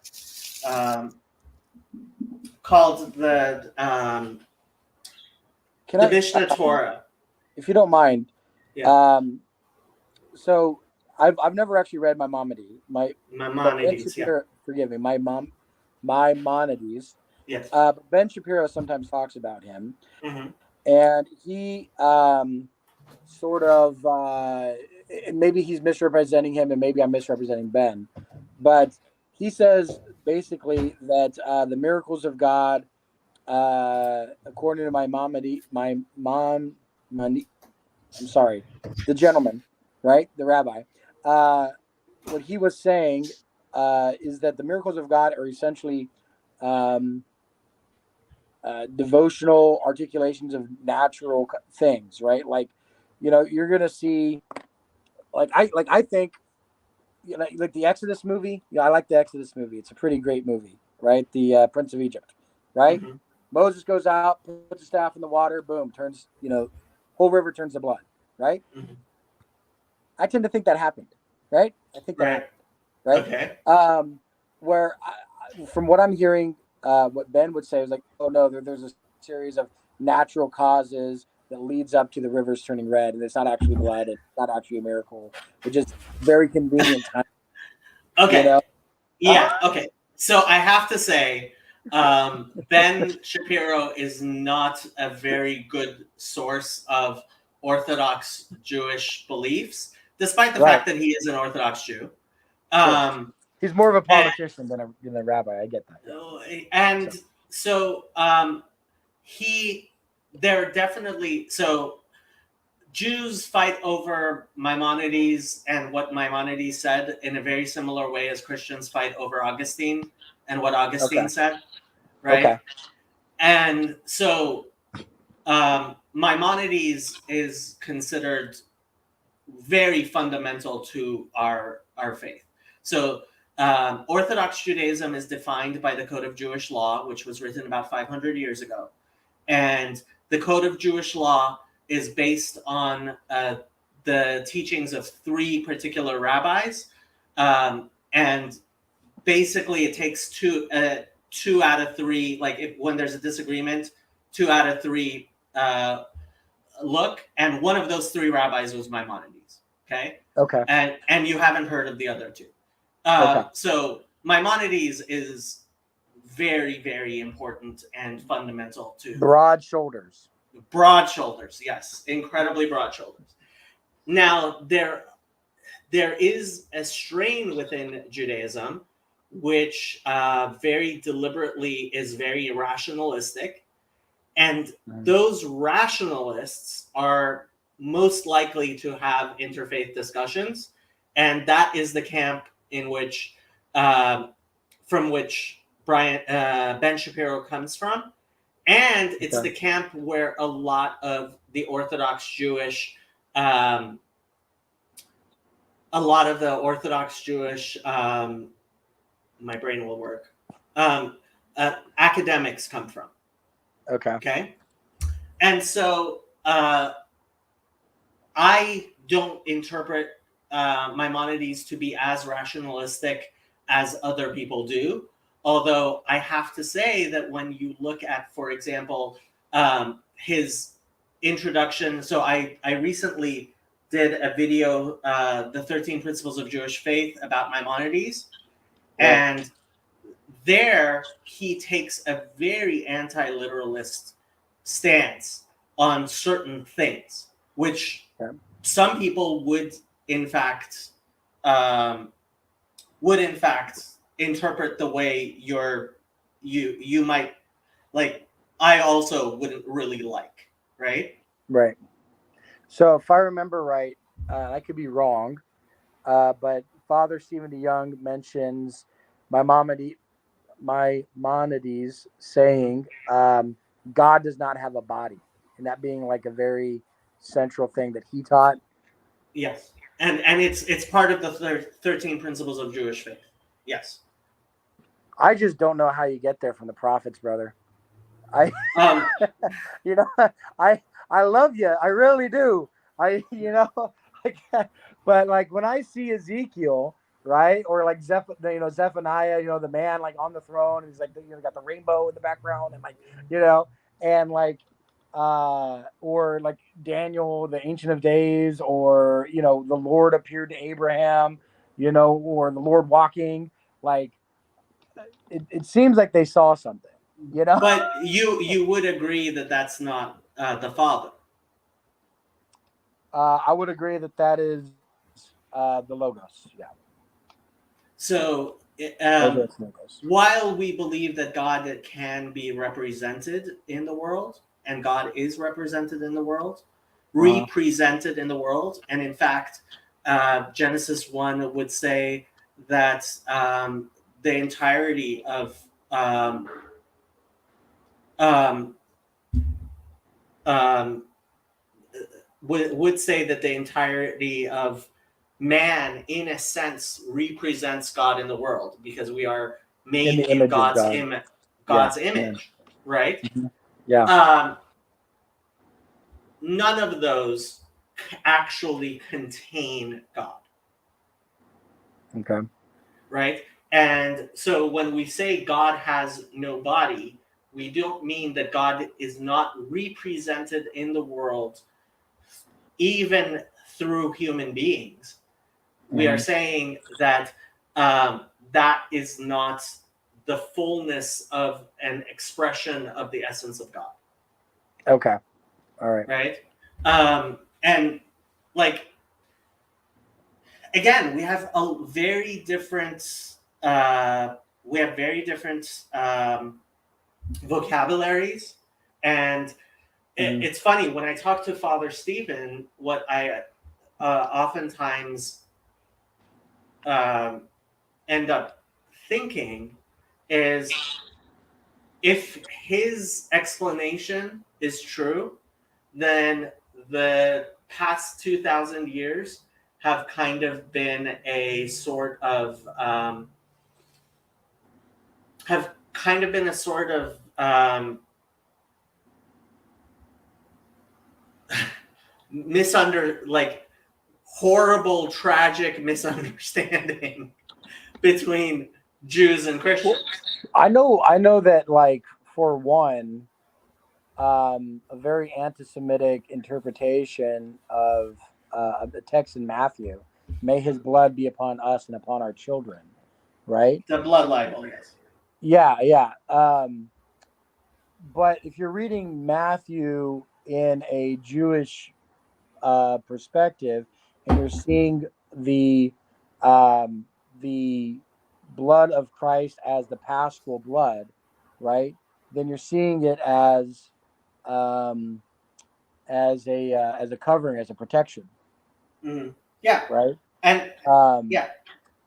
Mishnah Torah. If you don't mind, Yeah. So I've never actually read Maimonides. Maimonides, yeah. Forgive me, Maimonides. Yes. Ben Shapiro sometimes talks about him, Mm-hmm. and he sort of maybe he's misrepresenting him, and maybe I'm misrepresenting Ben, but he says basically that the miracles of God, according to I'm sorry, the gentleman, right, the rabbi. What he was saying is that the miracles of God are essentially devotional articulations of natural things, right? Like, you're gonna see, I think, like the Exodus movie. I like the Exodus movie. It's a pretty great movie, right? The Prince of Egypt, right? Mm-hmm. Moses goes out, puts the staff in the water, boom, turns, whole river turns to blood, right? Mm-hmm. I tend to think that happened, right? I think that happened, right? Okay. Where from what I'm hearing, what Ben would say is like, oh no, there's a series of natural causes that leads up to the rivers turning red, and it's not actually blood, it's not actually a miracle, it's just very convenient time. Okay. Yeah. Okay. So I have to say, Ben Shapiro is not a very good source of Orthodox Jewish beliefs, despite the fact that he is an Orthodox Jew. He's more of a politician than a rabbi. I get that. And so they're definitely, so Jews fight over Maimonides and what Maimonides said in a very similar way as Christians fight over Augustine and what Augustine said, right? Okay. And so Maimonides is considered very fundamental to our faith. So Orthodox Judaism is defined by the Code of Jewish Law, which was written about 500 years ago. And the Code of Jewish Law is based on the teachings of three particular rabbis. And basically it takes two out of three, like when there's a disagreement, 2 out of 3 look, and one of those 3 rabbis was Maimonides. Okay. And you haven't heard of the other 2. So Maimonides is very, very important and fundamental to broad shoulders. Yes, incredibly broad shoulders. Now there is a strain within Judaism which very deliberately is very rationalistic, and those rationalists are most likely to have interfaith discussions, and that is the camp in which from which Ben Shapiro comes from, and it's the camp where a lot of the Orthodox Jewish my brain will work, academics come from. Okay. And so I don't interpret Maimonides to be as rationalistic as other people do. Although I have to say that when you look at, for example, his introduction. So I recently did a video, the 13 Principles of Jewish Faith, about Maimonides. And there he takes a very anti-literalist stance on certain things, which some people would in fact interpret the way you might like. I also wouldn't really like, right? Right. So if I remember right, I could be wrong, but Father Stephen DeYoung mentions Maimonides saying God does not have a body, and that being like a very central thing that he taught. Yes, and it's part of the 13 principles of Jewish faith. Yes. I just don't know how you get there from the prophets, brother. Um, You know, I love you, I really do. I can't, but like when I see Ezekiel, right, or like Zephaniah, the man like on the throne, and he's like got the rainbow in the background, and like and like or like Daniel, the Ancient of Days, or the Lord appeared to Abraham, or the Lord walking, like it seems like they saw something, but you would agree that that's not the Father. I would agree that is the Logos. Yeah. So, Logos. while we believe that God can be represented in the world, and God is represented in the world, represented in the world, and in fact, Genesis 1 would say that the entirety of would say that the entirety of man, in a sense, represents God in the world, because we are made in God's image. God's image, right? Yeah. None of those actually contain God. Okay. Right? And so when we say God has no body, we don't mean that God is not represented in the world, even through human beings. We are saying that that is not the fullness of an expression of the essence of God. Okay. All right. Right? And like, again, we have a very different vocabularies, and it's funny when I talk to Father Stephen, what I oftentimes end up thinking is, if his explanation is true, then the past 2,000 years have kind of been a sort of horrible, tragic misunderstanding between Jews and Christians. I know that, like, for one, a very anti-Semitic interpretation of the text in Matthew, "May His blood be upon us and upon our children," right? The blood libel, yes. Yeah. But if you're reading Matthew in a Jewish perspective, and you're seeing the blood of Christ as the paschal blood, right? Then you're seeing it as a covering, as a protection. Mm-hmm. Yeah. Right. And yeah.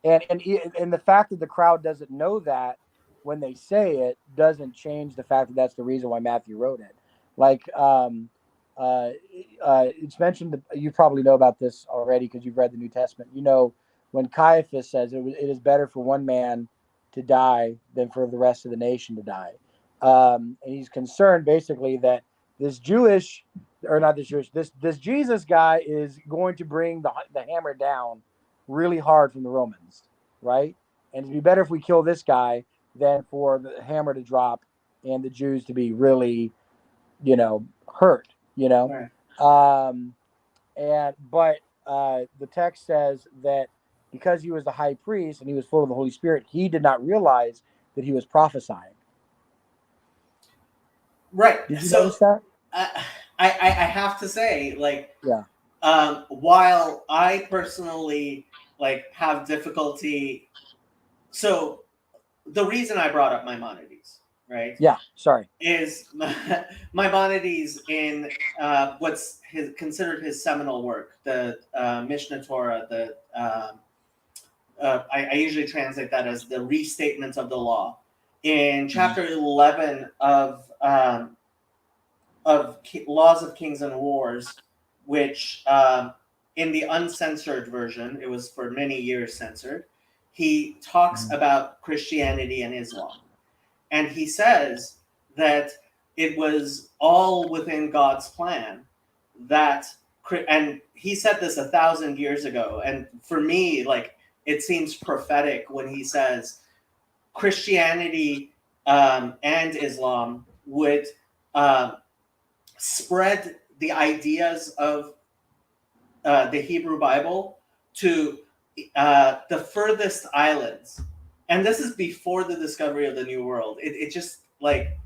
And the fact that the crowd doesn't know that when they say it doesn't change the fact that that's the reason why Matthew wrote it. Like, it's mentioned, you probably know about this already because you've read the New Testament. When Caiaphas says it is better for one man to die than for the rest of the nation to die. And he's concerned basically that this Jesus guy is going to bring the hammer down really hard from the Romans, right? And it'd be better if we kill this guy than for the hammer to drop and the Jews to be really, hurt, Right. But the text says that because he was the high priest and he was full of the Holy Spirit, he did not realize that he was prophesying. Right. Did you notice that? I have to say, like, yeah. While I personally have difficulty, so the reason I brought up Maimonides, right? Yeah, sorry. Is Maimonides in what's considered his seminal work, the Mishnah Torah. I usually translate that as the restatement of the law. In chapter 11 of Laws of Kings and Wars, which in the uncensored version, it was for many years censored, he talks about Christianity and Islam. And he says that it was all within God's plan that, and he said this 1,000 years ago. And for me, like, it seems prophetic when he says Christianity and Islam would spread the ideas of the Hebrew Bible to the furthest islands. And this is before the discovery of the New World. It just like,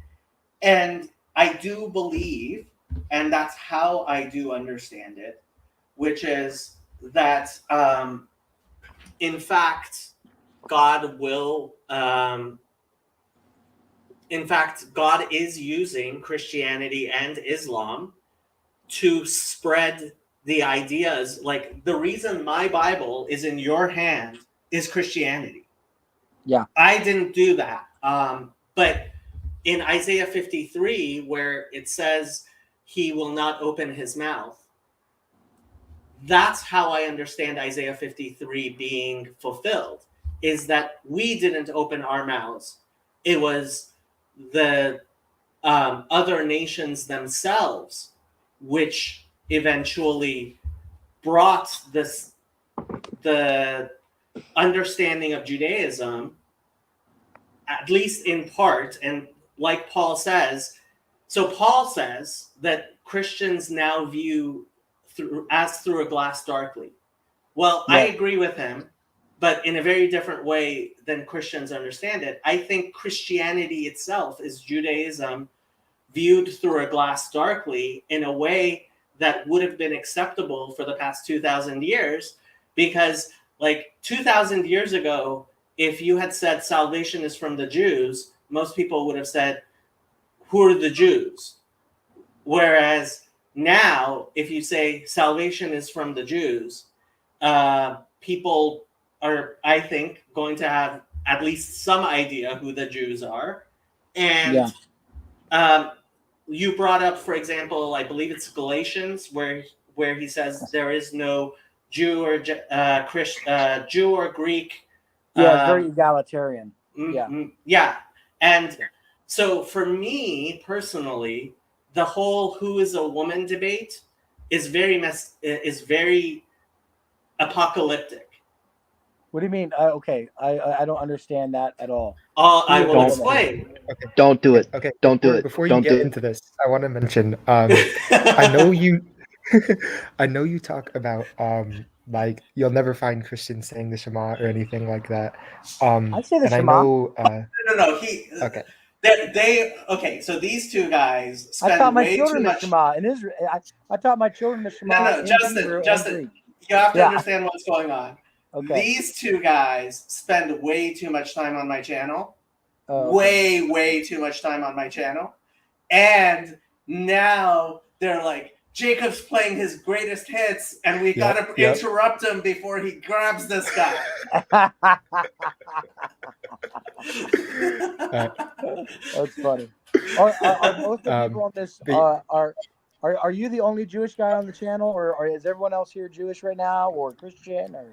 and I do believe, and that's how I do understand it, which is that in fact, God will, in fact, God is using Christianity and Islam to spread the ideas. Like, the reason my Bible is in your hand is Christianity. Yeah. I didn't do that. But in Isaiah 53, where it says he will not open his mouth, that's how I understand Isaiah 53 being fulfilled, is that we didn't open our mouths. It was the other nations themselves which eventually brought the understanding of Judaism, at least in part, and like Paul says, so Paul says that Christians now view through a glass darkly. Well, yeah. I agree with him, but in a very different way than Christians understand it. I think Christianity itself is Judaism viewed through a glass darkly in a way that would have been acceptable for the past 2,000 years, because like 2,000 years ago, if you had said salvation is from the Jews, most people would have said, who are the Jews? Whereas now, if you say salvation is from the Jews, people are, I think, going to have at least some idea who the Jews are. And you brought up, for example, I believe it's Galatians, where he says there is no Jew or Jew or Greek. Yeah, it's very egalitarian. Yeah. And so for me personally, the whole who is a woman debate is very apocalyptic. What do you mean? Okay, I don't understand that at all. I will explain. Okay. Don't do it. Okay. Don't do it. Before you don't get into this, I want to mention. I know you. I know you talk about like you'll never find Christians saying the Shema or anything like that. I say the and Shema. I know. No. Okay. Okay. So these two guys spend I taught my way children too the much. Shema in Israel. I taught my children the Shema. No, Justin. You have to understand what's going on. Okay. These two guys spend way too much time on my channel. Okay. Way too much time on my channel. And now they're like, Jacob's playing his greatest hits, and we gotta interrupt him before he grabs this guy. That's funny. Are both the people on this are you the only Jewish guy on the channel, or is everyone else here Jewish right now, or Christian, or?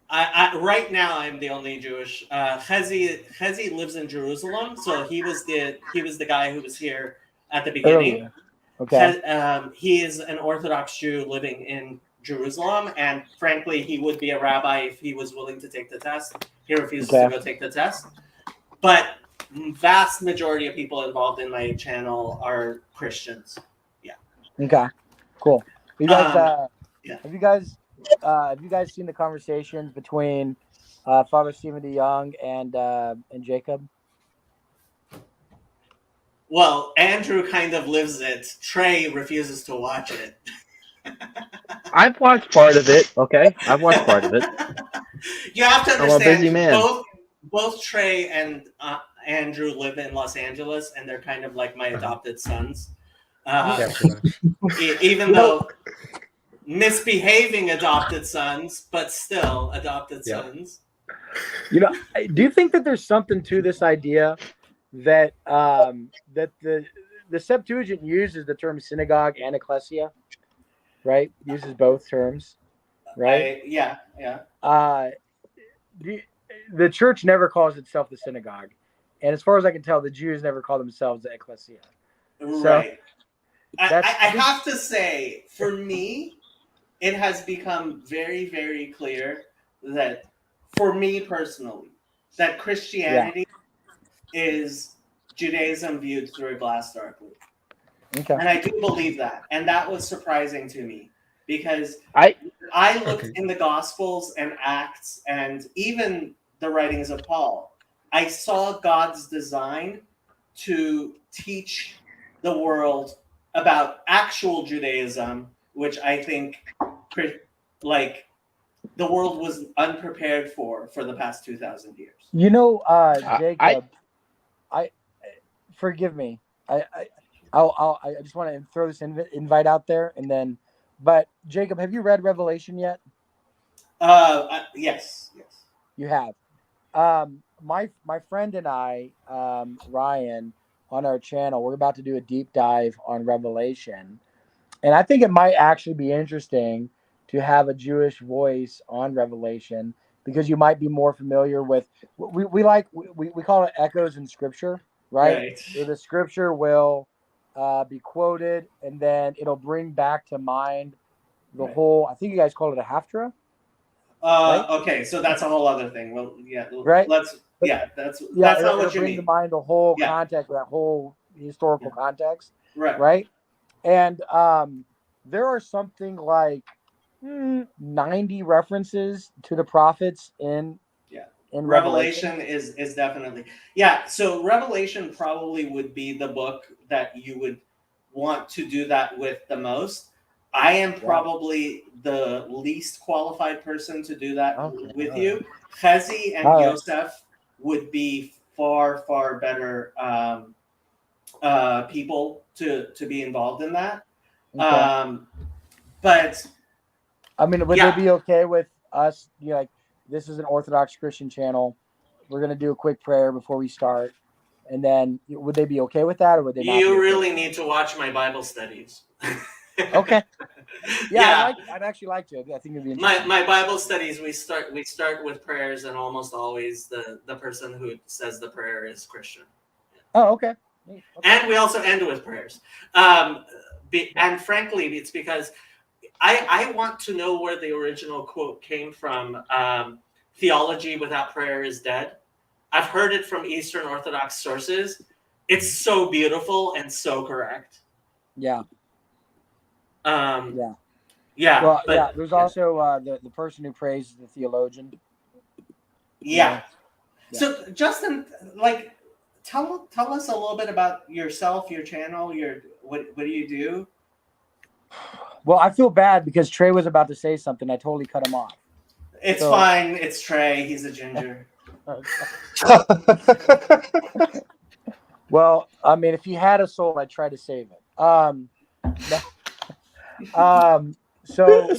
I right now I'm the only Jewish. Chezi lives in Jerusalem, so he was the guy who was here at the beginning. Earlier. Okay. He is an Orthodox Jew living in Jerusalem, and frankly, he would be a rabbi if he was willing to take the test. He refuses to go take the test. But vast majority of people involved in my channel are Christians. Yeah. Okay. Cool. You guys, have you guys seen the conversations between Father Stephen DeYoung and Jacob? Well, Andrew kind of lives it. Trey refuses to watch it. I've watched part of it. Okay, I've watched part of it. You have to understand. I'm a busy man. both Trey and Andrew live in Los Angeles, and they're kind of like my adopted sons. Gotcha. Even though misbehaving adopted sons, but still adopted Yeah. sons. Do you think that there's something to this idea that that the Septuagint uses the term synagogue and ecclesia, right? Uses both terms, right? Yeah. The church never calls itself the synagogue, and as far as I can tell, the Jews never call themselves the ecclesia. Right. So, I have to say, for me, it has become very, very clear that, for me personally, that Christianity is Judaism viewed through a glass darkly. Okay. And I do believe that. And that was surprising to me because I looked in the Gospels and Acts and even the writings of Paul. I saw God's design to teach the world about actual Judaism, which I think like the world was unprepared for the past 2,000 years. Jacob, I forgive me. I just want to throw this invite out there, and then, but Jacob, have you read Revelation yet? Yes. You have. My friend and I, Ryan, on our channel, we're about to do a deep dive on Revelation, and I think it might actually be interesting to have a Jewish voice on Revelation because you might be more familiar with we call it echoes in Scripture, right? Where the Scripture will be quoted, and then it'll bring back to mind the whole. I think you guys call it a haftarah. Right? Okay, so that's a whole other thing. Well, yeah, right. That's not what you bring mean. to mind the whole context, that whole historical context, right? Right, and there are something like 90 references to the prophets in Revelation is definitely So Revelation probably would be the book that you would want to do that with the most. I am probably the least qualified person to do that with you. Chezi and Yosef would be far better people to be involved in that. But I mean, would they be okay with us? Like, this is an Orthodox Christian channel. We're gonna do a quick prayer before we start, and then would they be okay with that, or would they not? You really need to watch my Bible studies. Okay. I'd actually like to. I think it'd be interesting. My Bible studies, we start with prayers, and almost always the person who says the prayer is Christian. Oh, okay. And we also end with prayers. And frankly, it's because I want to know where the original quote came from. Theology without prayer is dead. I've heard it from Eastern Orthodox sources. It's so beautiful and so correct. Yeah. Well, there's also the person who prays the theologian. Yeah. So Justin, tell us a little bit about yourself, your channel, what do you do? Well, I feel bad because Trey was about to say something. I totally cut him off. It's fine. It's Trey. He's a ginger. Well, I mean, if he had a soul, I'd try to save it. So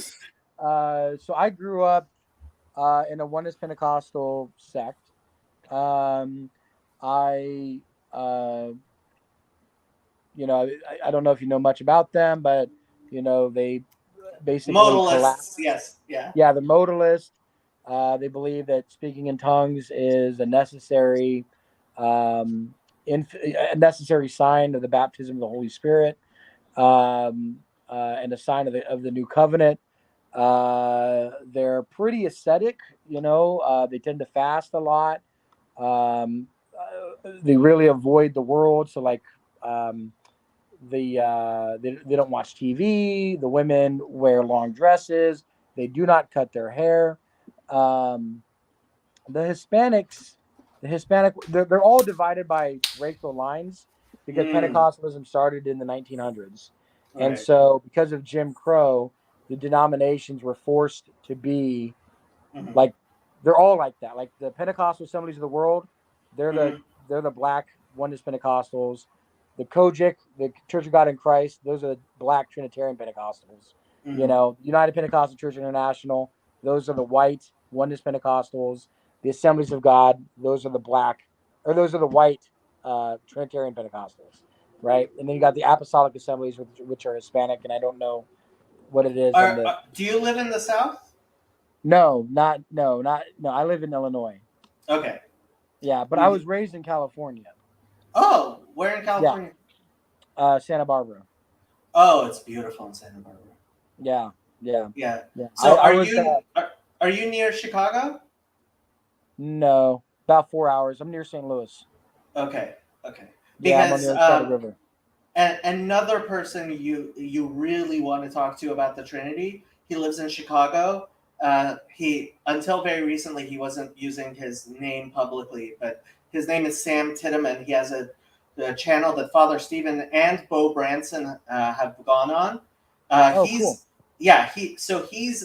I grew up in a Oneness Pentecostal sect. I don't know if you know much about them, but they basically modalists. Yes, yeah, the modalists. They believe that speaking in tongues is a necessary sign of the baptism of the Holy Spirit, and a sign of the new covenant. They're pretty ascetic, they tend to fast a lot. They really avoid the world. So they don't watch TV. The women wear long dresses. They do not cut their hair. The Hispanics, they're all divided by racial lines because Pentecostalism started in the 1900s. Right. And so because of Jim Crow, the denominations were forced to be like they're all like that. Like the Pentecostal Assemblies of the World, they're Mhm. the Black Oneness Pentecostals. The Kojic, the Church of God in Christ, those are the Black Trinitarian Pentecostals. Mhm. You know, United Pentecostal Church International, those are the white Oneness Pentecostals. The Assemblies of God, those are the white Trinitarian Pentecostals, right? And then you got the Apostolic Assemblies, which are Hispanic, and I don't know what it is. Do you live in the South? No. I live in Illinois. Okay. Yeah, but I was raised in California. Oh, where in California? Santa Barbara. Oh, it's beautiful in Santa Barbara. Yeah. Yeah. Yeah. So I are you near Chicago? No, about 4 hours. I'm near St. Louis. Okay. Yeah, I'm on Because the other side of the river. and another person you really want to talk to about the Trinity, he lives in Chicago. He until very recently he wasn't using his name publicly, but his name is Sam Titteman. He has a channel that Father Stephen and Bo Branson have gone on. Cool. He's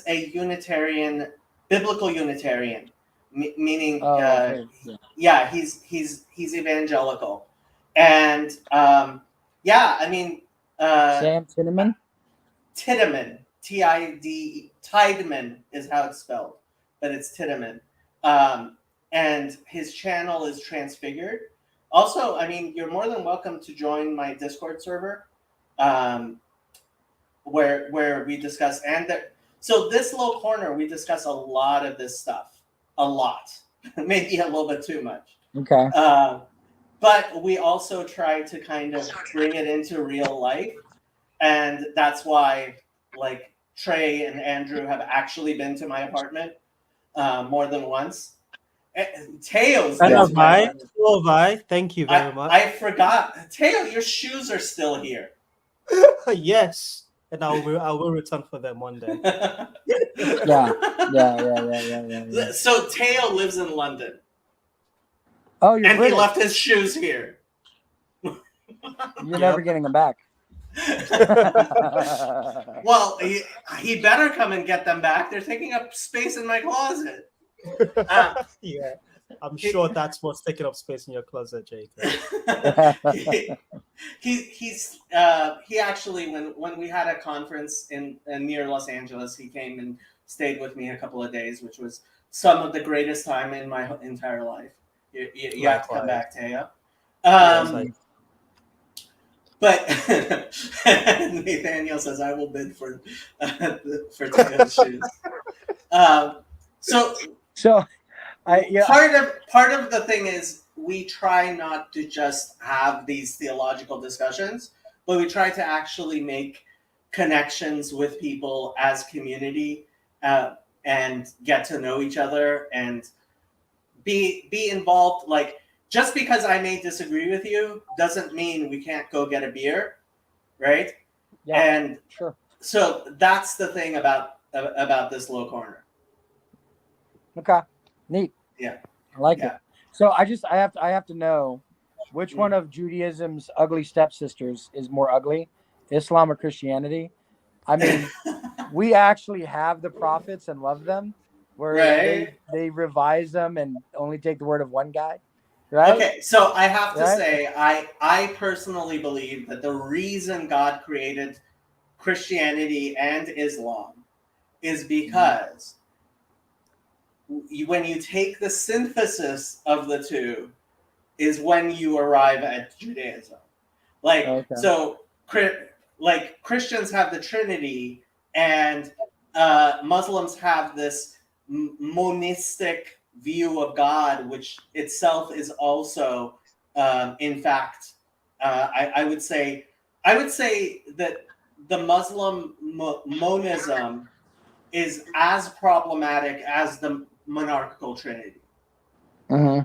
a Unitarian, biblical Unitarian, meaning he's evangelical, and I mean Sam Titteman. Tiedemann, Tiedemann is how it's spelled, but it's Tiedemann. And his channel is Transfigured. Also, I mean, you're more than welcome to join my Discord server, where we discuss so this little corner we discuss a lot of this stuff, a lot, maybe a little bit too much. Okay. But we also try to kind of bring it into real life. And that's why, like, Trey and Andrew have actually been to my apartment more than once. Teo's been to my apartment. So have I. Thank you very much. I forgot. Teo, your shoes are still here. Yes, and I will return for them one day. Yeah. So Teo lives in London. Oh, you're and British. He left his shoes here. You're never getting them back. Well, he better come and get them back. They're taking up space in my closet. Yeah, I'm sure that's what's taking up space in your closet, Jake. He actually, when we had a conference in near Los Angeles, he came and stayed with me a couple of days, which was some of the greatest time in my entire life. You have to come back, Teo. But Nathaniel says, "I will bid for Teo's shoes." Part of the thing is we try not to just have these theological discussions, but we try to actually make connections with people as community and get to know each other and be involved. Like, just because I may disagree with you doesn't mean we can't go get a beer, right? Yeah, and sure. So that's the thing about this low corner. Okay, neat. Yeah, I like it. So I have to know which one of Judaism's ugly stepsisters is more ugly, Islam or Christianity. I mean, we actually have the prophets and love them, where they revise them and only take the word of one guy. Right? Okay, so I have to say, I personally believe that the reason God created Christianity and Islam is because when you take the synthesis of the two is when you arrive at Judaism. So Christians have the Trinity and Muslims have this monistic view of God, which itself is also, in fact, I would say that the Muslim monism is as problematic as the monarchical Trinity. Mm-hmm.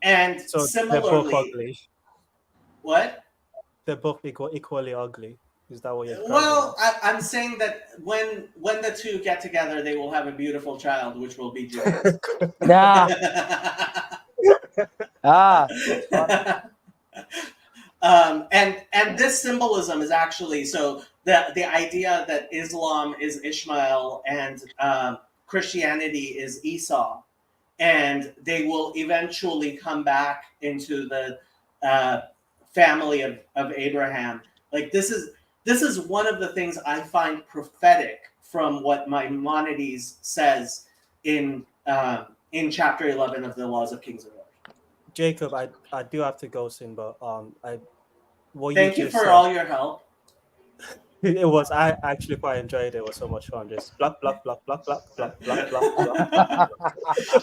And so similarly, they're both ugly. What? They're both equally ugly. Is that what you're? Well, I'm saying that when the two get together, they will have a beautiful child, which will be Jesus. And this symbolism is actually so the idea that Islam is Ishmael and Christianity is Esau, and they will eventually come back into the family of Abraham. Like this is one of the things I find prophetic from what Maimonides says in chapter 11 of the Laws of Kings and Lords. Jacob, I do have to go soon, but Thank you for all your help. It was, I actually quite enjoyed it. It was so much fun. Just block, block, block, block, block, block, block, block, block.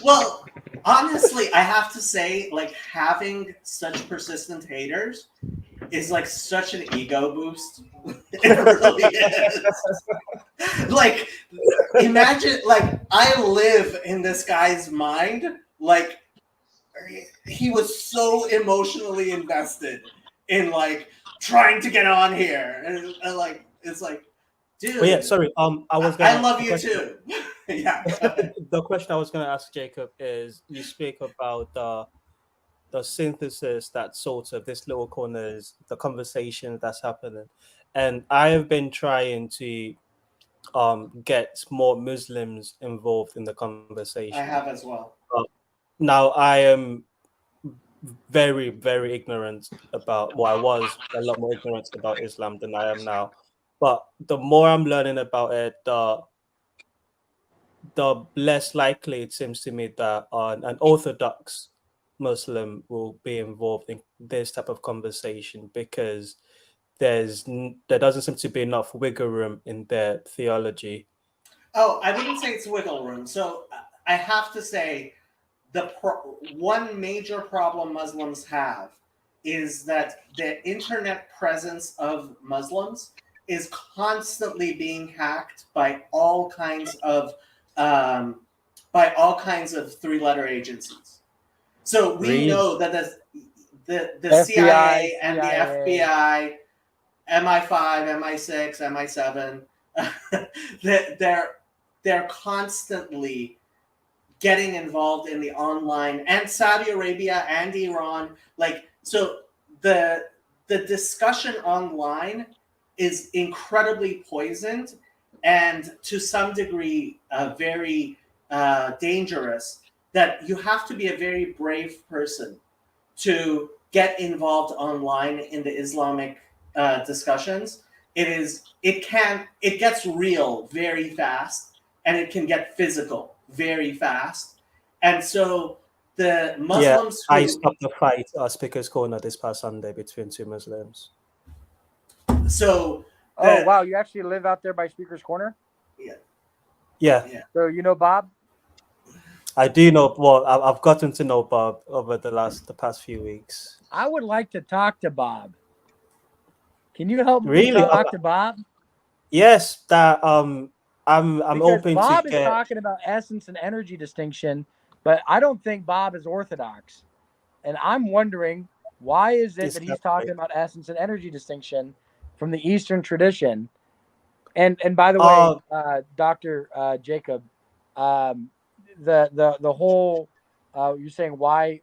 Well, honestly, I have to say, like, having such persistent haters is like such an ego boost. It really is. Like, imagine, like, I live in this guy's mind. Like, he was so emotionally invested in like trying to get on here, and like it's like, dude. But yeah, sorry. I love you too. Yeah. The question I was going to ask Jacob is: you speak about the synthesis that sort of this little corners, the conversation that's happening, and I have been trying to get more Muslims involved in the conversation. I have as well. Now I am very, very ignorant about, well, I was a lot more ignorant about Islam than I am now. But the more I'm learning about it, the less likely it seems to me that an Orthodox Muslim will be involved in this type of conversation, because there doesn't seem to be enough wiggle room in their theology. Oh, I wouldn't say it's wiggle room. So I have to say, one major problem Muslims have is that the internet presence of Muslims is constantly being hacked by all kinds of three-letter agencies. So we know that the FBI, CIA and CIA. the FBI, MI5, MI6, MI7, they're constantly getting involved in the online, and Saudi Arabia and Iran. Like, so the discussion online is incredibly poisoned and to some degree very dangerous, that you have to be a very brave person to get involved online in the Islamic discussions. It gets real very fast, and it can get physical very fast. And so the Muslims I stopped the fight Speaker's Corner this past Sunday between two Muslims. So oh wow, you actually live out there by Speaker's Corner? Yeah. So you know Bob? I do know. Well, I've gotten to know Bob over the past few weeks. I would like to talk to Bob. Can you help me Really? talk to Bob? Yes, that I'm Because open Bob to is get. talking about essence and energy distinction, but I don't think Bob is orthodox. And I'm wondering, why is it that he's talking about essence and energy distinction from the Eastern tradition? And by the way, Dr. Jacob, the whole you're saying why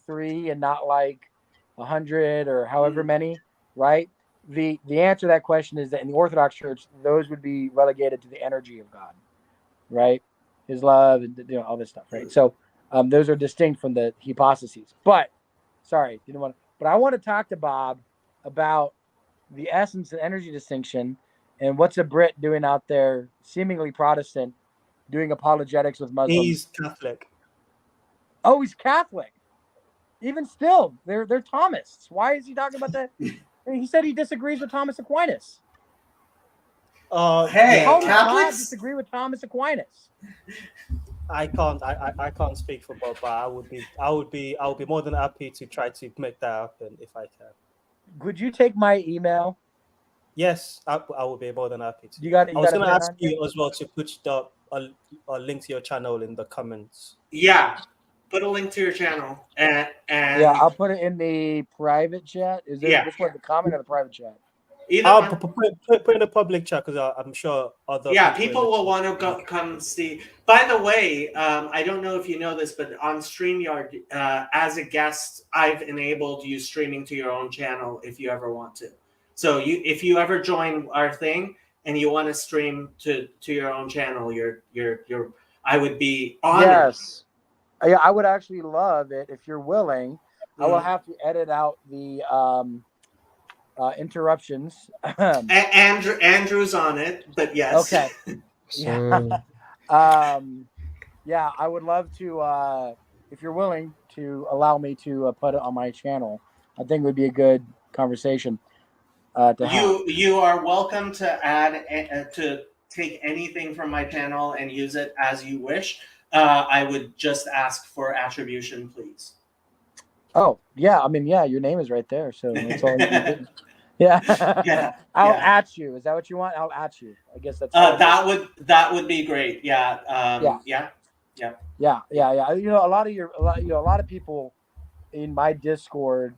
3 and not like 100 or however many, right? The answer to that question is that in the Orthodox Church, those would be relegated to the energy of God, right? His love and all this stuff, right? So those are distinct from the hypostases. But sorry, but I want to talk to Bob about the essence and energy distinction, and what's a Brit doing out there, seemingly Protestant, doing apologetics with Muslims. He's Catholic. Oh, he's Catholic. Even still, they're Thomists. Why is he talking about that? He said he disagrees with Thomas Aquinas. Hey, How does Bob Catholics disagree with Thomas Aquinas? I can't speak for Bob, but I would be more than happy to try to make that happen if I can. Could you take my email? Yes, I will be more than happy to. I was going to ask you as well to put a link to your channel in the comments. Yeah, put a link to your channel, and yeah, I'll put it in the private chat. Is it which one, the comment or the private chat? I'll put in a public chat, because I'm sure other people will want to come see. By the way, I don't know if you know this, but on StreamYard, as a guest, I've enabled you streaming to your own channel if you ever want to. So if you ever join our thing, and you want to stream to your own channel, I would be honored. Yes. Yeah, I would actually love it if you're willing. I will have to edit out the interruptions. Andrew's on it, but yes. Okay. Yeah. Yeah, I would love to, if you're willing to allow me to put it on my channel. I think it would be a good conversation to have. You are welcome to add to take anything from my channel and use it as you wish. I would just ask for attribution, please. Oh, yeah. I mean, yeah, your name is right there. So that's all you can do. Yeah. Yeah. I'll Yeah. at you. Is that what you want? I'll at you. I guess that's that would be great. Yeah. Yeah. You know, a lot of people in my Discord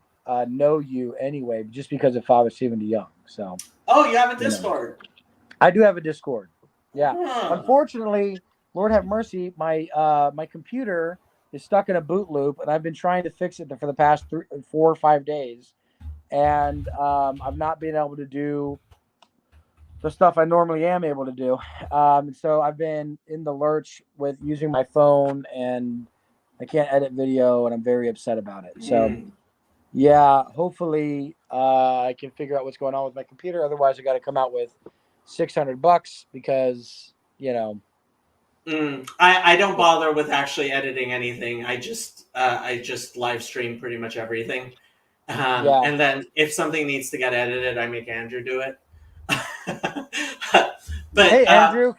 know you anyway, just because of Father Stephen DeYoung. So. Oh, you have a Discord. I do have a Discord. Yeah. Huh. Unfortunately, Lord have mercy, my computer is stuck in a boot loop, and I've been trying to fix it for the past 4 or 5 days, and I've not been able to do the stuff I normally am able to do. So I've been in the lurch with using my phone, and I can't edit video, and I'm very upset about it. So, yeah, hopefully I can figure out what's going on with my computer. Otherwise, I got to come out with $600 because, you know. I don't bother with actually editing anything. I just live stream pretty much everything. And then if something needs to get edited, I make Andrew do it. But hey, Andrew,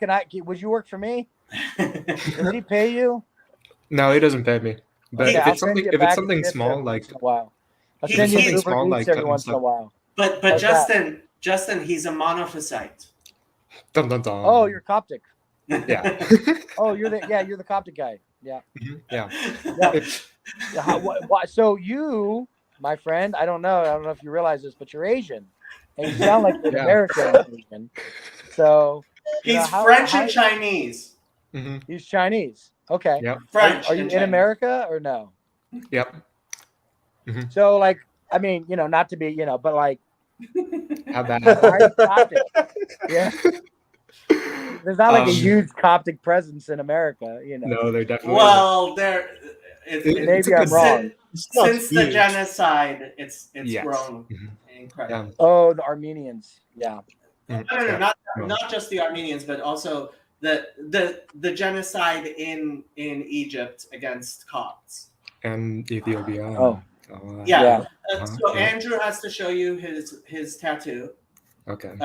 would you work for me? Does he pay you? No, he doesn't pay me. But Okay, if it's something small, like I'll send you He's Uber small, Eats like every once in a while. But Justin, he's a monophysite. Dun, dun, dun. Oh, you're Coptic. Yeah. Oh, you're the Coptic guy. Yeah. Yeah. So you, my friend, I don't know if you realize this, but you're Asian, and you sound like an American Asian. So he's French and Chinese. Mm-hmm. He's Chinese. Okay. Yep. French. Are you in Chinese. America or no? Yep. Mm-hmm. So, like, I mean, you know, not to be, you know, but like, how bad? Why are you Coptic? Yeah. There's not like a huge Coptic presence in America, you know. No, they're definitely. Well, maybe I'm wrong. Since the genocide, it's yes. grown incredibly. Yeah. Oh, the Armenians. Yeah. No, not just the Armenians, but also the genocide in Egypt against Copts and Ethiopia. Oh. Yeah. So Andrew has to show you his tattoo. Okay.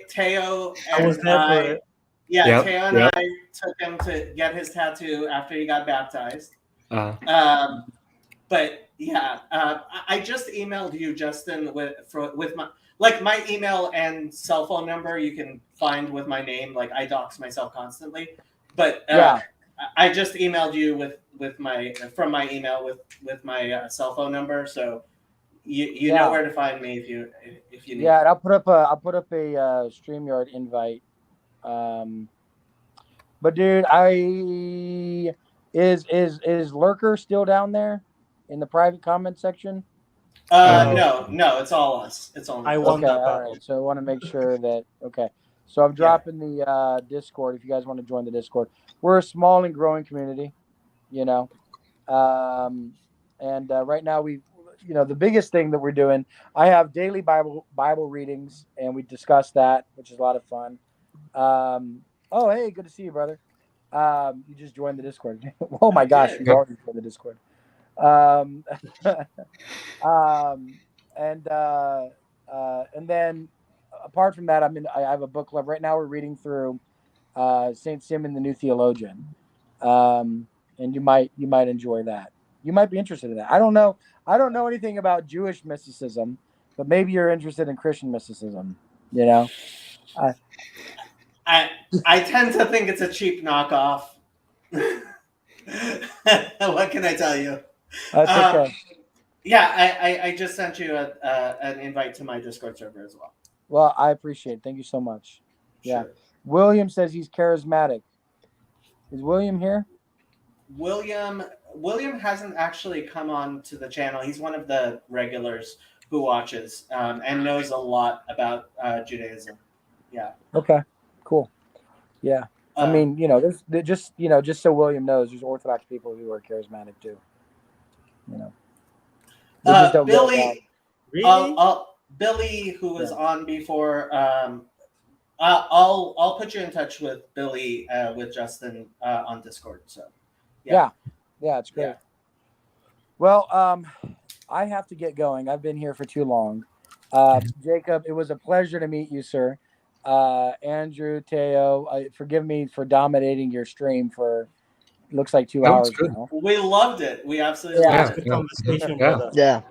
Teo I was there for it. Yeah, Yep, Teo and I took him to get his tattoo after he got baptized. But yeah, I just emailed you, Justin, with my email and cell phone number. You can find with my name. Like, I dox myself constantly, but I just emailed you with my email with my cell phone number. So you know where to find me if you need. Yeah, and I'll put up a StreamYard invite. But dude, is Lurker still down there in the private comment section? No, it's all us. It's all. I want that. All right. So I want to make sure that So I'm dropping the Discord if you guys want to join the Discord. We're a small and growing community, you know. And right now the biggest thing that we're doing, I have daily Bible readings, and we discussed that, which is a lot of fun. Oh, hey, good to see you, brother. You just joined the Discord. Oh my gosh, you already joined the Discord. And then apart from that, I have a book club right now. We're reading through Saint Simon the New Theologian, and you might enjoy that. You might be interested in that. I don't know anything about Jewish mysticism, but maybe you're interested in Christian mysticism. You know, I tend to think it's a cheap knockoff. What can I tell you? That's okay. Yeah, I just sent you an invite to my Discord server as well. Well, I appreciate it. Thank you so much. Yeah. Sure. William says he's charismatic. Is William here? William hasn't actually come on to the channel. He's one of the regulars who watches and knows a lot about Judaism. Yeah. Okay, cool. Yeah. I Um, mean, just so William knows, there's Orthodox people who are charismatic too. You know, they just don't go around. Billy, Really? Billy, who was Yeah. on before. I'll put you in touch with Billy with Justin on Discord. So Yeah, it's great. Yeah. Well, I have to get going. I've been here for too long. Jacob, it was a pleasure to meet you, sir. Andrew, Teo, forgive me for dominating your stream for looks like 2 That was hours good. now. we loved it. We absolutely Yeah. loved Yeah, it. Good conversation, yeah. brother. Yeah,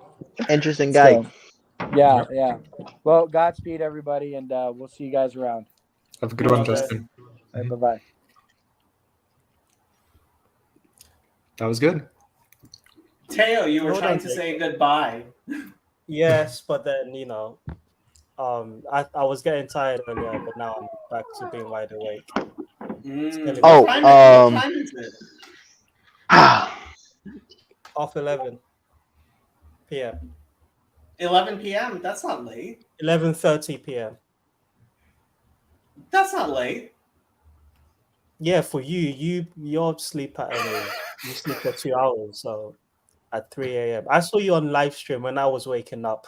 interesting guy. So, yeah. Well, Godspeed, everybody, and we'll see you guys around. Have a good one, Love it. Justin. All right, bye-bye. That was good. Teo, you were Hold trying on, to Jake. say goodbye. Yes, but then I was getting tired earlier, but now I'm back to being wide awake. Mm, Oh, what time is it? Half 11 p.m. 11 p.m. That's not late. 11:30 p.m. That's not late. Yeah, for your sleep pattern is you sleep for 2 hours, so at 3 a.m. I saw you on live stream when I was waking up.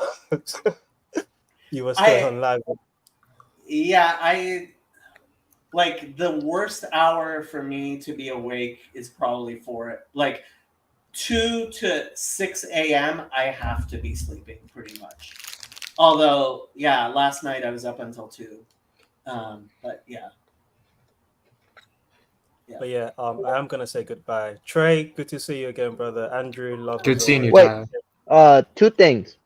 You were still on live. Yeah, I like the worst hour for me to be awake is probably like 2 to 6 a.m. I have to be sleeping pretty much. Although, yeah, last night I was up until 2. But yeah. But yeah, I am gonna say goodbye. Trey, good to see you again, brother. Andrew, love Good as seeing you, always. Tyler. Two things.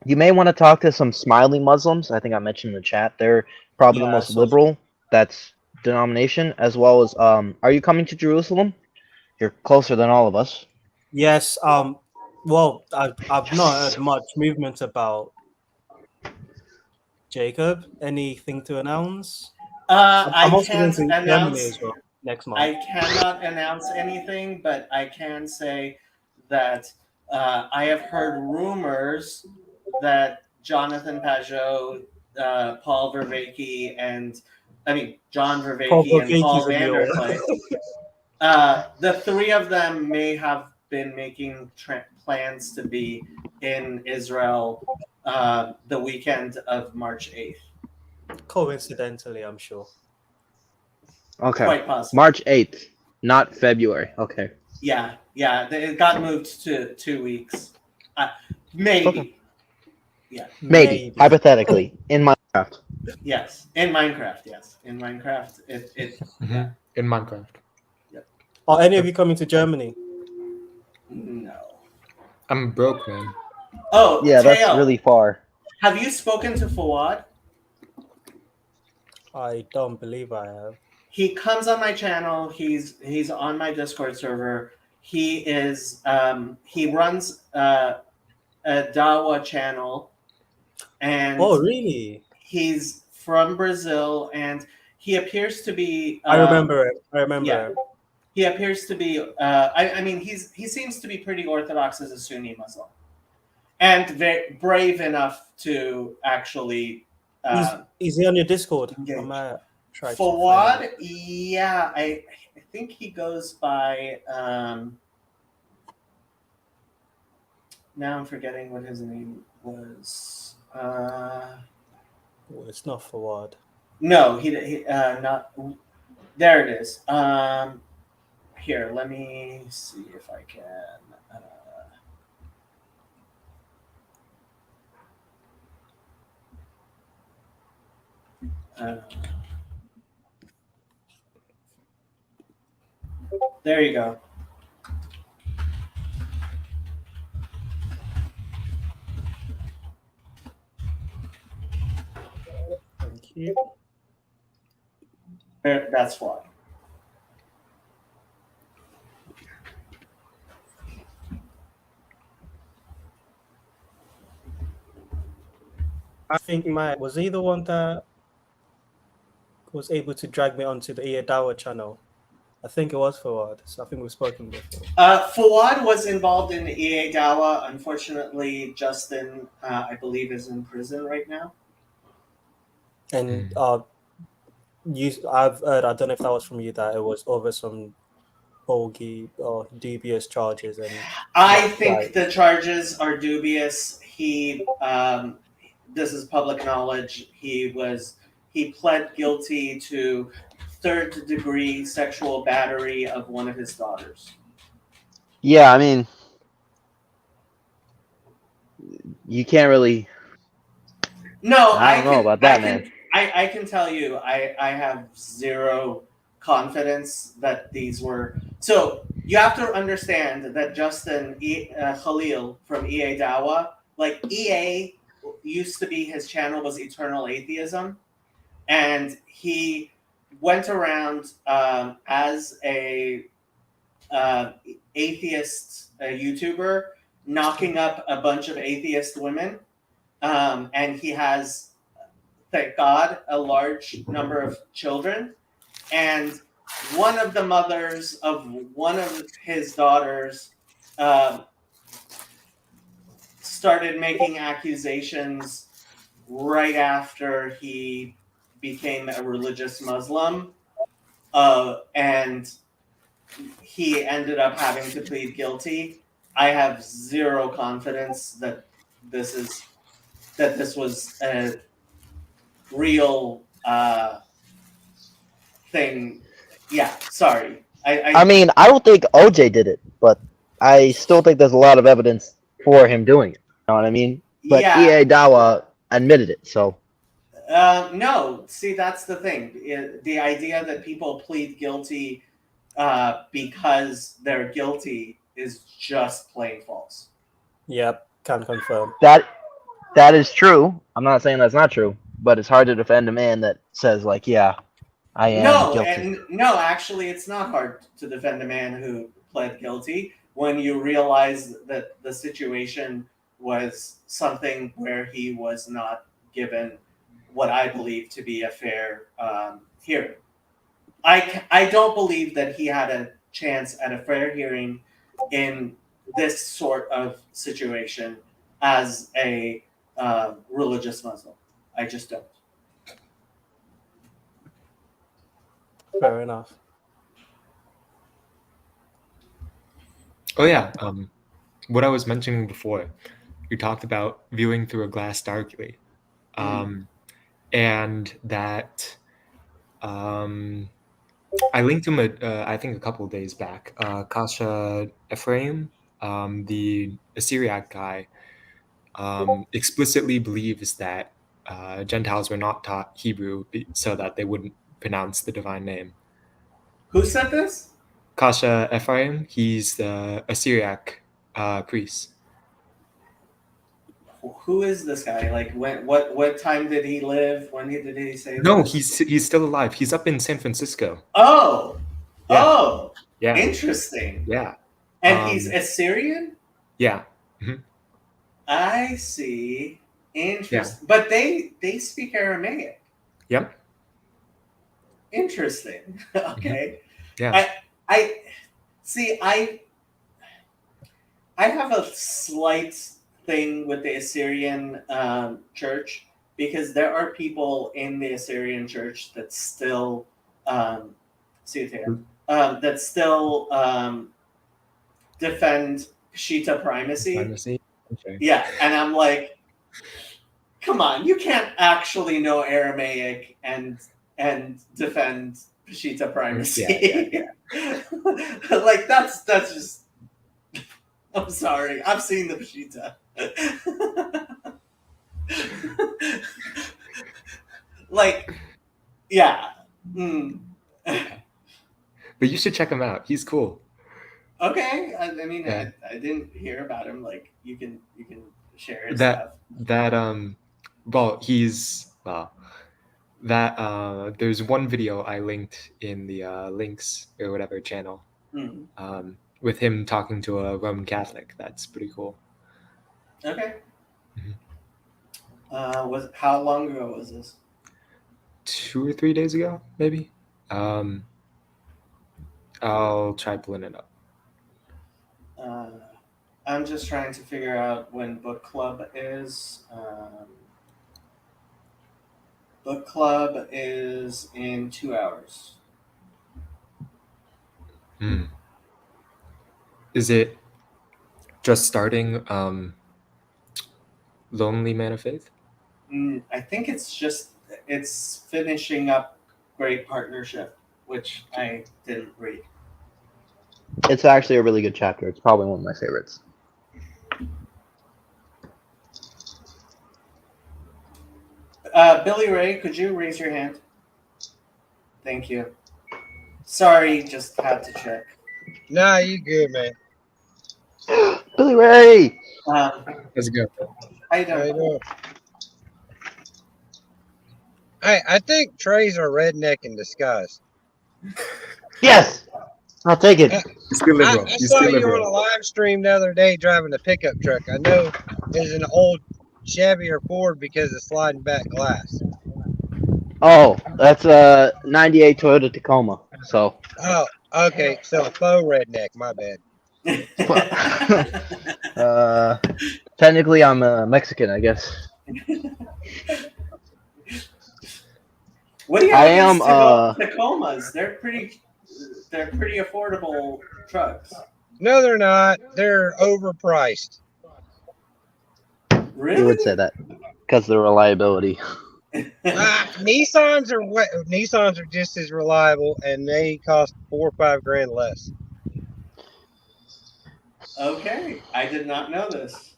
You may want to talk to some smiling Muslims. I think I mentioned in the chat. They're probably the Yeah, most so- liberal that's denomination, as well as are you coming to Jerusalem? You're closer than all of us. Yes. Well, I've not heard much movement about Jacob. Anything to announce? I'm I also going can't to Germany announce. as well next month. I cannot announce anything, but I can say that I have heard rumors that Jonathan Pajot, Paul Vervaeke, John Paul Vervaeke and Vervaeke Paul is a mule. Vanderplay, the three of them may have been making plans to be in Israel the weekend of March 8th. Coincidentally, I'm sure. Okay. Quite possible. March 8th, not February. Okay. Yeah, it got moved to 2 weeks. Maybe. Okay. Yeah. Maybe. Hypothetically. In Minecraft. Yes. In Minecraft, yes. In Minecraft, yeah. In Minecraft. Are any of you coming to Germany? No. I'm broke, man. Oh, Yeah, that's Teo, really far. have you spoken to Fawad? I don't believe I have. He comes on my channel. He's on my Discord server. He is he runs a Dawa channel, and Oh, really? he's from Brazil, and he appears to be. I remember it. Yeah. it. He appears to be. He seems to be pretty orthodox as a Sunni Muslim, and very brave enough to actually. Is he on your Discord? Engage. I might try to Fawad, find him. yeah, I think he goes by. Now I'm forgetting what his name was. Well, it's not Fawad. No, he not. There it is. Here, let me see if I can. There you go. Thank you. That's why. I think was he the one that was able to drag me onto the Iyadawa channel? I think it was Fawad. So I think we've spoken before. Fawad was involved in EA Dawa. Unfortunately, Justin, I believe, is in prison right now. And I've heard, I don't know if that was from you, that it was over some bogey or dubious charges. And I that's think why. the charges are dubious. He, this is public knowledge. He pled guilty to third-degree sexual battery of one of his daughters. Yeah, I mean, you can't really. No, I don't know about that, man. I can tell you, I have zero confidence that these were. So you have to understand that Justin Khalil from EA Dawa, like EA used to be, his channel was Eternal Atheism, and he went around as a atheist YouTuber, knocking up a bunch of atheist women, and he has, thank God, a large number of children. And one of the mothers of one of his daughters started making accusations right after he became a religious Muslim. And he ended up having to plead guilty. I have zero confidence that this was a real thing. Yeah, sorry. I mean, I don't think OJ did it, but I still think there's a lot of evidence for him doing it. You know what I mean? But Yeah. EA Dawa admitted it, so. No, see, that's the thing. The idea that people plead guilty because they're guilty is just plain false. Yep, can confirm. That is true. I'm not saying that's not true, but it's hard to defend a man that says, like, yeah, I am guilty. And no, actually, it's not hard to defend a man who pled guilty when you realize that the situation was something where he was not given what I believe to be a fair hearing. I don't believe that he had a chance at a fair hearing in this sort of situation as a religious Muslim. I just don't. Fair enough. Oh yeah, what I was mentioning before, you talked about viewing through a glass darkly, and that I linked him I think a couple of days back. Kasha Ephraim, the Assyriac guy, explicitly believes that Gentiles were not taught Hebrew so that they wouldn't pronounce the divine name. Who said this? Kasha Ephraim, he's the Assyriac priest. Who is this guy? Like, what time did he live? When did he say No, this? he's still alive. He's up in San Francisco. Oh, Yeah. oh, Yeah, interesting. yeah, And he's Assyrian? yeah. I see. Interesting. But they speak Aramaic. Yep. Interesting. Okay. Yeah. I see. I have a slight thing with the Assyrian church, because there are people in the Assyrian church that still that still defend Peshitta primacy. Okay. Yeah, and I'm like, come on, you can't actually know Aramaic and defend Peshitta primacy. Yeah. Like that's just. I'm sorry, I've seen the Peshitta. Like, yeah. But you should check him out. He's cool. Okay, I mean, Yeah. I didn't hear about him. Like, you can share his That stuff. There's one video I linked in the links or whatever channel, with him talking to a Roman Catholic. That's pretty cool. Okay. How long ago was this? 2 or 3 days ago, maybe. I'll try pulling it up. I'm just trying to figure out when book club is. Book club is in 2 hours. Is it just starting Lonely Man of Faith? I think it's finishing up Great Partnership, which I didn't read. It's actually a really good chapter. It's probably one of my favorites. Billy Ray, could you raise your hand? Thank you. Sorry, just had to check. Nah, you good, man. Billy Ray! Let's go. How you How you doing? doing? I think Trey's a redneck in disguise. Yes! I'll take it. I, You're still I liberal. You're saw still you on liberal. a live stream the other day driving a pickup truck. I know it's an old Chevy or Ford because of sliding back glass. Oh, that's a 98 Toyota Tacoma. So, Oh, okay. So faux redneck. My bad. technically I'm a Mexican, I guess. What do you I have am, against Tacomas? They're pretty affordable trucks. No, they're not. They're overpriced. Really? You would say that because of the reliability. Nissans are just as reliable, and they cost $4 or $5 less. Okay, I did not know this.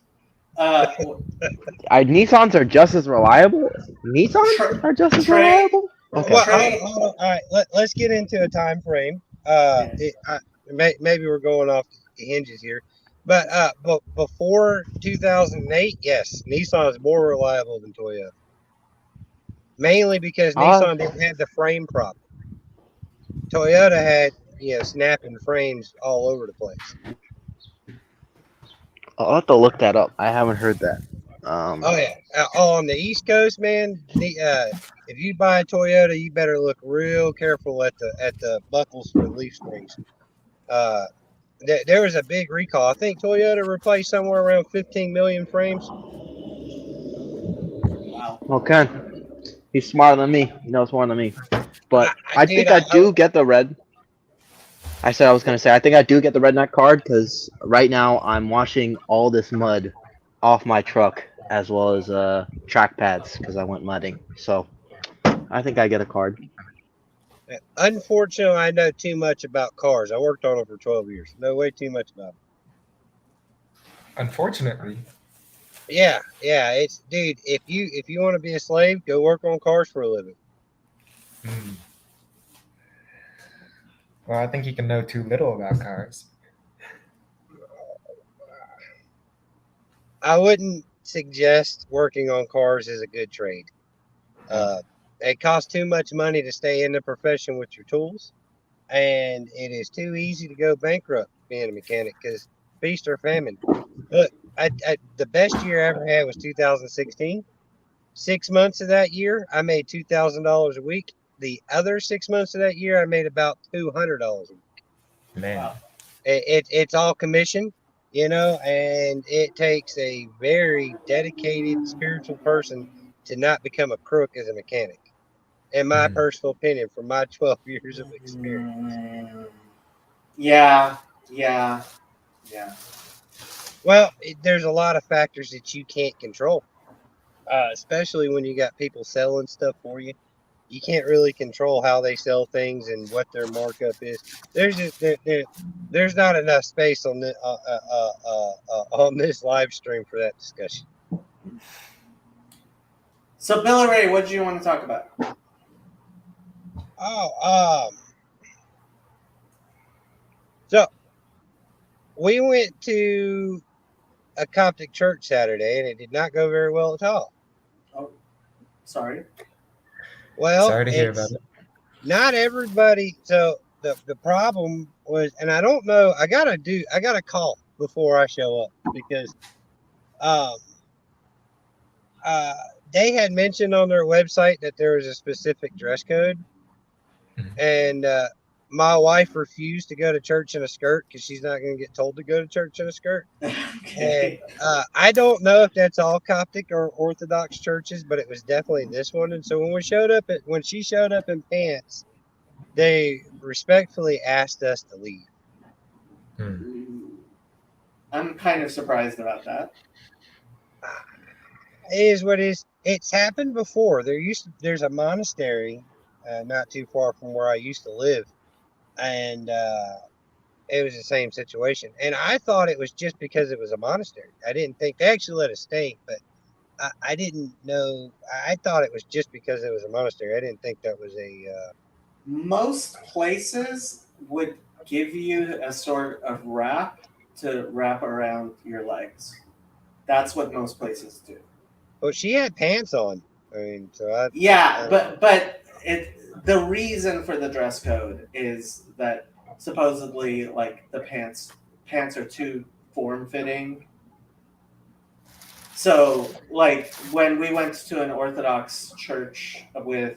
Nissans are just as reliable. Nissans are just as Trey- reliable. Okay. Well, Trey- hold on. All right, let's get into a time frame. Maybe we're going off the hinges here, but before 2008, yes, Nissan is more reliable than Toyota, mainly because Nissan didn't have the frame problem. Toyota had snapping frames all over the place. I'll have to look that up. I haven't heard that. Oh yeah, on the East Coast, man. If you buy a Toyota, you better look real careful at the buckles for the leaf springs. There was a big recall. I think Toyota replaced somewhere around 15 million frames. Wow. Okay. He's smarter than me. He knows more than me. But I think I do get the red. I said I was going to say, I think I do get the redneck card because right now I'm washing all this mud off my truck as well as track pads because I went mudding. So I think I get a card. Unfortunately, I know too much about cars. I worked on them for 12 years. Know way too much about them. Unfortunately. Yeah. It's dude. If you want to be a slave, go work on cars for a living. Well, I think you can know too little about cars. I wouldn't suggest working on cars as a good trade. It costs too much money to stay in the profession with your tools, and it is too easy to go bankrupt being a mechanic because feast or famine. Look, the best year I ever had was 2016. 6 months of that year, I made $2,000 a week. The other 6 months of that year, I made about $200 a week. Man. Wow. It's all commission, and it takes a very dedicated spiritual person to not become a crook as a mechanic. In my personal opinion, from my 12 years of experience. Yeah. Well, there's a lot of factors that you can't control, especially when you got people selling stuff for you. You can't really control how they sell things and what their markup is. There's not enough space on this live stream for that discussion. So, Billy Ray, what do you want to talk about? So we went to a Coptic church Saturday, and it did not go very well at all. Oh, sorry. Well, sorry to hear about it. Not everybody. So the problem was, and I don't know. I gotta call before I show up because they had mentioned on their website that there was a specific dress code, and my wife refused to go to church in a skirt because she's not going to get told to go to church in a skirt. Okay. And I don't know if that's all Coptic or Orthodox churches, but it was definitely this one. And so when she showed up in pants, they respectfully asked us to leave. Ooh. I'm kind of surprised about that. It is what it is. It's happened before. There's a monastery not too far from where I used to live, and it was the same situation. And I thought it was just because it was a monastery. I didn't think they actually let us stay, but I didn't know. I thought it was just because it was a monastery. I didn't think that was a. Most places would give you a sort of wrap to wrap around your legs. That's what most places do. Well, she had pants on. I mean, so Yeah, but the reason for the dress code is that supposedly like the pants are too form fitting. So like when we went to an Orthodox church with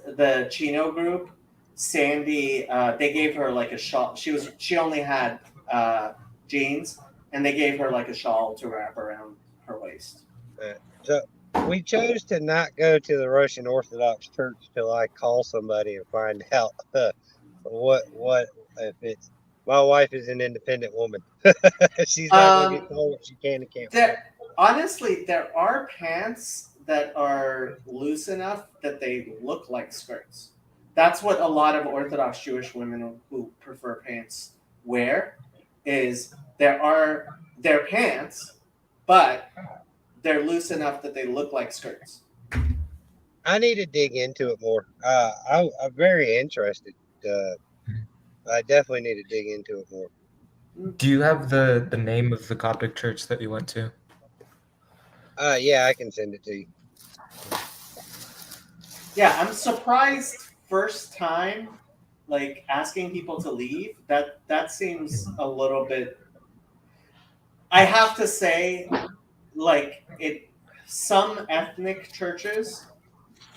the Chino group, Sandy, they gave her like a shawl. She only had jeans, and they gave her like a shawl to wrap around her waist. So we chose to not go to the Russian Orthodox Church till I call somebody and find out what if it's. My wife is an independent woman. She's not going to get told what she can and can't. Honestly, there are pants that are loose enough that they look like skirts. That's what a lot of Orthodox Jewish women who prefer pants wear. Is they're pants, but they're loose enough that they look like skirts. I need to dig into it more. I'm very interested. I definitely need to dig into it more. Do you have the name of the Coptic church that you went to? Yeah, I can send it to you. Yeah, I'm surprised first time, like asking people to leave. That seems a little bit. I have to say, like some ethnic churches,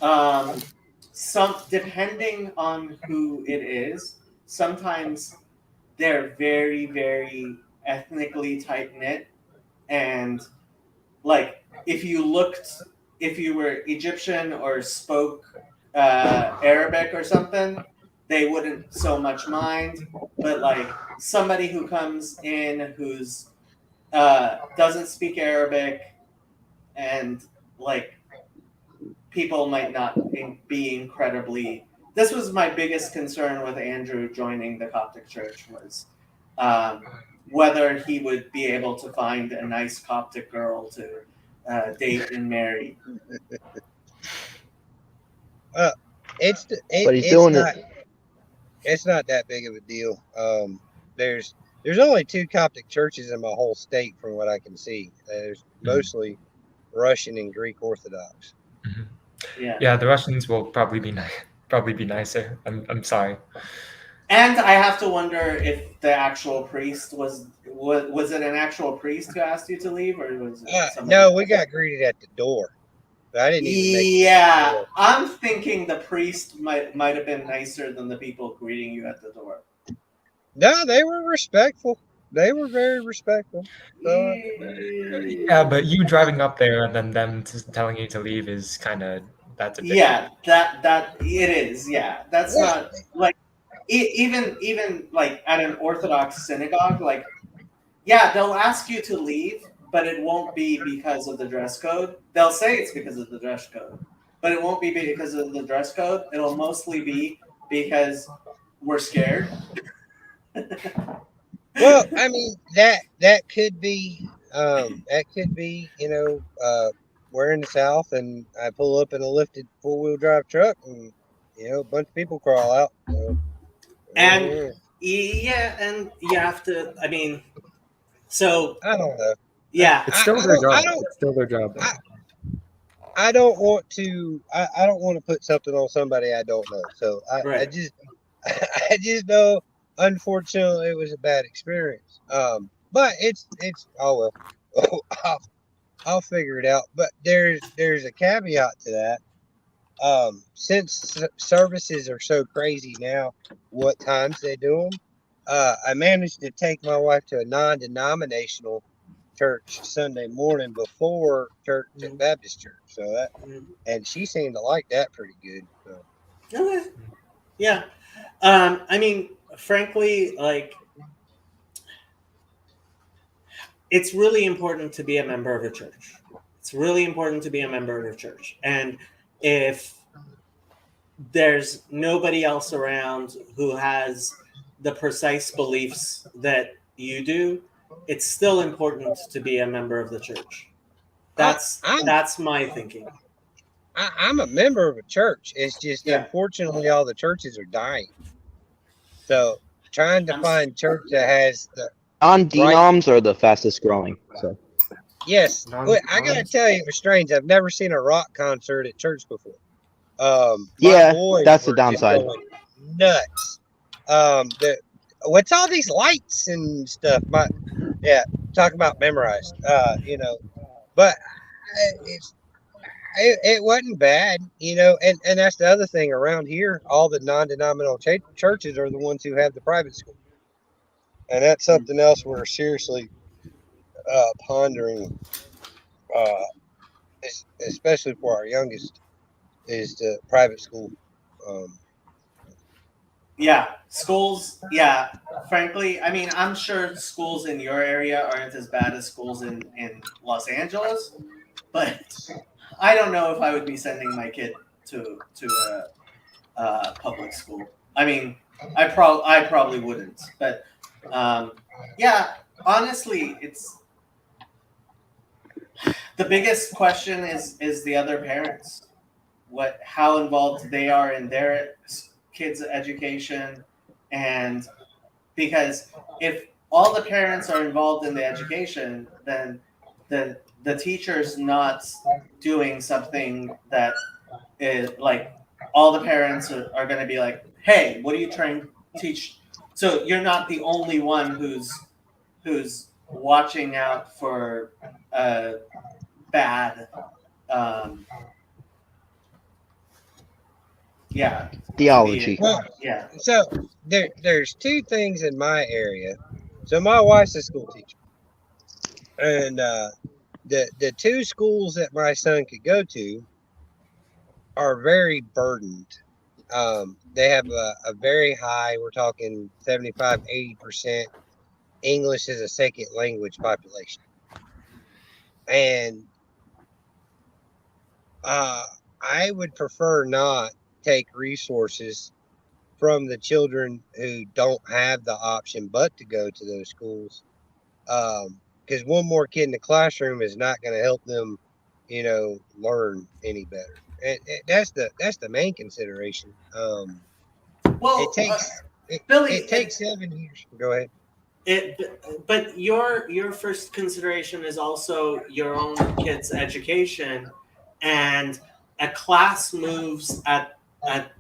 some depending on who it is, sometimes they're very very ethnically tight knit, and like if you were Egyptian or spoke Arabic or something, they wouldn't so much mind. But like somebody who comes in who's doesn't speak Arabic, and like people might not be incredibly. This was my biggest concern with Andrew joining the Coptic Church was whether he would be able to find a nice Coptic girl to date and marry. It's not that big of a deal. There's only 2 Coptic churches in my whole state, from what I can see. There's mostly Russian and Greek Orthodox. Yeah. Yeah, the Russians will probably be nicer. I'm sorry. And I have to wonder if the actual priest was it an actual priest who asked you to leave, or was it somebody No, else? we got greeted at the door. I didn't even make Yeah, I'm thinking the priest might have been nicer than the people greeting you at the door. No, they were respectful. They were very respectful. Yeah, but you driving up there and then them telling you to leave is kind of that's a bit. Yeah, that it is. Yeah, that's not like even like at an Orthodox synagogue. Like, yeah, they'll ask you to leave, but it won't be because of the dress code. They'll say it's because of the dress code, but it won't be because of the dress code. It'll mostly be because we're scared. Well, I mean that could be we're in the South and I pull up in a lifted 4-wheel drive truck and a bunch of people crawl out. And yeah, and you have to. I mean, so I don't know. Yeah, It's still their job. It's still their job. I don't want to. I don't want to put something on somebody I don't know. So I just know. Unfortunately, it was a bad experience. But it's oh well. I'll figure it out. But there's a caveat to that. Since services are so crazy now, what times they do them, I managed to take my wife to a non-denominational church Sunday morning before church at Baptist church. So that, and she seemed to like that pretty good. So. Okay. Yeah. I mean, frankly, like, it's really important to be a member of a church. It's really important to be a member of a church. And if there's nobody else around who has the precise beliefs that you do, it's still important to be a member of the church. That's my thinking. I'm a member of a church. It's just unfortunately all the churches are dying. So trying to find church that has the non-denoms are the fastest growing. So yes, I gotta tell you, it was strange. I've never seen a rock concert at church before. Yeah, that's the downside. Nuts. What's all these lights and stuff? Talk about memorized. But it wasn't bad, and that's the other thing around here. All the non-denominational churches are the ones who have the private school, and that's something else we're seriously pondering, especially for our youngest, is the private school. Schools. Yeah, frankly, I mean, I'm sure schools in your area aren't as bad as schools in Los Angeles, but I don't know if I would be sending my kid to a public school. I mean, I probably wouldn't, but honestly, it's the biggest question is the other parents, how involved they are in their kids' education, and because if all the parents are involved in the education, then the teacher's not doing something that is like, all the parents are going to be like, hey, what are you trying to teach? So you're not the only one who's watching out for bad theology. So there's two things in my area. So my wife's a school teacher, and the two schools that my son could go to are very burdened. They have a very high, we're talking 75-80% English as a second language population, and I would prefer not take resources from the children who don't have the option but to go to those schools, because one more kid in the classroom is not going to help them, learn any better. That's the main consideration. Well, it takes 7 years. Go ahead. But your first consideration is also your own kid's education, and a class moves at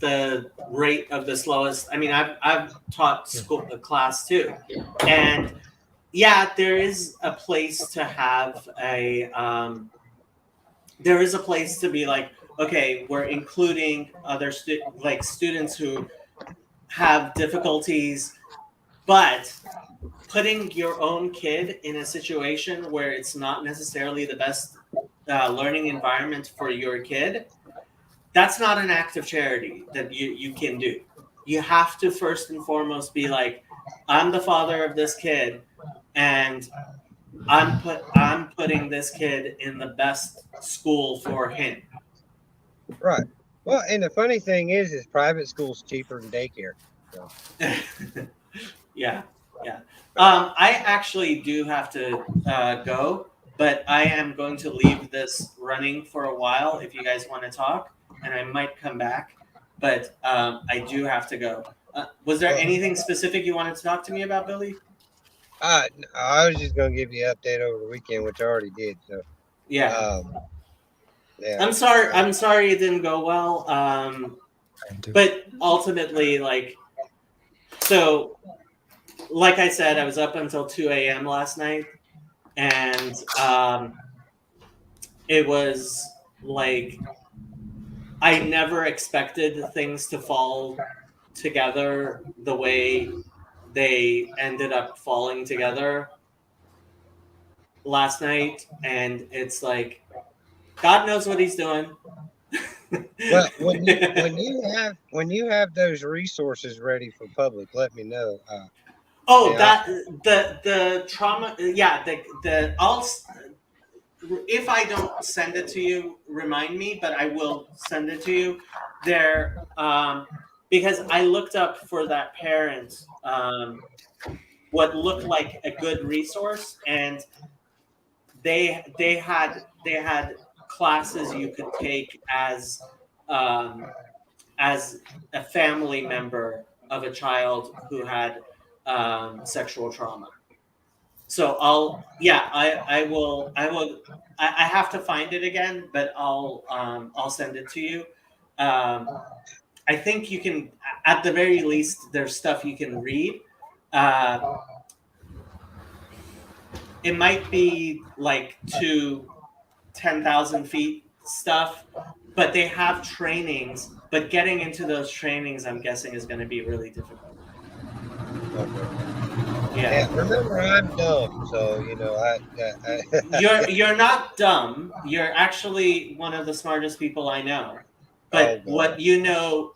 the rate of the slowest. I mean, I've taught a class too, and there is a place to have there is a place to be like, okay, we're including other students who have difficulties, but putting your own kid in a situation where it's not necessarily the best learning environment for your kid, that's not an act of charity that you can do. You have to first and foremost be like, I'm the father of this kid, and I'm putting this kid in the best school for him. Right. Well, and the funny thing is private school's cheaper than daycare. So. Yeah. I actually do have to go, but I am going to leave this running for a while if you guys want to talk, and I might come back, but I do have to go. Was there anything specific you wanted to talk to me about, Billy? I was just going to give you an update over the weekend, which I already did. So I'm sorry it didn't go well. But ultimately, like I said, I was up until 2 a.m. last night, and it was like I never expected things to fall together the way they ended up falling together last night, and it's like God knows what he's doing. Well, when you have those resources ready for public, let me know. Oh, And that the trauma, yeah, the I'll, if I don't send it to you, remind me, but I will send it to you there, because I looked up for that parent what looked like a good resource, and they had classes you could take as a family member of a child who had sexual trauma. So I have to find it again, but I'll send it to you. I think you can, at the very least, there's stuff you can read. It might be like to 10,000 feet stuff, but they have trainings. But getting into those trainings, I'm guessing, is going to be really difficult. yeah, remember I'm dumb, so You're not dumb. You're actually one of the smartest people I know. But Oh, God.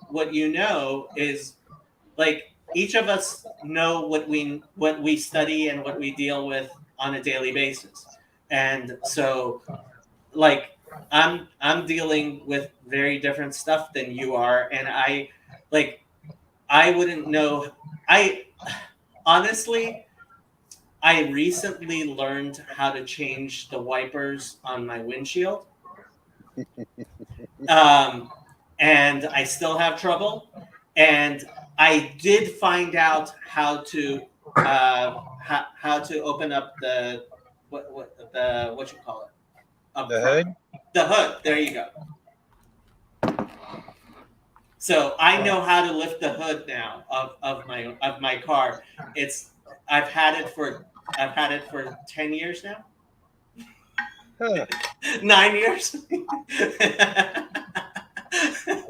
what you know is, like, each of us know what we study and what we deal with on a daily basis. And so, like, I'm dealing with very different stuff than you are, and I wouldn't know. I honestly, I recently learned how to change the wipers on my windshield, um, and I still have trouble. And I did find out how to open up the what you call it, up The front. hood? The hood. There you go. So I know how to lift the hood now of my car. It's I've had it for 10 years now. Huh. 9 years.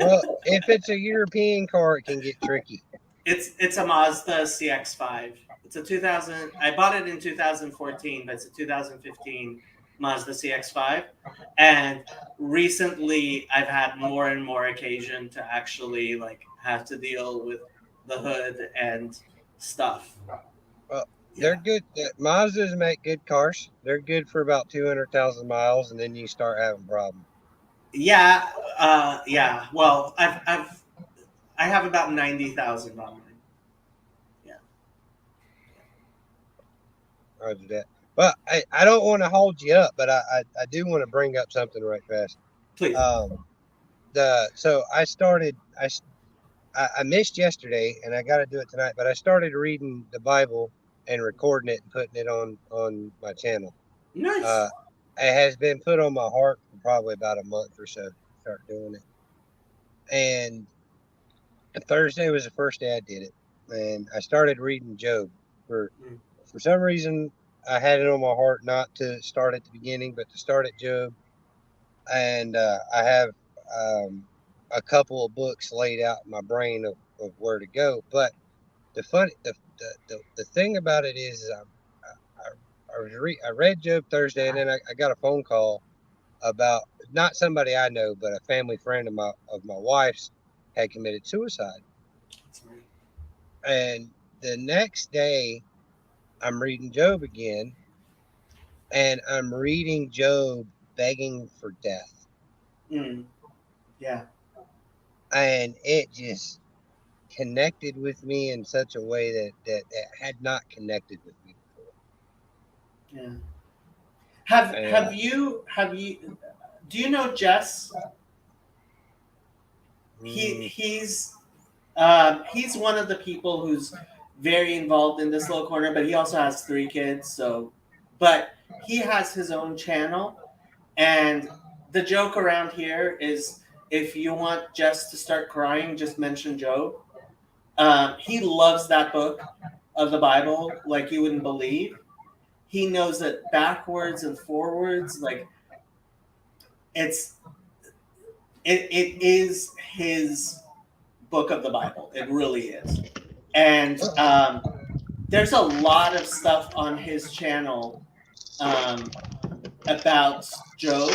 Well, if it's a European car, it can get tricky. It's a Mazda CX-5. It's a 2000. I bought it in 2014, but it's a 2015 Mazda CX-5. And recently, I've had more and more occasion to actually, like, have to deal with the hood and stuff. Well, they're good. Mazdas make good cars. They're good for about 200,000 miles, and then you start having problems. Yeah, yeah. Well, I have about 90,000 on mine. Yeah. Roger that. Well, I don't want to hold you up, but I do want to bring up something right fast. Please. So I missed yesterday, and I got to do it tonight. But I started reading the Bible and recording it and putting it on my channel. Nice. It has been put on my heart for probably about a month or so to start doing it. And Thursday was the first day I did it, and I started reading Job. For some reason, I had it on my heart not to start at the beginning, but to start at Job. And I have a couple of books laid out in my brain of where to go. But the thing about it is, I read Job Thursday, and then I got a phone call about not somebody I know, but a family friend of my wife's had committed suicide. And the next day, I'm reading Job again, and I'm reading Job begging for death. Yeah. And it just connected with me in such a way that had not connected with me before. Yeah. Have you do you know Jess? He's one of the people who's very involved in this little corner, but he also has 3 kids. So, but he has his own channel, and the joke around here is, if you want Jess to start crying, just mention Job. He loves that book of the Bible like you wouldn't believe. He knows it backwards and forwards. Like, it's it is his book of the Bible. It really is. And there's a lot of stuff on his channel about Job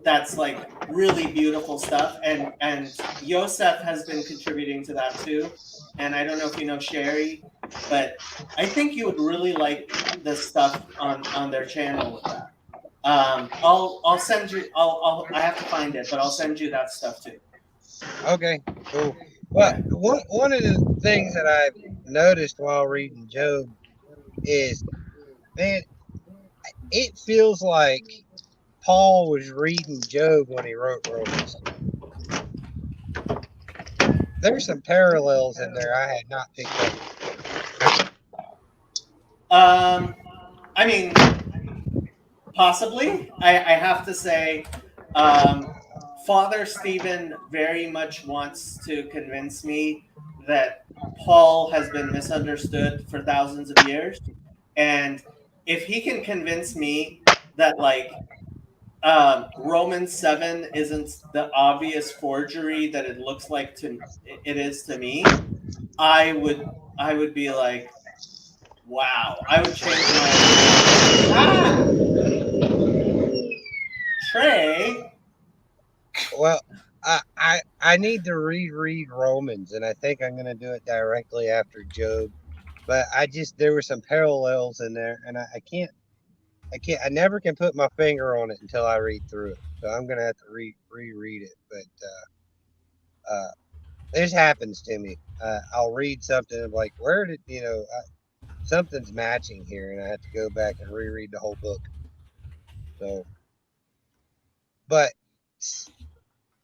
that's like really beautiful stuff, and Yosef has been contributing to that too. And I don't know if you know Sherry, but I think you would really like the stuff on their channel with that. I'll send you. I have to find it, but I'll send you that stuff too. Okay, cool. Well, one of the things that I've noticed while reading Job is, man, it feels like Paul was reading Job when he wrote Romans. There's some parallels in there I had not picked up. I mean, possibly. I have to say, Father Stephen very much wants to convince me that Paul has been misunderstood for thousands of years. And if he can convince me that, like, Romans 7 isn't the obvious forgery that it looks like it is to me, I would be like, wow, I would change my Trey. Well, I need to reread Romans, and I think I'm going to do it directly after Job. But there were some parallels in there, and I I never can put my finger on it until I read through it. So I'm going to have to reread it. But this happens to me. I'll read something and like, where did, something's matching here, and I have to go back and reread the whole book. So, but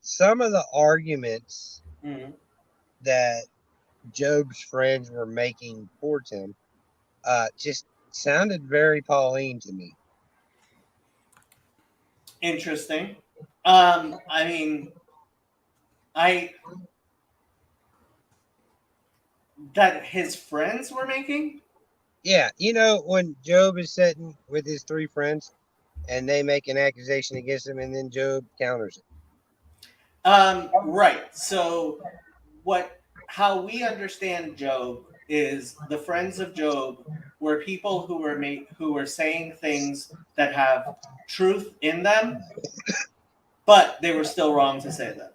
some of the arguments that Job's friends were making towards him just sounded very Pauline to me. Interesting. I mean, that his friends were making? Yeah, when Job is sitting with his three friends and they make an accusation against him, and then Job counters it. Right. So how we understand Job is the friends of Job were people who were saying things that have truth in them, but they were still wrong to say them.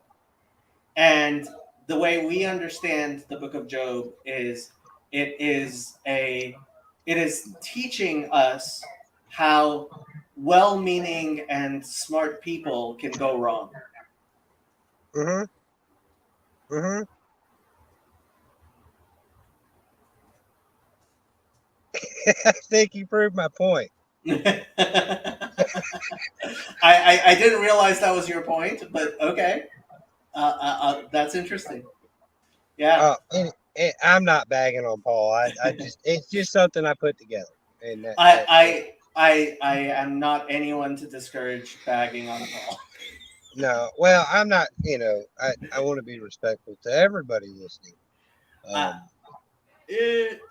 And the way we understand the book of Job is it is teaching us how well-meaning and smart people can go wrong. I think you proved my point. I didn't realize that was your point, but okay. That's interesting. Yeah. I'm not bagging on Paul. It's just something I put together. And I am not anyone to discourage bagging on Paul. No, well, I'm not. I want to be respectful to everybody listening.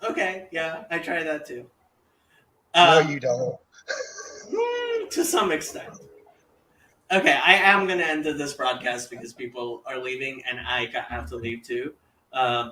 Okay, yeah, I try that too. No, you don't. To some extent. Okay, I am going to end this broadcast because people are leaving and I have to leave too. Yeah.